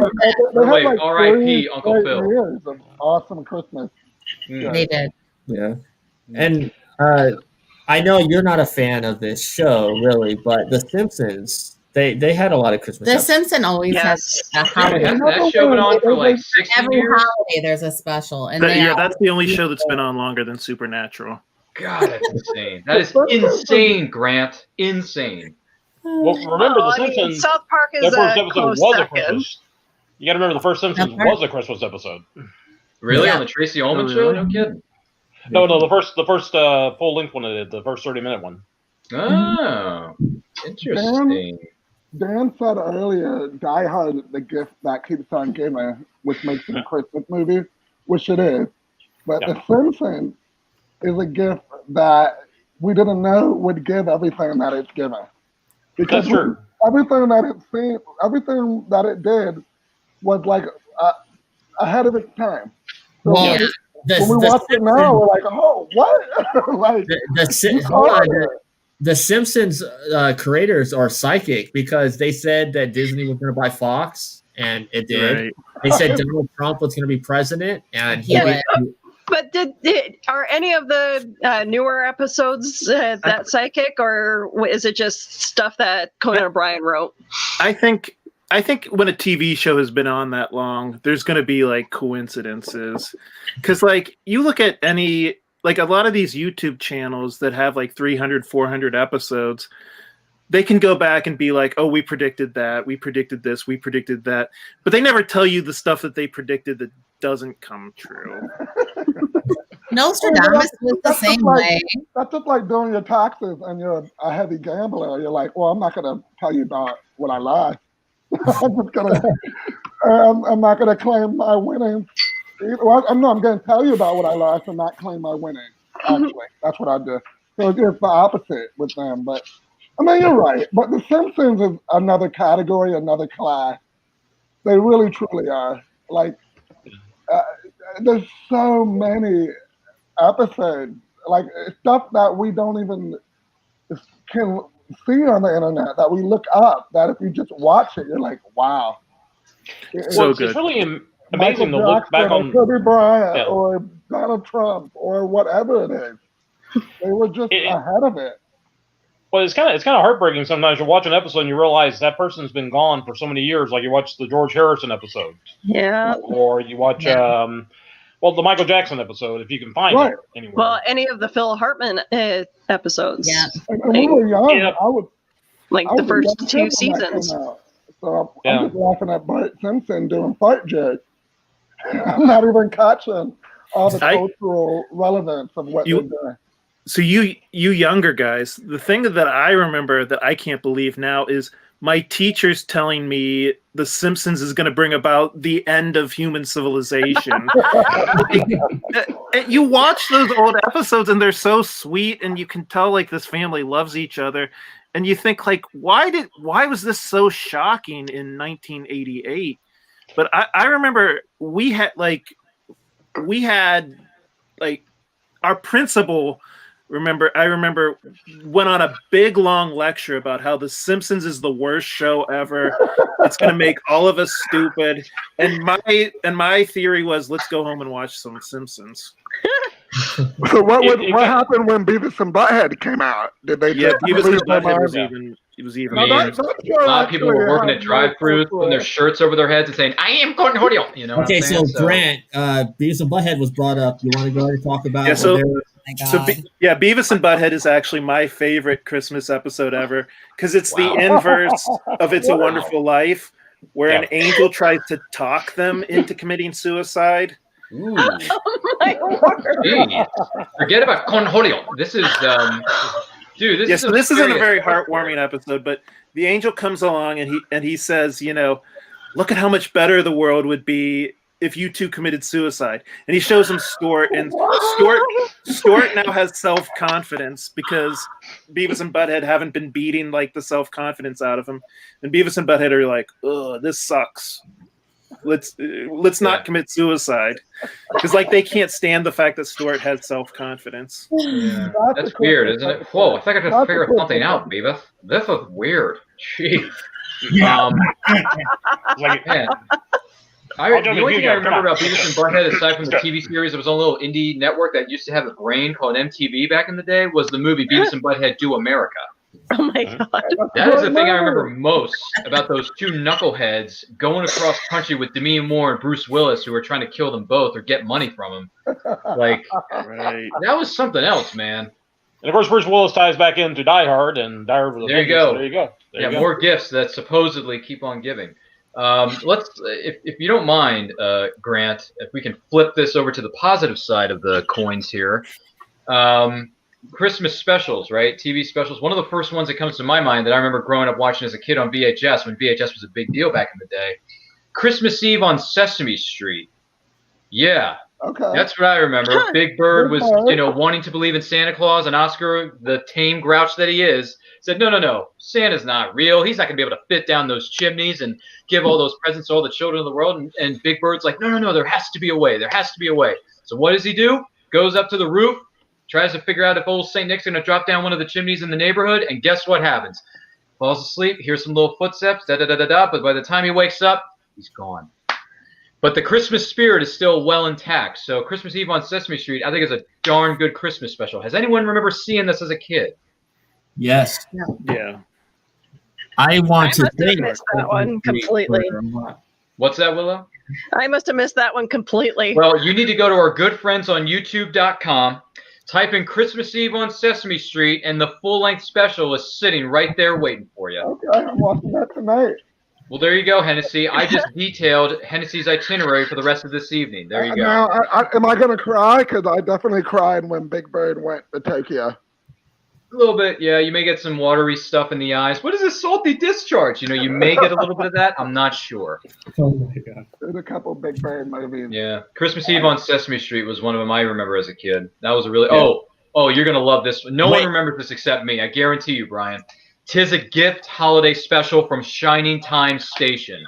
They had R.I.P. Uncle Phil. Years of awesome Christmas. They did. Yeah, and I know you're not a fan of this show, really, but The Simpsons, they had a lot of Christmas. The Simpsons always has a holiday. Hasn't that show been on for like 60 Every years? holiday there's a special, and that's the only show that's been on longer than Supernatural. God, that's insane. That is insane, Grant. Insane. Well, remember The Simpsons. South Park is Their first episode close was a second. Christmas. You got to remember the first Simpsons was a Christmas episode. Really? Yeah. On the Tracy Ullman show? No kidding. No, the first full length one I did, the first 30-minute one. Oh, interesting. Dan said earlier, Die Hard, the gift that keeps on giving, which makes it a Christmas movie, which it is. But The Simpsons is a gift that we didn't know would give everything that it's given. Because That's true. Everything that it did was like ahead of its time. So Well, when we watch it now, we're like, oh, what? Like, the Simpsons creators are psychic because they said that Disney was going to buy Fox, and it did. Right. They said Donald Trump was going to be president, and he did. But are any of the newer episodes that psychic, or is it just stuff that Conan O'Brien wrote? I think when a TV show has been on that long, there's going to be like coincidences. Because like you look at a lot of these YouTube channels that have like 300, 400 episodes, they can go back and be like, oh, we predicted that, we predicted this, we predicted that. But they never tell you the stuff that they predicted that doesn't come true. Nostradamus was the same way. That's just like doing your taxes and you're a heavy gambler. You're like, well, I'm not going to tell you about what I lost. I'm not going to claim my winnings. Well, I'm going to tell you about what I lost and not claim my winnings. Actually, that's what I do. So it's the opposite with them. But I mean, you're right. But The Simpsons is another category, another class. They really, truly are. Like, there's so many episodes, like stuff that we don't even can see on the internet that we look up. That if you just watch it, you're like, wow. So It's really amazing to look back on Kobe Bryant or Donald Trump or whatever it is. They were just ahead of it. Well, it's kind of heartbreaking sometimes. You watch an episode and you realize that person's been gone for so many years. Like you watch the George Harrison episode, or you watch the Michael Jackson episode if you can find it anywhere. Well, any of the Phil Hartman episodes. Yeah, and we were young. I was the first 2 seasons. So I'm just laughing at Bart Simpson doing fart jokes. I'm not even catching all the cultural relevance of what they're doing. So you younger guys, the thing that I remember that I can't believe now is my teachers telling me The Simpsons is going to bring about the end of human civilization. You watch those old episodes and they're so sweet and you can tell like this family loves each other. And you think like, why was this so shocking in 1988? But I remember we had our principal I remember went on a big long lecture about how The Simpsons is the worst show ever. It's going to make all of us stupid. And my theory was, let's go home and watch some Simpsons. So what happened when Beavis and Butthead came out? Did they? Yeah, Beavis and Butthead was even. I mean, a lot of people were working at drive-thrus, putting their shirts over their heads and saying, "I am Cornholio." You know. Okay, so Grant, Beavis and Butthead was brought up. You want to go ahead and talk about? Beavis and Butthead is actually my favorite Christmas episode ever because it's the inverse of It's a Wonderful Life, where an angel tries to talk them into committing suicide. Ooh. Oh my word. Forget about Cornholio. This is dude, this is this isn't a very heartwarming episode, but the angel comes along and he says, look at how much better the world would be if you two committed suicide. And he shows him Stuart, and Stuart now has self-confidence because Beavis and Butthead haven't been beating like the self-confidence out of him. And Beavis and Butthead are like, "Ugh, this sucks. Let's not commit suicide," because like they can't stand the fact that Stuart has self-confidence. Yeah. That's weird, isn't it? Whoa, I think I just figured something out, Beavis. This is weird. Jeez. Man. The only thing I remember about Beavis and Butthead, aside from the TV series, there was a little indie network that used to have a brain called MTV back in the day, was the movie Beavis and Butthead Do America. Oh my God. That is the thing I remember most about those two knuckleheads going across country with Demi Moore and Bruce Willis, who were trying to kill them both or get money from them. Like, that was something else, man. And of course, Bruce Willis ties back into Die Hard, and Die Hard was there you go. There you go. More gifts that supposedly keep on giving. Let's, if you don't mind, Grant, if we can flip this over to the positive side of the coins here. Christmas specials, right? TV specials. One of the first ones that comes to my mind that I remember growing up watching as a kid on VHS, when VHS was a big deal back in the day. Christmas Eve on Sesame Street. Yeah. Okay. That's what I remember. Big Bird was, wanting to believe in Santa Claus, and Oscar, the tame grouch that he is, said, no, Santa's not real. He's not going to be able to fit down those chimneys and give all those presents to all the children of the world. And Big Bird's like, no, there has to be a way. There has to be a way. So what does he do? Goes up to the roof, tries to figure out if old St. Nick's going to drop down one of the chimneys in the neighborhood, and guess what happens? Falls asleep, hears some little footsteps, da-da-da-da-da, but by the time he wakes up, he's gone. But the Christmas spirit is still well intact. So Christmas Eve on Sesame Street, I think, is a darn good Christmas special. Has anyone remember seeing this as a kid? Yes. Yeah. I must have missed that one completely. What's that, Willow? I must have missed that one completely. Well, you need to go to our good friends on YouTube.com, type in Christmas Eve on Sesame Street, and the full-length special is sitting right there waiting for you. Okay, I'm watching that tonight. Well, there you go, Hennessy. I just detailed Hennessy's itinerary for the rest of this evening. There you go. Now, am I going to cry? Because I definitely cried when Big Bird went to Tokyo. A little bit, yeah. You may get some watery stuff in the eyes. What is a salty discharge? You may get a little bit of that. I'm not sure. Oh, my God. There's a couple Big Bird movies. Yeah. Christmas Eve on Sesame Street was one of them I remember as a kid. That was a really... Yeah. Oh, you're going to love this one. No one remembers this except me. I guarantee you, Brian. 'Tis a Gift holiday special from Shining Time Station.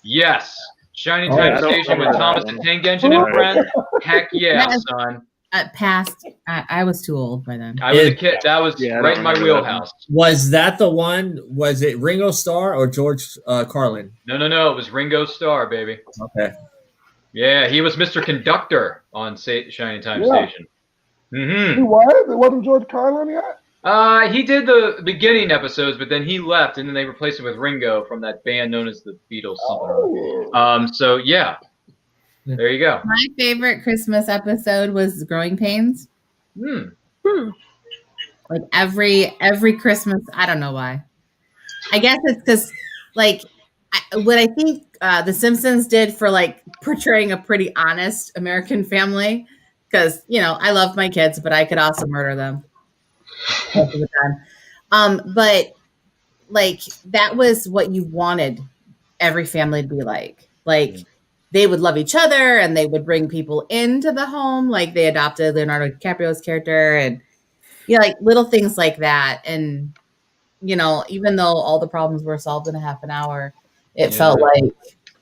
Yes. Shining Time Station with Thomas the Tank Engine and friends. Heck yeah, son. Past, I was too old by then. I was a kid. That was right in my wheelhouse. Was that the one? Was it Ringo Starr or George Carlin? No. It was Ringo Starr, baby. Okay. Yeah, he was Mr. Conductor on Shining Time Station. Mm-hmm. He was? It wasn't George Carlin yet? He did the beginning episodes, but then he left, and then they replaced him with Ringo from that band known as the Beatles. So yeah, there you go. My favorite Christmas episode was Growing Pains. Like every Christmas, I don't know why. I guess it's because what I think The Simpsons did for portraying a pretty honest American family. Because I love my kids, but I could also murder them. Most of the time. But that was what you wanted every family to be like. They would love each other and they would bring people into the home. They adopted Leonardo DiCaprio's character and little things like that. And even though all the problems were solved in a half an hour, it felt like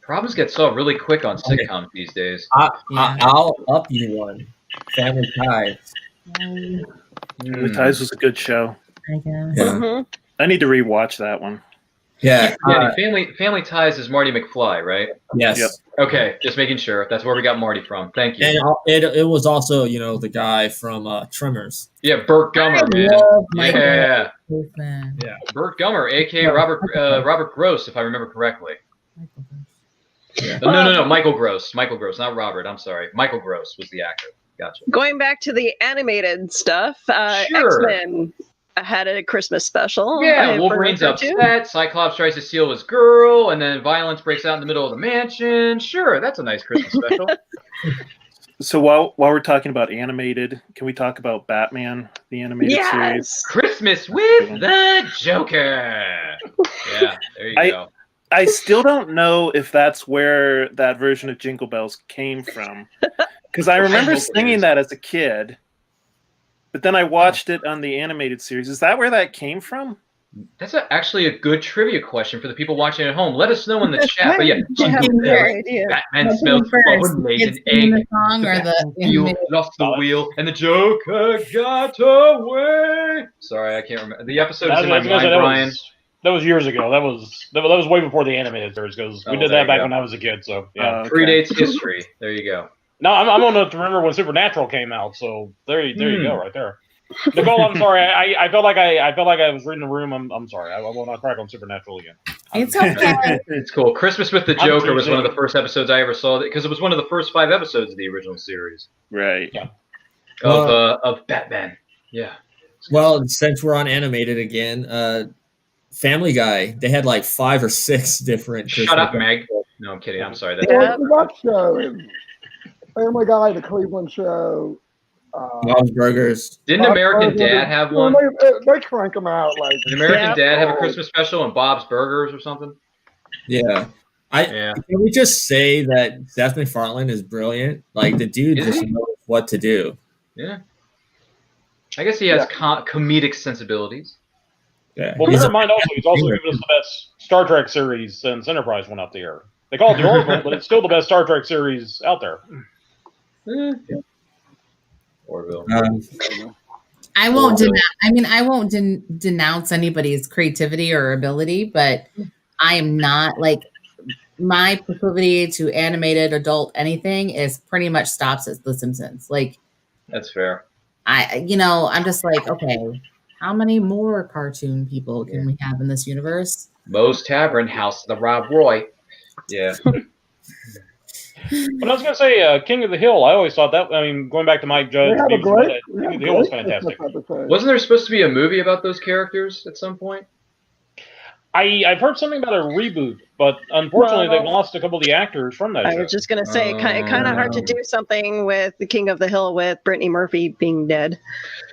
problems get solved really quick on sitcoms these days. I'll up you one. Family Ties. Family Ties was a good show. I guess. Yeah. I need to rewatch that one. Yeah. Family Ties is Marty McFly, right? Yes. Yep. Okay, just making sure. That's where we got Marty from. Thank you. And it was also, the guy from Tremors. Yeah, Burt Gummer, man. Yeah. Yeah. Burt Gummer, a.k.a. Robert Gross, if I remember correctly. Yeah. No, Michael Gross. Michael Gross, not Robert. I'm sorry. Michael Gross was the actor. Gotcha. Going back to the animated stuff, Sure. X-Men had a Christmas special. Yeah, Wolverine's upset. Cyclops tries to steal his girl, and then violence breaks out in the middle of the mansion. Sure, that's a nice Christmas special. So while we're talking about animated, can we talk about Batman, the animated series? Christmas with the Joker. Yeah, there you go. I still don't know if that's where that version of Jingle Bells came from. Because I remember singing that as a kid, but then I watched it on the animated series. Is that where that came from? That's actually a good trivia question for the people watching at home. Let us know in the chat. But yeah, Batman smells bubble made an egg. The song or You lost the wheel, and the Joker got away. Sorry, I can't remember. The episode is in my mind, Brian. That was years ago. That was way before the animated series because we did that back when I was a kid. So yeah, predates history. There you go. No, I'm old enough to remember when Supernatural came out. So there you go, right there. Nicole, I'm sorry. I felt like I was reading the room. I'm sorry. I will not crack on Supernatural again. It's okay. It's cool. Christmas with the Joker was one of the first episodes I ever saw because it was one of the first 5 episodes of the original series. Right. Yeah. Of Batman. Yeah. Well, since we're on animated again, Family Guy, they had like 5 or 6 different. Shut up, Meg. No, I'm kidding. I'm sorry. What show? Family Guy, the Cleveland Show. Bob's Burgers. Didn't American Dad have one? They crank them out like. Did American Dad have a Christmas special and Bob's Burgers or something? Yeah. Can we just say that Seth MacFarlane is brilliant? Like the dude just knows what to do. Yeah. I guess he has comedic sensibilities. Yeah. Well, never mind. Also, he's also given us the best Star Trek series since Enterprise went out the air. They call it the Oracle, but it's still the best Star Trek series out there. Orville. I won't denounce anybody's creativity or ability, but I am not like my proclivity to animated adult anything is pretty much stops at The Simpsons. Like that's fair. I'm just like, okay, how many more cartoon people can we have in this universe? Moe's Tavern, House of the Rob Roy. Yeah. But I was going to say, King of the Hill, I always thought that, going back to Mike Judge, King of the Hill was fantastic. Wasn't there supposed to be a movie about those characters at some point? I've heard something about a reboot, but unfortunately they've lost a couple of the actors from that show. I was just going to say, kind of hard to do something with the King of the Hill with Brittany Murphy being dead.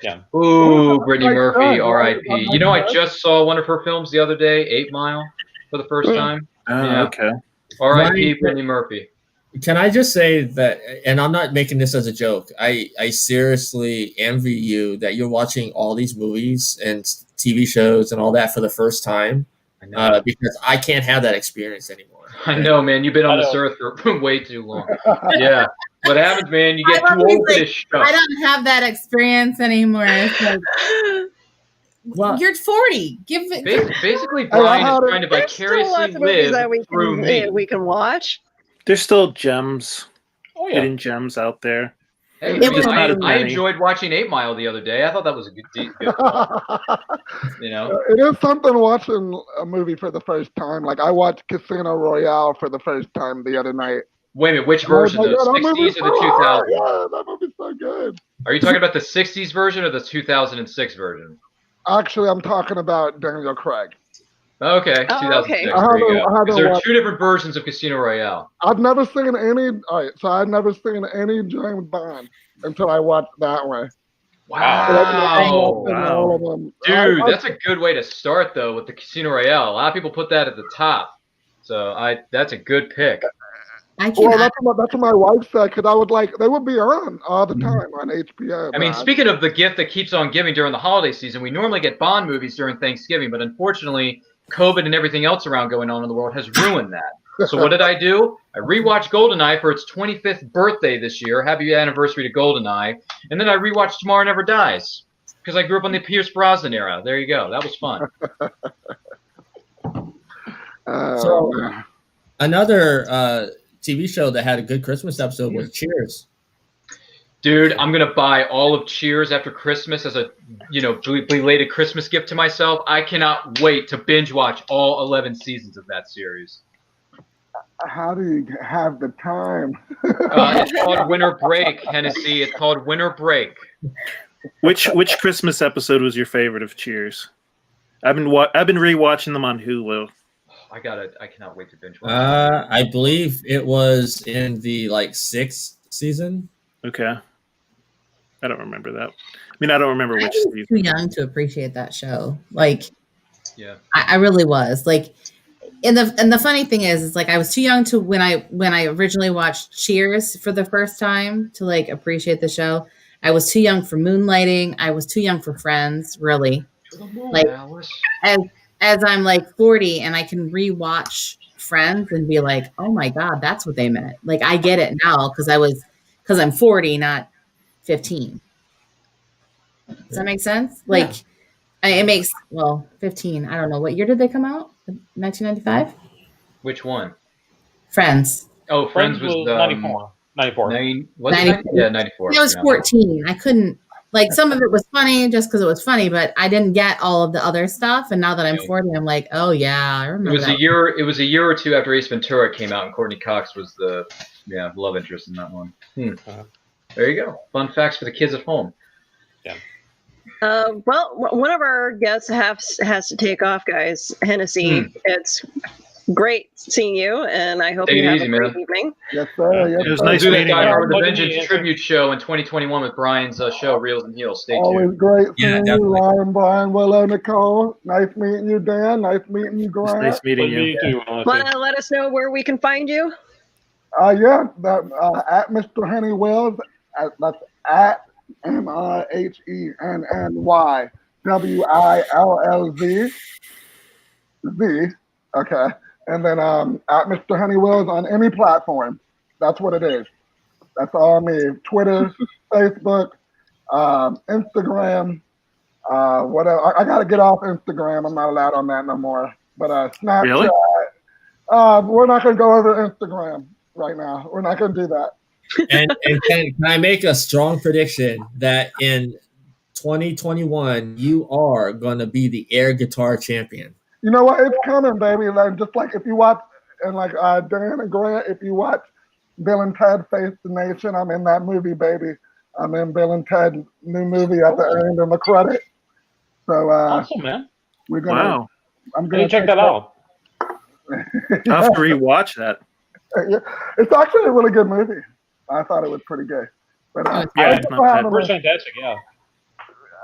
Yeah. Ooh, Brittany Murphy, R.I.P. You know, I just saw one of her films the other day, 8 Mile, for the first time. Oh, okay. R.I.P. Brittany Murphy. Can I just say that, and I'm not making this as a joke, I seriously envy you that you're watching all these movies and TV shows and all that for the first time. Because I can't have that experience anymore. I know, man. You've been on this earth for way too long. Yeah. What happens, man? You get too old for this stuff. I don't have that experience anymore. It's like, well, you're 40. Basically, Brian is trying to vicariously live through me. We can watch. There's still gems. Hidden gems out there. Hey, I enjoyed watching 8 Mile the other day. I thought that was a good film. It is something watching a movie for the first time. Like I watched Casino Royale for the first time the other night. Wait a minute, which version? The 60s or the 2000s? Yeah, that movie's so good. Are you talking about the 60s version or the 2006 version? Actually, I'm talking about Daniel Craig. Okay, 2006. There you go. There are 2 different versions of Casino Royale. I've never seen any. All right, so I've never seen any James Bond until I watched that one. Wow. Dude, that's a good way to start though with the Casino Royale. A lot of people put that at the top, so that's a good pick. That's what my wife said because I would they would be on all the time on HBO. I mean, speaking of the gift that keeps on giving during the holiday season, we normally get Bond movies during Thanksgiving, but unfortunately, COVID and everything else around going on in the world has ruined that. So what did I do? I rewatched GoldenEye for its 25th birthday this year. Happy anniversary to GoldenEye. And then I rewatched Tomorrow Never Dies because I grew up on the Pierce Brosnan era. There you go. That was fun. So another TV show that had a good Christmas episode was Cheers. Dude, I'm gonna buy all of Cheers after Christmas as a belated Christmas gift to myself. I cannot wait to binge watch all 11 seasons of that series. How do you have the time? It's called Winter Break, Hennessy. It's called Winter Break. Which Christmas episode was your favorite of Cheers? I've been rewatching them on Hulu. I cannot wait to binge watch. I believe it was in the 6th season. Okay. I don't remember that. I mean, I don't remember which I was season. too young to appreciate that show. Yeah. I really was. And the funny thing is I was too young to when I originally watched Cheers for the first time to appreciate the show. I was too young for Moonlighting. I was too young for Friends, really. As I'm 40 and I can rewatch Friends and be like, oh my God, that's what they meant. I get it now because I'm 40, not 15. Does that make sense? It makes 15. I don't know. What year did they come out? 1995? Which one? Friends. Oh, Friends was 94. 94. 94. I was 14. I couldn't some of it was funny just because it was funny, but I didn't get all of the other stuff. And now that I'm 40, I'm like, oh yeah, I remember. It was a year or two after Ace Ventura came out, and Courtney Cox was the love interest in that one. There you go. Fun facts for the kids at home. Yeah. Well, one of our guests has to take off, guys. Hennessy, it's great seeing you, and I hope Take you it have easy, a great man. evening. Yes, sir. Yes, It was sir. nice Do that meeting Die you. Hard with a Vengeance tribute show in 2021 with Brian's show, Reels and Heels. Stay Always tuned. great Yeah, seeing you, definitely. Ryan, Brian, Willow, Nicole. Nice meeting you, Dan. Nice meeting you, It's Grant. nice meeting you. Me too. Want to let us know where we can find you? At Mr. Henny Wells. That's at MIHENNYWILLZ. Okay. And then at Mr. Henny Wells on any platform. That's what it is. That's all me. Twitter, Facebook, Instagram. Whatever. I gotta get off Instagram. I'm not allowed on that no more. But Snapchat. Really? We're not gonna go over Instagram right now. We're not gonna do that. And can I make a strong prediction that in 2021 you are going to be the air guitar champion? You know what? It's coming, baby. Just like if you watch, and Dan and Grant, if you watch Bill and Ted Face the Nation, I'm in that movie, baby. I'm in Bill and Ted new movie at the end of the credit. So Awesome, man. we're gonna. Wow. I'm Hey, gonna check that out. I'll have to rewatch that. Yeah, it's actually a really good movie. I thought it was pretty good. But Yeah, thanks it's for not having First me. fantastic, yeah.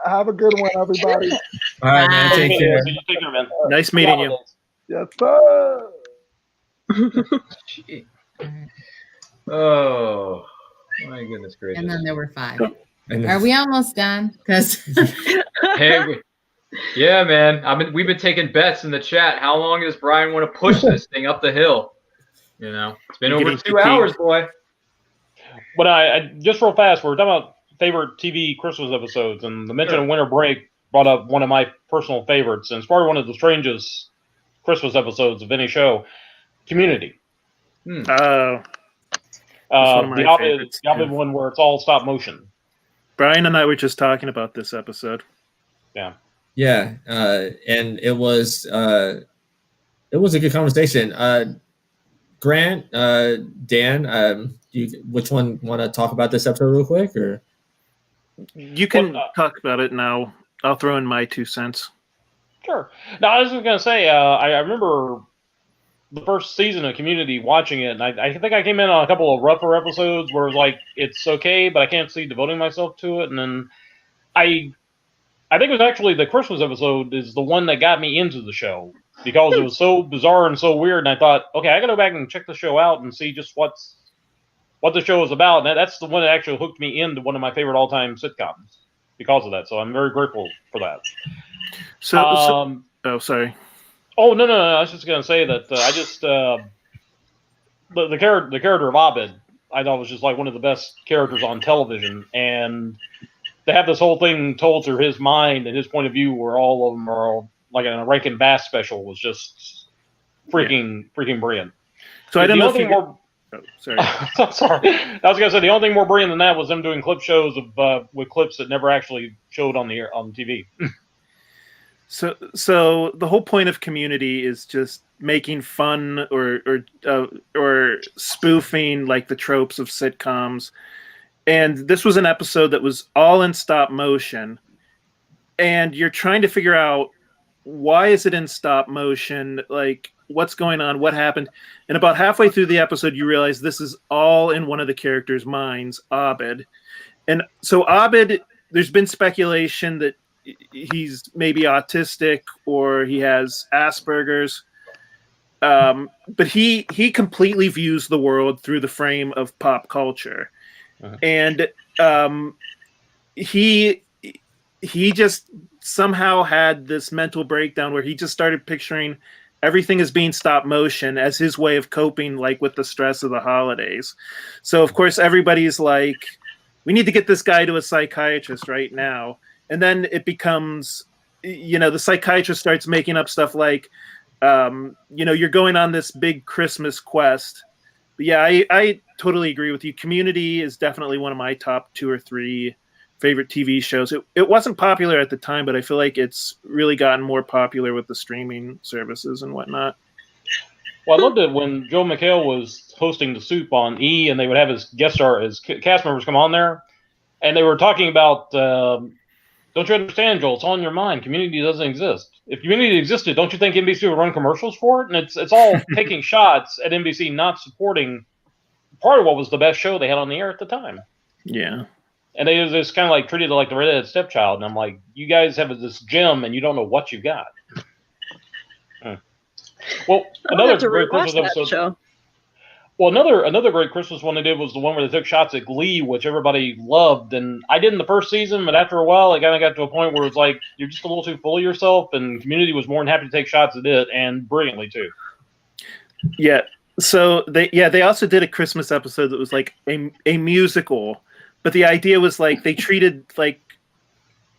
Have a good one, everybody. All right, man. Bye. Take care. So you take care, man. Nice meeting you. Yes, sir. Oh, my goodness gracious. And then there were 5. And Are we almost done? Because Yeah, man. We've been taking bets in the chat. How long does Brian want to push this thing up the hill? It's been You're over getting 2 hours, boy. But I just real fast, we're talking about favorite TV Christmas episodes, and the mention of Winter Break brought up one of my personal favorites, and it's probably one of the strangest Christmas episodes of any show, Community. Oh, one of my The favorites, Ovid too. one where it's all stop motion. Brian and I were just talking about this episode. Yeah. yeah, and it was a good conversation. Grant, Dan, which one want to talk about this episode real quick, or? You can Well, talk about it now. I'll throw in my 2 cents. Sure. No, I was just going to say, I remember the first season of Community watching it, and I think I came in on a couple of rougher episodes where it was like, it's okay, but I can't see devoting myself to it. And then I think it was actually the Christmas episode is the one that got me into the show because it was so bizarre and so weird. And I thought, okay, I got to go back and check the show out and see just what the show is about. And that's the one that actually hooked me into one of my favorite all-time sitcoms because of that. So I'm very grateful for that. Oh, sorry. Oh, no. I was just going to say that I just the character of Abed, I thought was just like one of the best characters on television, and to have this whole thing told through his mind and his point of view, where all of them are like in a Rankin Bass special, was just freaking brilliant. So I don't know if you. More... Oh, sorry. Sorry, I was gonna say the only thing more brilliant than that was them doing clip shows of with clips that never actually showed on TV. So the whole point of Community is just making fun or spoofing like the tropes of sitcoms. And this was an episode that was all in stop motion. And you're trying to figure out, why is it in stop motion? Like, what's going on? What happened? And about halfway through the episode, you realize this is all in one of the characters' minds, Abed. And so Abed, there's been speculation that he's maybe autistic or he has Asperger's. But he completely views the world through the frame of pop culture. Uh-huh. And he just somehow had this mental breakdown where he just started picturing everything as being stop motion as his way of coping, like with the stress of the holidays. So of course everybody's like, we need to get this guy to a psychiatrist right now. And then it becomes, the psychiatrist starts making up stuff like, you're going on this big Christmas quest. But yeah, I totally agree with you. Community is definitely one of my top 2 or 3 favorite TV shows. It wasn't popular at the time, but I feel like it's really gotten more popular with the streaming services and whatnot. Well, I loved it when Joe McHale was hosting The Soup on E, and they would have his guest star, his cast members come on there, and they were talking about, don't you understand, Joel? It's all in your mind. Community doesn't exist. If Community existed, don't you think NBC would run commercials for it? And it's all taking shots at NBC not supporting part of what was the best show they had on the air at the time. Yeah. And they just kind of like treated it like the redheaded stepchild. And I'm like, you guys have this gem and you don't know what you got. Well, another great Christmas episode. Well, another great Christmas one they did was the one where they took shots at Glee, which everybody loved. And I did in the first season, but after a while, it kind of got to a point where it was like, you're just a little too full of yourself. And Community was more than happy to take shots at it, and brilliantly too. Yeah. So they also did a Christmas episode that was like a musical, but the idea was like they treated like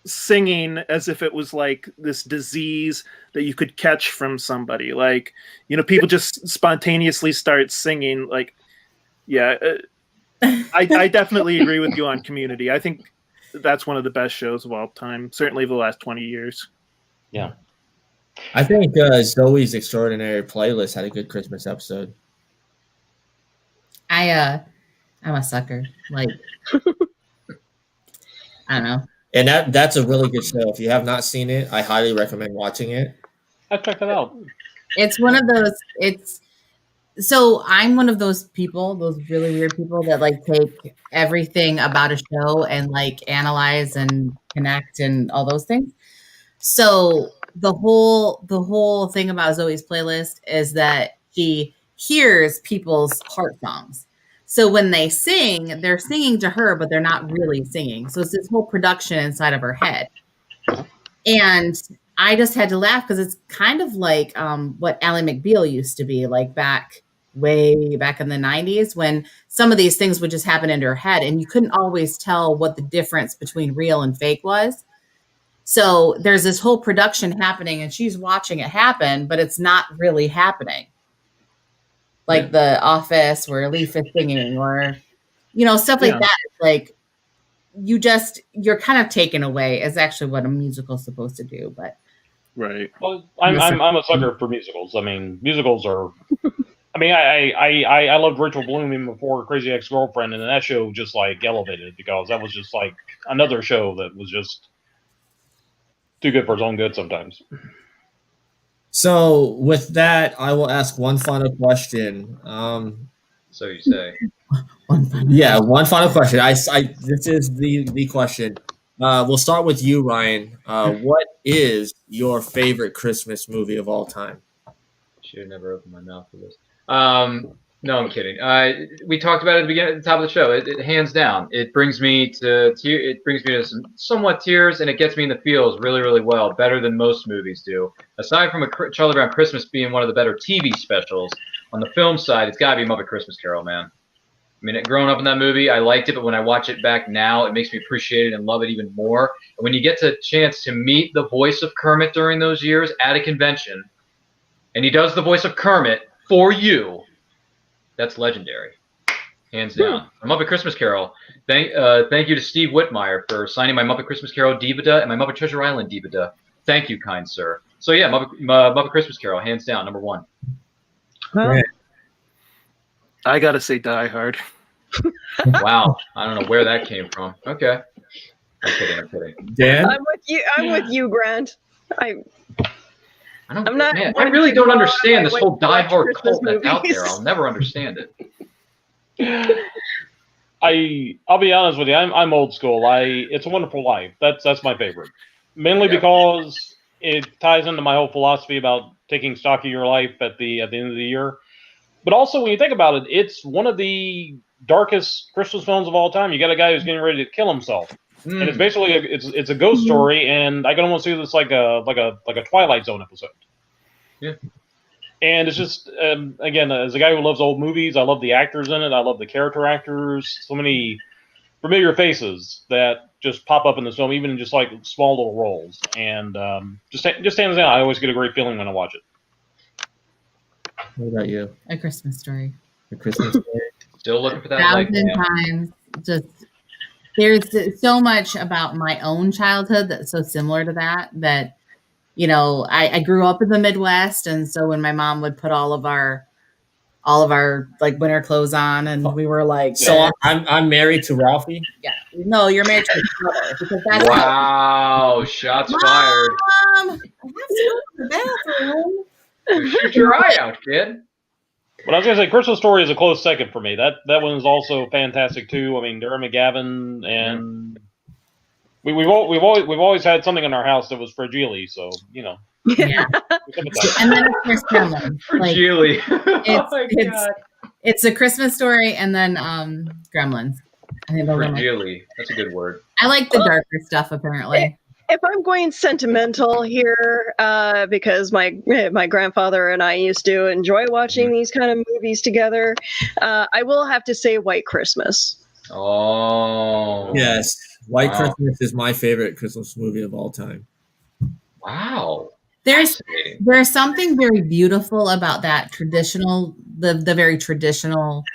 singing as if it was like this disease that you could catch from somebody. Like, people just spontaneously start singing. Like, yeah, I definitely agree with you on Community. I think that's one of the best shows of all time, certainly the last 20 years. Yeah. I think Zoe's Extraordinary Playlist had a good Christmas episode. I'm a sucker. Like, I don't know. And that's a really good show. If you have not seen it, I highly recommend watching it. I'll check it out. It's one of those. So I'm one of those people, those really weird people that like take everything about a show and like analyze and connect and all those things. So the whole thing about Zoe's Playlist is that she hears people's heart songs. So when they sing, they're singing to her, but they're not really singing. So it's this whole production inside of her head. And I just had to laugh because it's kind of like what Ally McBeal used to be, like way back in the 90s, when some of these things would just happen into her head and you couldn't always tell what the difference between real and fake was. So there's this whole production happening and she's watching it happen, but it's not really happening. Like The Office where Leaf is singing or, stuff like that. Like you're kind of taken away is actually what a musical is supposed to do. But right. Well, I'm a sucker for musicals. I mean, musicals are, I loved Rachel Bloom even before Crazy Ex-Girlfriend. And then that show just like elevated because that was just like another show that was just too good for its own good sometimes. So with that, I will ask one final question. So you say. One final question. This is the question. We'll start with you, Ryan. What is your favorite Christmas movie of all time? Should have never opened my mouth for this. No, I'm kidding. We talked about it at the top of the show. It hands down. It brings me to it brings me to some somewhat tears, and it gets me in the feels really, really well, better than most movies do. Aside from a Charlie Brown Christmas being one of the better TV specials, on the film side, it's got to be Muppet Christmas Carol, man. I mean, growing up in that movie, I liked it, but when I watch it back now, it makes me appreciate it and love it even more. And when you get the chance to meet the voice of Kermit during those years at a convention, and he does the voice of Kermit for you, that's legendary, hands down. Muppet Christmas Carol. Thank you to Steve Whitmire for signing my Muppet Christmas Carol DVD and my Muppet Treasure Island DVD. Thank you, kind sir. So yeah, Muppet Christmas Carol, hands down, number one. Huh? I gotta say Die Hard. Wow, I don't know where that came from. Okay, I'm kidding. Dan, I'm with you, Grant. I'm not. Man, I really don't understand this whole Die Hard cult that's out there. I'll never understand it. I'll be honest with you. I'm old school. It's a Wonderful Life. That's my favorite, mainly because it ties into my whole philosophy about taking stock of your life at the end of the year. But also, when you think about it, it's one of the darkest Christmas films of all time. You got a guy who's getting ready to kill himself, and it's basically it's a ghost story. And I can almost see this like a Twilight Zone episode. Yeah. And it's just again, as a guy who loves old movies, I love the actors in it. I love the character actors. So many familiar faces that just pop up in this film, even in just like small little roles. And just hands down, I always get a great feeling when I watch it. What about you? A Christmas Story. A Christmas Story. Still looking for that. 1,000 times. Just there's so much about my own childhood that's so similar to that. You know, I grew up in the Midwest, and so when my mom would put all of our like winter clothes on, and we were like, so I'm married to Ralphie. Yeah, no, you're married to your brother because that's wow, shots fired. Mom, I have to go to the bathroom. Shoot your eye out, kid. But I was gonna say, Christmas Story is a close second for me. That one is also fantastic too. I mean, Durham McGavin, and we've always had something in our house that was fragile. So you know. Yeah. And then of course Gremlins. Fragile. It's a Christmas Story, and then Gremlins. I think fragile. That's a good word. I like the darker stuff apparently. If I'm going sentimental here, because my grandfather and I used to enjoy watching these kind of movies together, I will have to say White Christmas. Oh. Yes. White Christmas is my favorite Christmas movie of all time. Wow. There's something very beautiful about that traditional, the very traditional,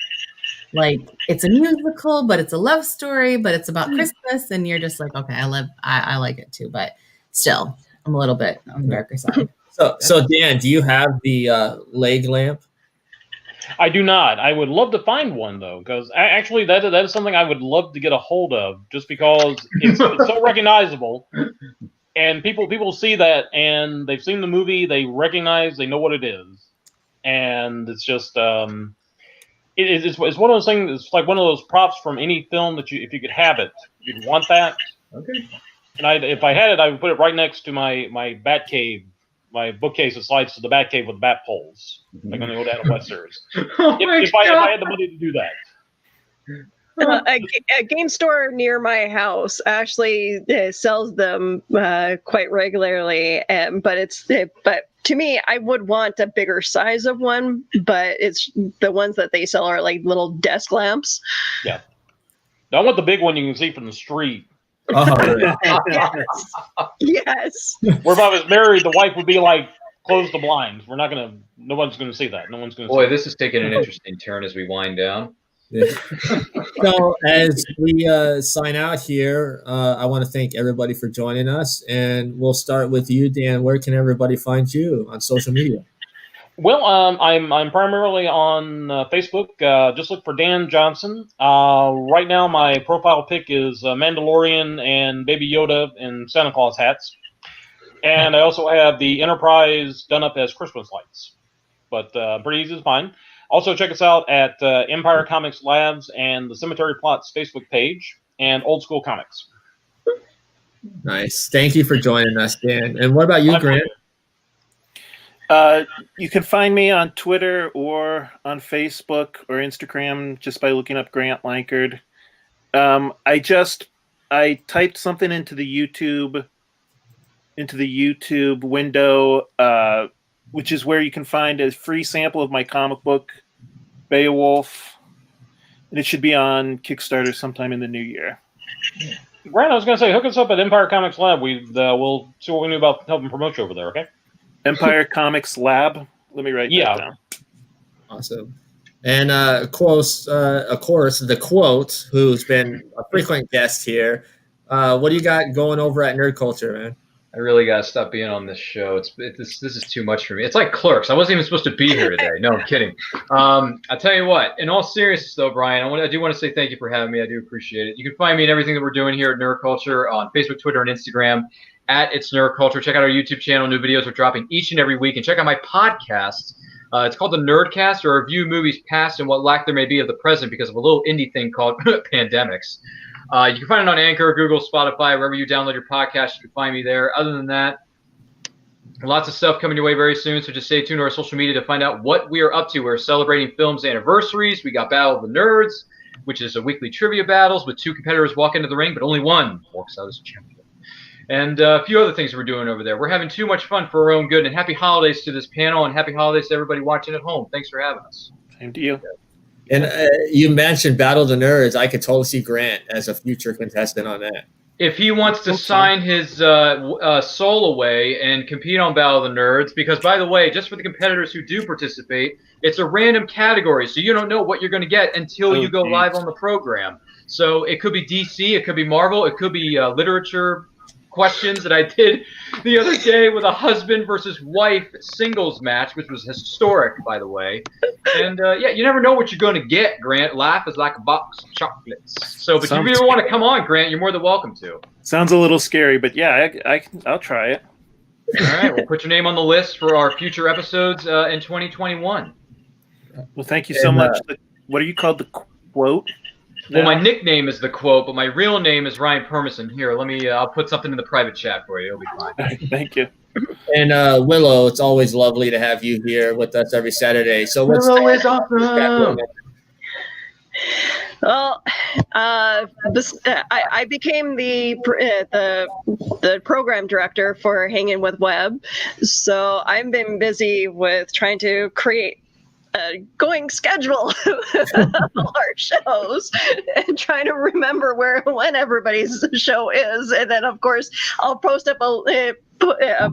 like it's a musical, but it's a love story, but it's about Christmas, and you're just like, okay, I like it too, but still, I'm a little bit on the darker side. So Dan, do you have the leg lamp? I do not. I would love to find one though, because actually that is something I would love to get a hold of, just because it's so recognizable, and people see that and they've seen the movie, they recognize, they know what it is, and it's just it's one of those things. It's like one of those props from any film that if you could have it, you'd want that. Okay. And if I had it, I would put it right next to my bat cave, my bookcase that slides to the bat cave with bat poles, like on the old Adam West series. If I had the money to do that. A game store near my house actually sells them quite regularly, but to me, I would want a bigger size of one, but it's the ones that they sell are like little desk lamps. Yeah. Now, I want the big one you can see from the street. Yes. Where if I was married, the wife would be like, close the blinds. No one's gonna see that. No one's gonna Boy, see this is taking an interesting turn as we wind down. So as we sign out here, I want to thank everybody for joining us, and we'll start with you, Dan. Where can everybody find you on social media? Well, I'm primarily on Facebook. Just look for Dan Johnson. Right now, my profile pic is Mandalorian and Baby Yoda in Santa Claus hats, and I also have the Enterprise done up as Christmas lights. But pretty easy to find. Also, check us out at Empire Comics Labs and the Cemetery Plots Facebook page and Old School Comics. Nice. Thank you for joining us, Dan. And what about you, Grant? You can find me on Twitter or on Facebook or Instagram just by looking up Grant Lankard. I typed something into the YouTube window which is where you can find a free sample of my comic book, Beowulf, and it should be on Kickstarter sometime in the new year. Grant, I was going to say, hook us up at Empire Comics Lab. We'll see what we knew about helping promote you over there, okay? Empire Comics Lab. Let me write that down. Awesome. And of course, the Quote, who's been a frequent guest here. What do you got going over at Nerd Culture, man? I really got to stop being on this show. This is too much for me. It's like Clerks. I wasn't even supposed to be here today. No, I'm kidding. I'll tell you what. In all seriousness, though, Brian, I do want to say thank you for having me. I do appreciate it. You can find me in everything that we're doing here at Nerd Culture on Facebook, Twitter, and Instagram at It's Nerd Culture. Check out our YouTube channel. New videos are dropping each and every week. And check out my podcast. It's called The Nerdcast, or Review Movies Past and What Lack There May Be of the Present because of a little indie thing called Pandemics. You can find it on Anchor, Google, Spotify, wherever you download your podcast. You can find me there. Other than that, lots of stuff coming your way very soon, so just stay tuned to our social media to find out what we are up to. We're celebrating films' anniversaries. We got Battle of the Nerds, which is a weekly trivia battles with 2 competitors walk into the ring, but only one walks out as champion. And a few other things we're doing over there. We're having too much fun for our own good, and happy holidays to this panel, and happy holidays to everybody watching at home. Thanks for having us. Same to you. And you mentioned Battle of the Nerds. I could totally see Grant as a future contestant on that. If he wants to sign his soul away and compete on Battle of the Nerds, because, by the way, just for the competitors who do participate, it's a random category, so you don't know what you're going to get until you go live on the program. So it could be DC, it could be Marvel, it could be literature questions that I did the other day with a husband versus wife singles match, which was historic, by the way. And you never know what you're going to get, Grant. Life is like a box of chocolates. So, but if you really want to come on, Grant, you're more than welcome to. Sounds a little scary, but yeah, I'll try it. All right, we'll put your name on the list for our future episodes in 2021. Well, thank you so much. What are you called? The Quote? Well, my nickname is The Quote, but my real name is Ryan Permison. Here, I'll put something in the private chat for you. It'll be fine. Thank you. And Willow, it's always lovely to have you here with us every Saturday. So Willow is awesome. Well, I became the program director for Hanging with Web, so I've been busy with trying to create a going schedule of our shows and trying to remember when everybody's show is, and then of course I'll post up a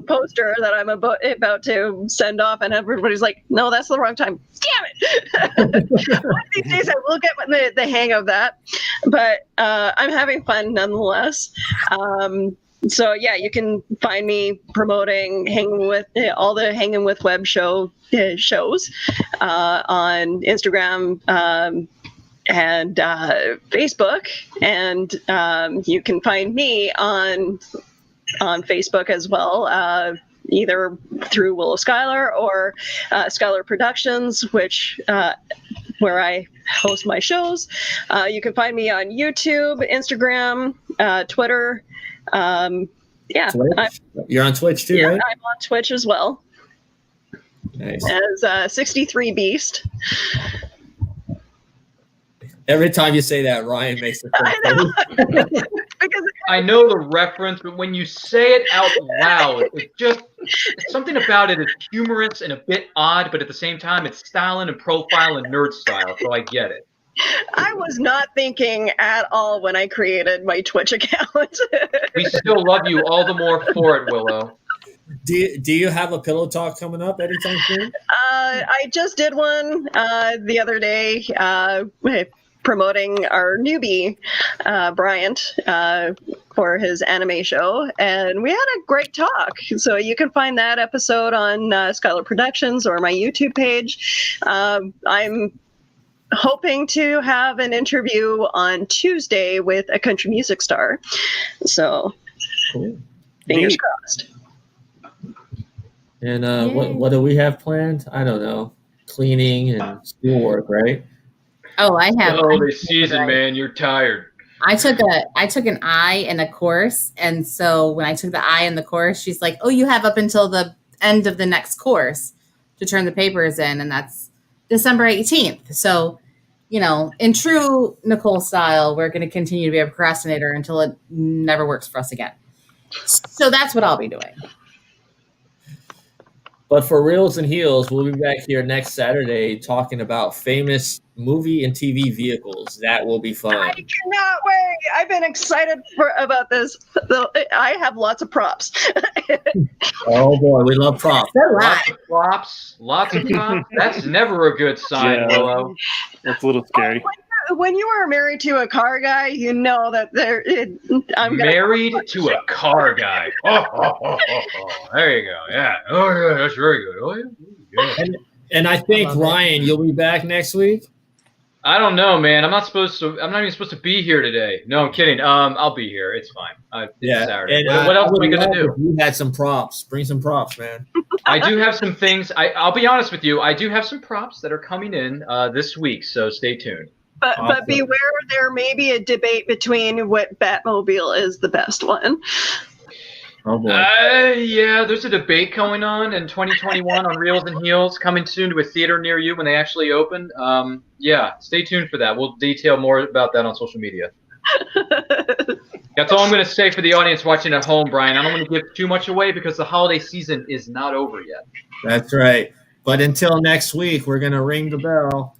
poster that I'm about to send off, and everybody's like, "No, that's the wrong time." Damn it! One of these days I will get the hang of that, but I'm having fun nonetheless. So yeah, you can find me promoting all the Hanging with Web shows on Instagram and Facebook, and you can find me on Facebook as well, either through Willow Schuyler or Schuyler Productions, where I host my shows. You can find me on YouTube, Instagram, Twitter. You're on Twitch too, right? I'm on Twitch as well. Nice. As 63 Beast. Every time you say that, Ryan makes it funny. I know the reference, but when you say it out loud, it's something about it is humorous and a bit odd, but at the same time, it's styling and profile and nerd style, so I get it. I was not thinking at all when I created my Twitch account. We still love you all the more for it, Willow. Do you have a pillow talk coming up anytime soon? I just did one the other day promoting our newbie, Bryant, for his anime show, and we had a great talk. So you can find that episode on Schuyler Productions or my YouTube page. I'm hoping to have an interview on Tuesday with a country music star. So, cool. Fingers crossed. And what do we have planned? I don't know. Cleaning and schoolwork, right? Oh, I have. Holiday season, man. You're tired. I took an I in a course, and so when I took the I in the course, she's like, "Oh, you have up until the end of the next course to turn the papers in," and that's December 18th. So, in true Nicole style, we're going to continue to be a procrastinator until it never works for us again. So that's what I'll be doing. But for Reels and Heels, we'll be back here next Saturday talking about famous movie and TV vehicles. That will be fun. I cannot wait. I've been excited about this. I have lots of props. Oh boy, we love props. Lots of props. Lots of props. That's never a good sign, Willow. That's a little scary. When you are married to a car guy, you know that I'm married to a car guy. There you go. Yeah. Oh, yeah, that's very good. Oh, yeah. And I think Ryan, you'll be back next week. I don't know, man. I'm not even supposed to be here today. No, I'm kidding. I'll be here. It's fine. It's Saturday. And, what else am I gonna do? You had some props. Bring some props, man. I do have some things. I'll be honest with you. I do have some props that are coming in this week. So stay tuned. But beware, there may be a debate between what Batmobile is the best one. Oh boy. Yeah, there's a debate going on in 2021 on Reels and Heels, coming soon to a theater near you when they actually open. Yeah, stay tuned for that. We'll detail more about that on social media. That's all I'm going to say for the audience watching at home, Brian. I don't want to give too much away because the holiday season is not over yet. That's right. But until next week, we're going to ring the bell.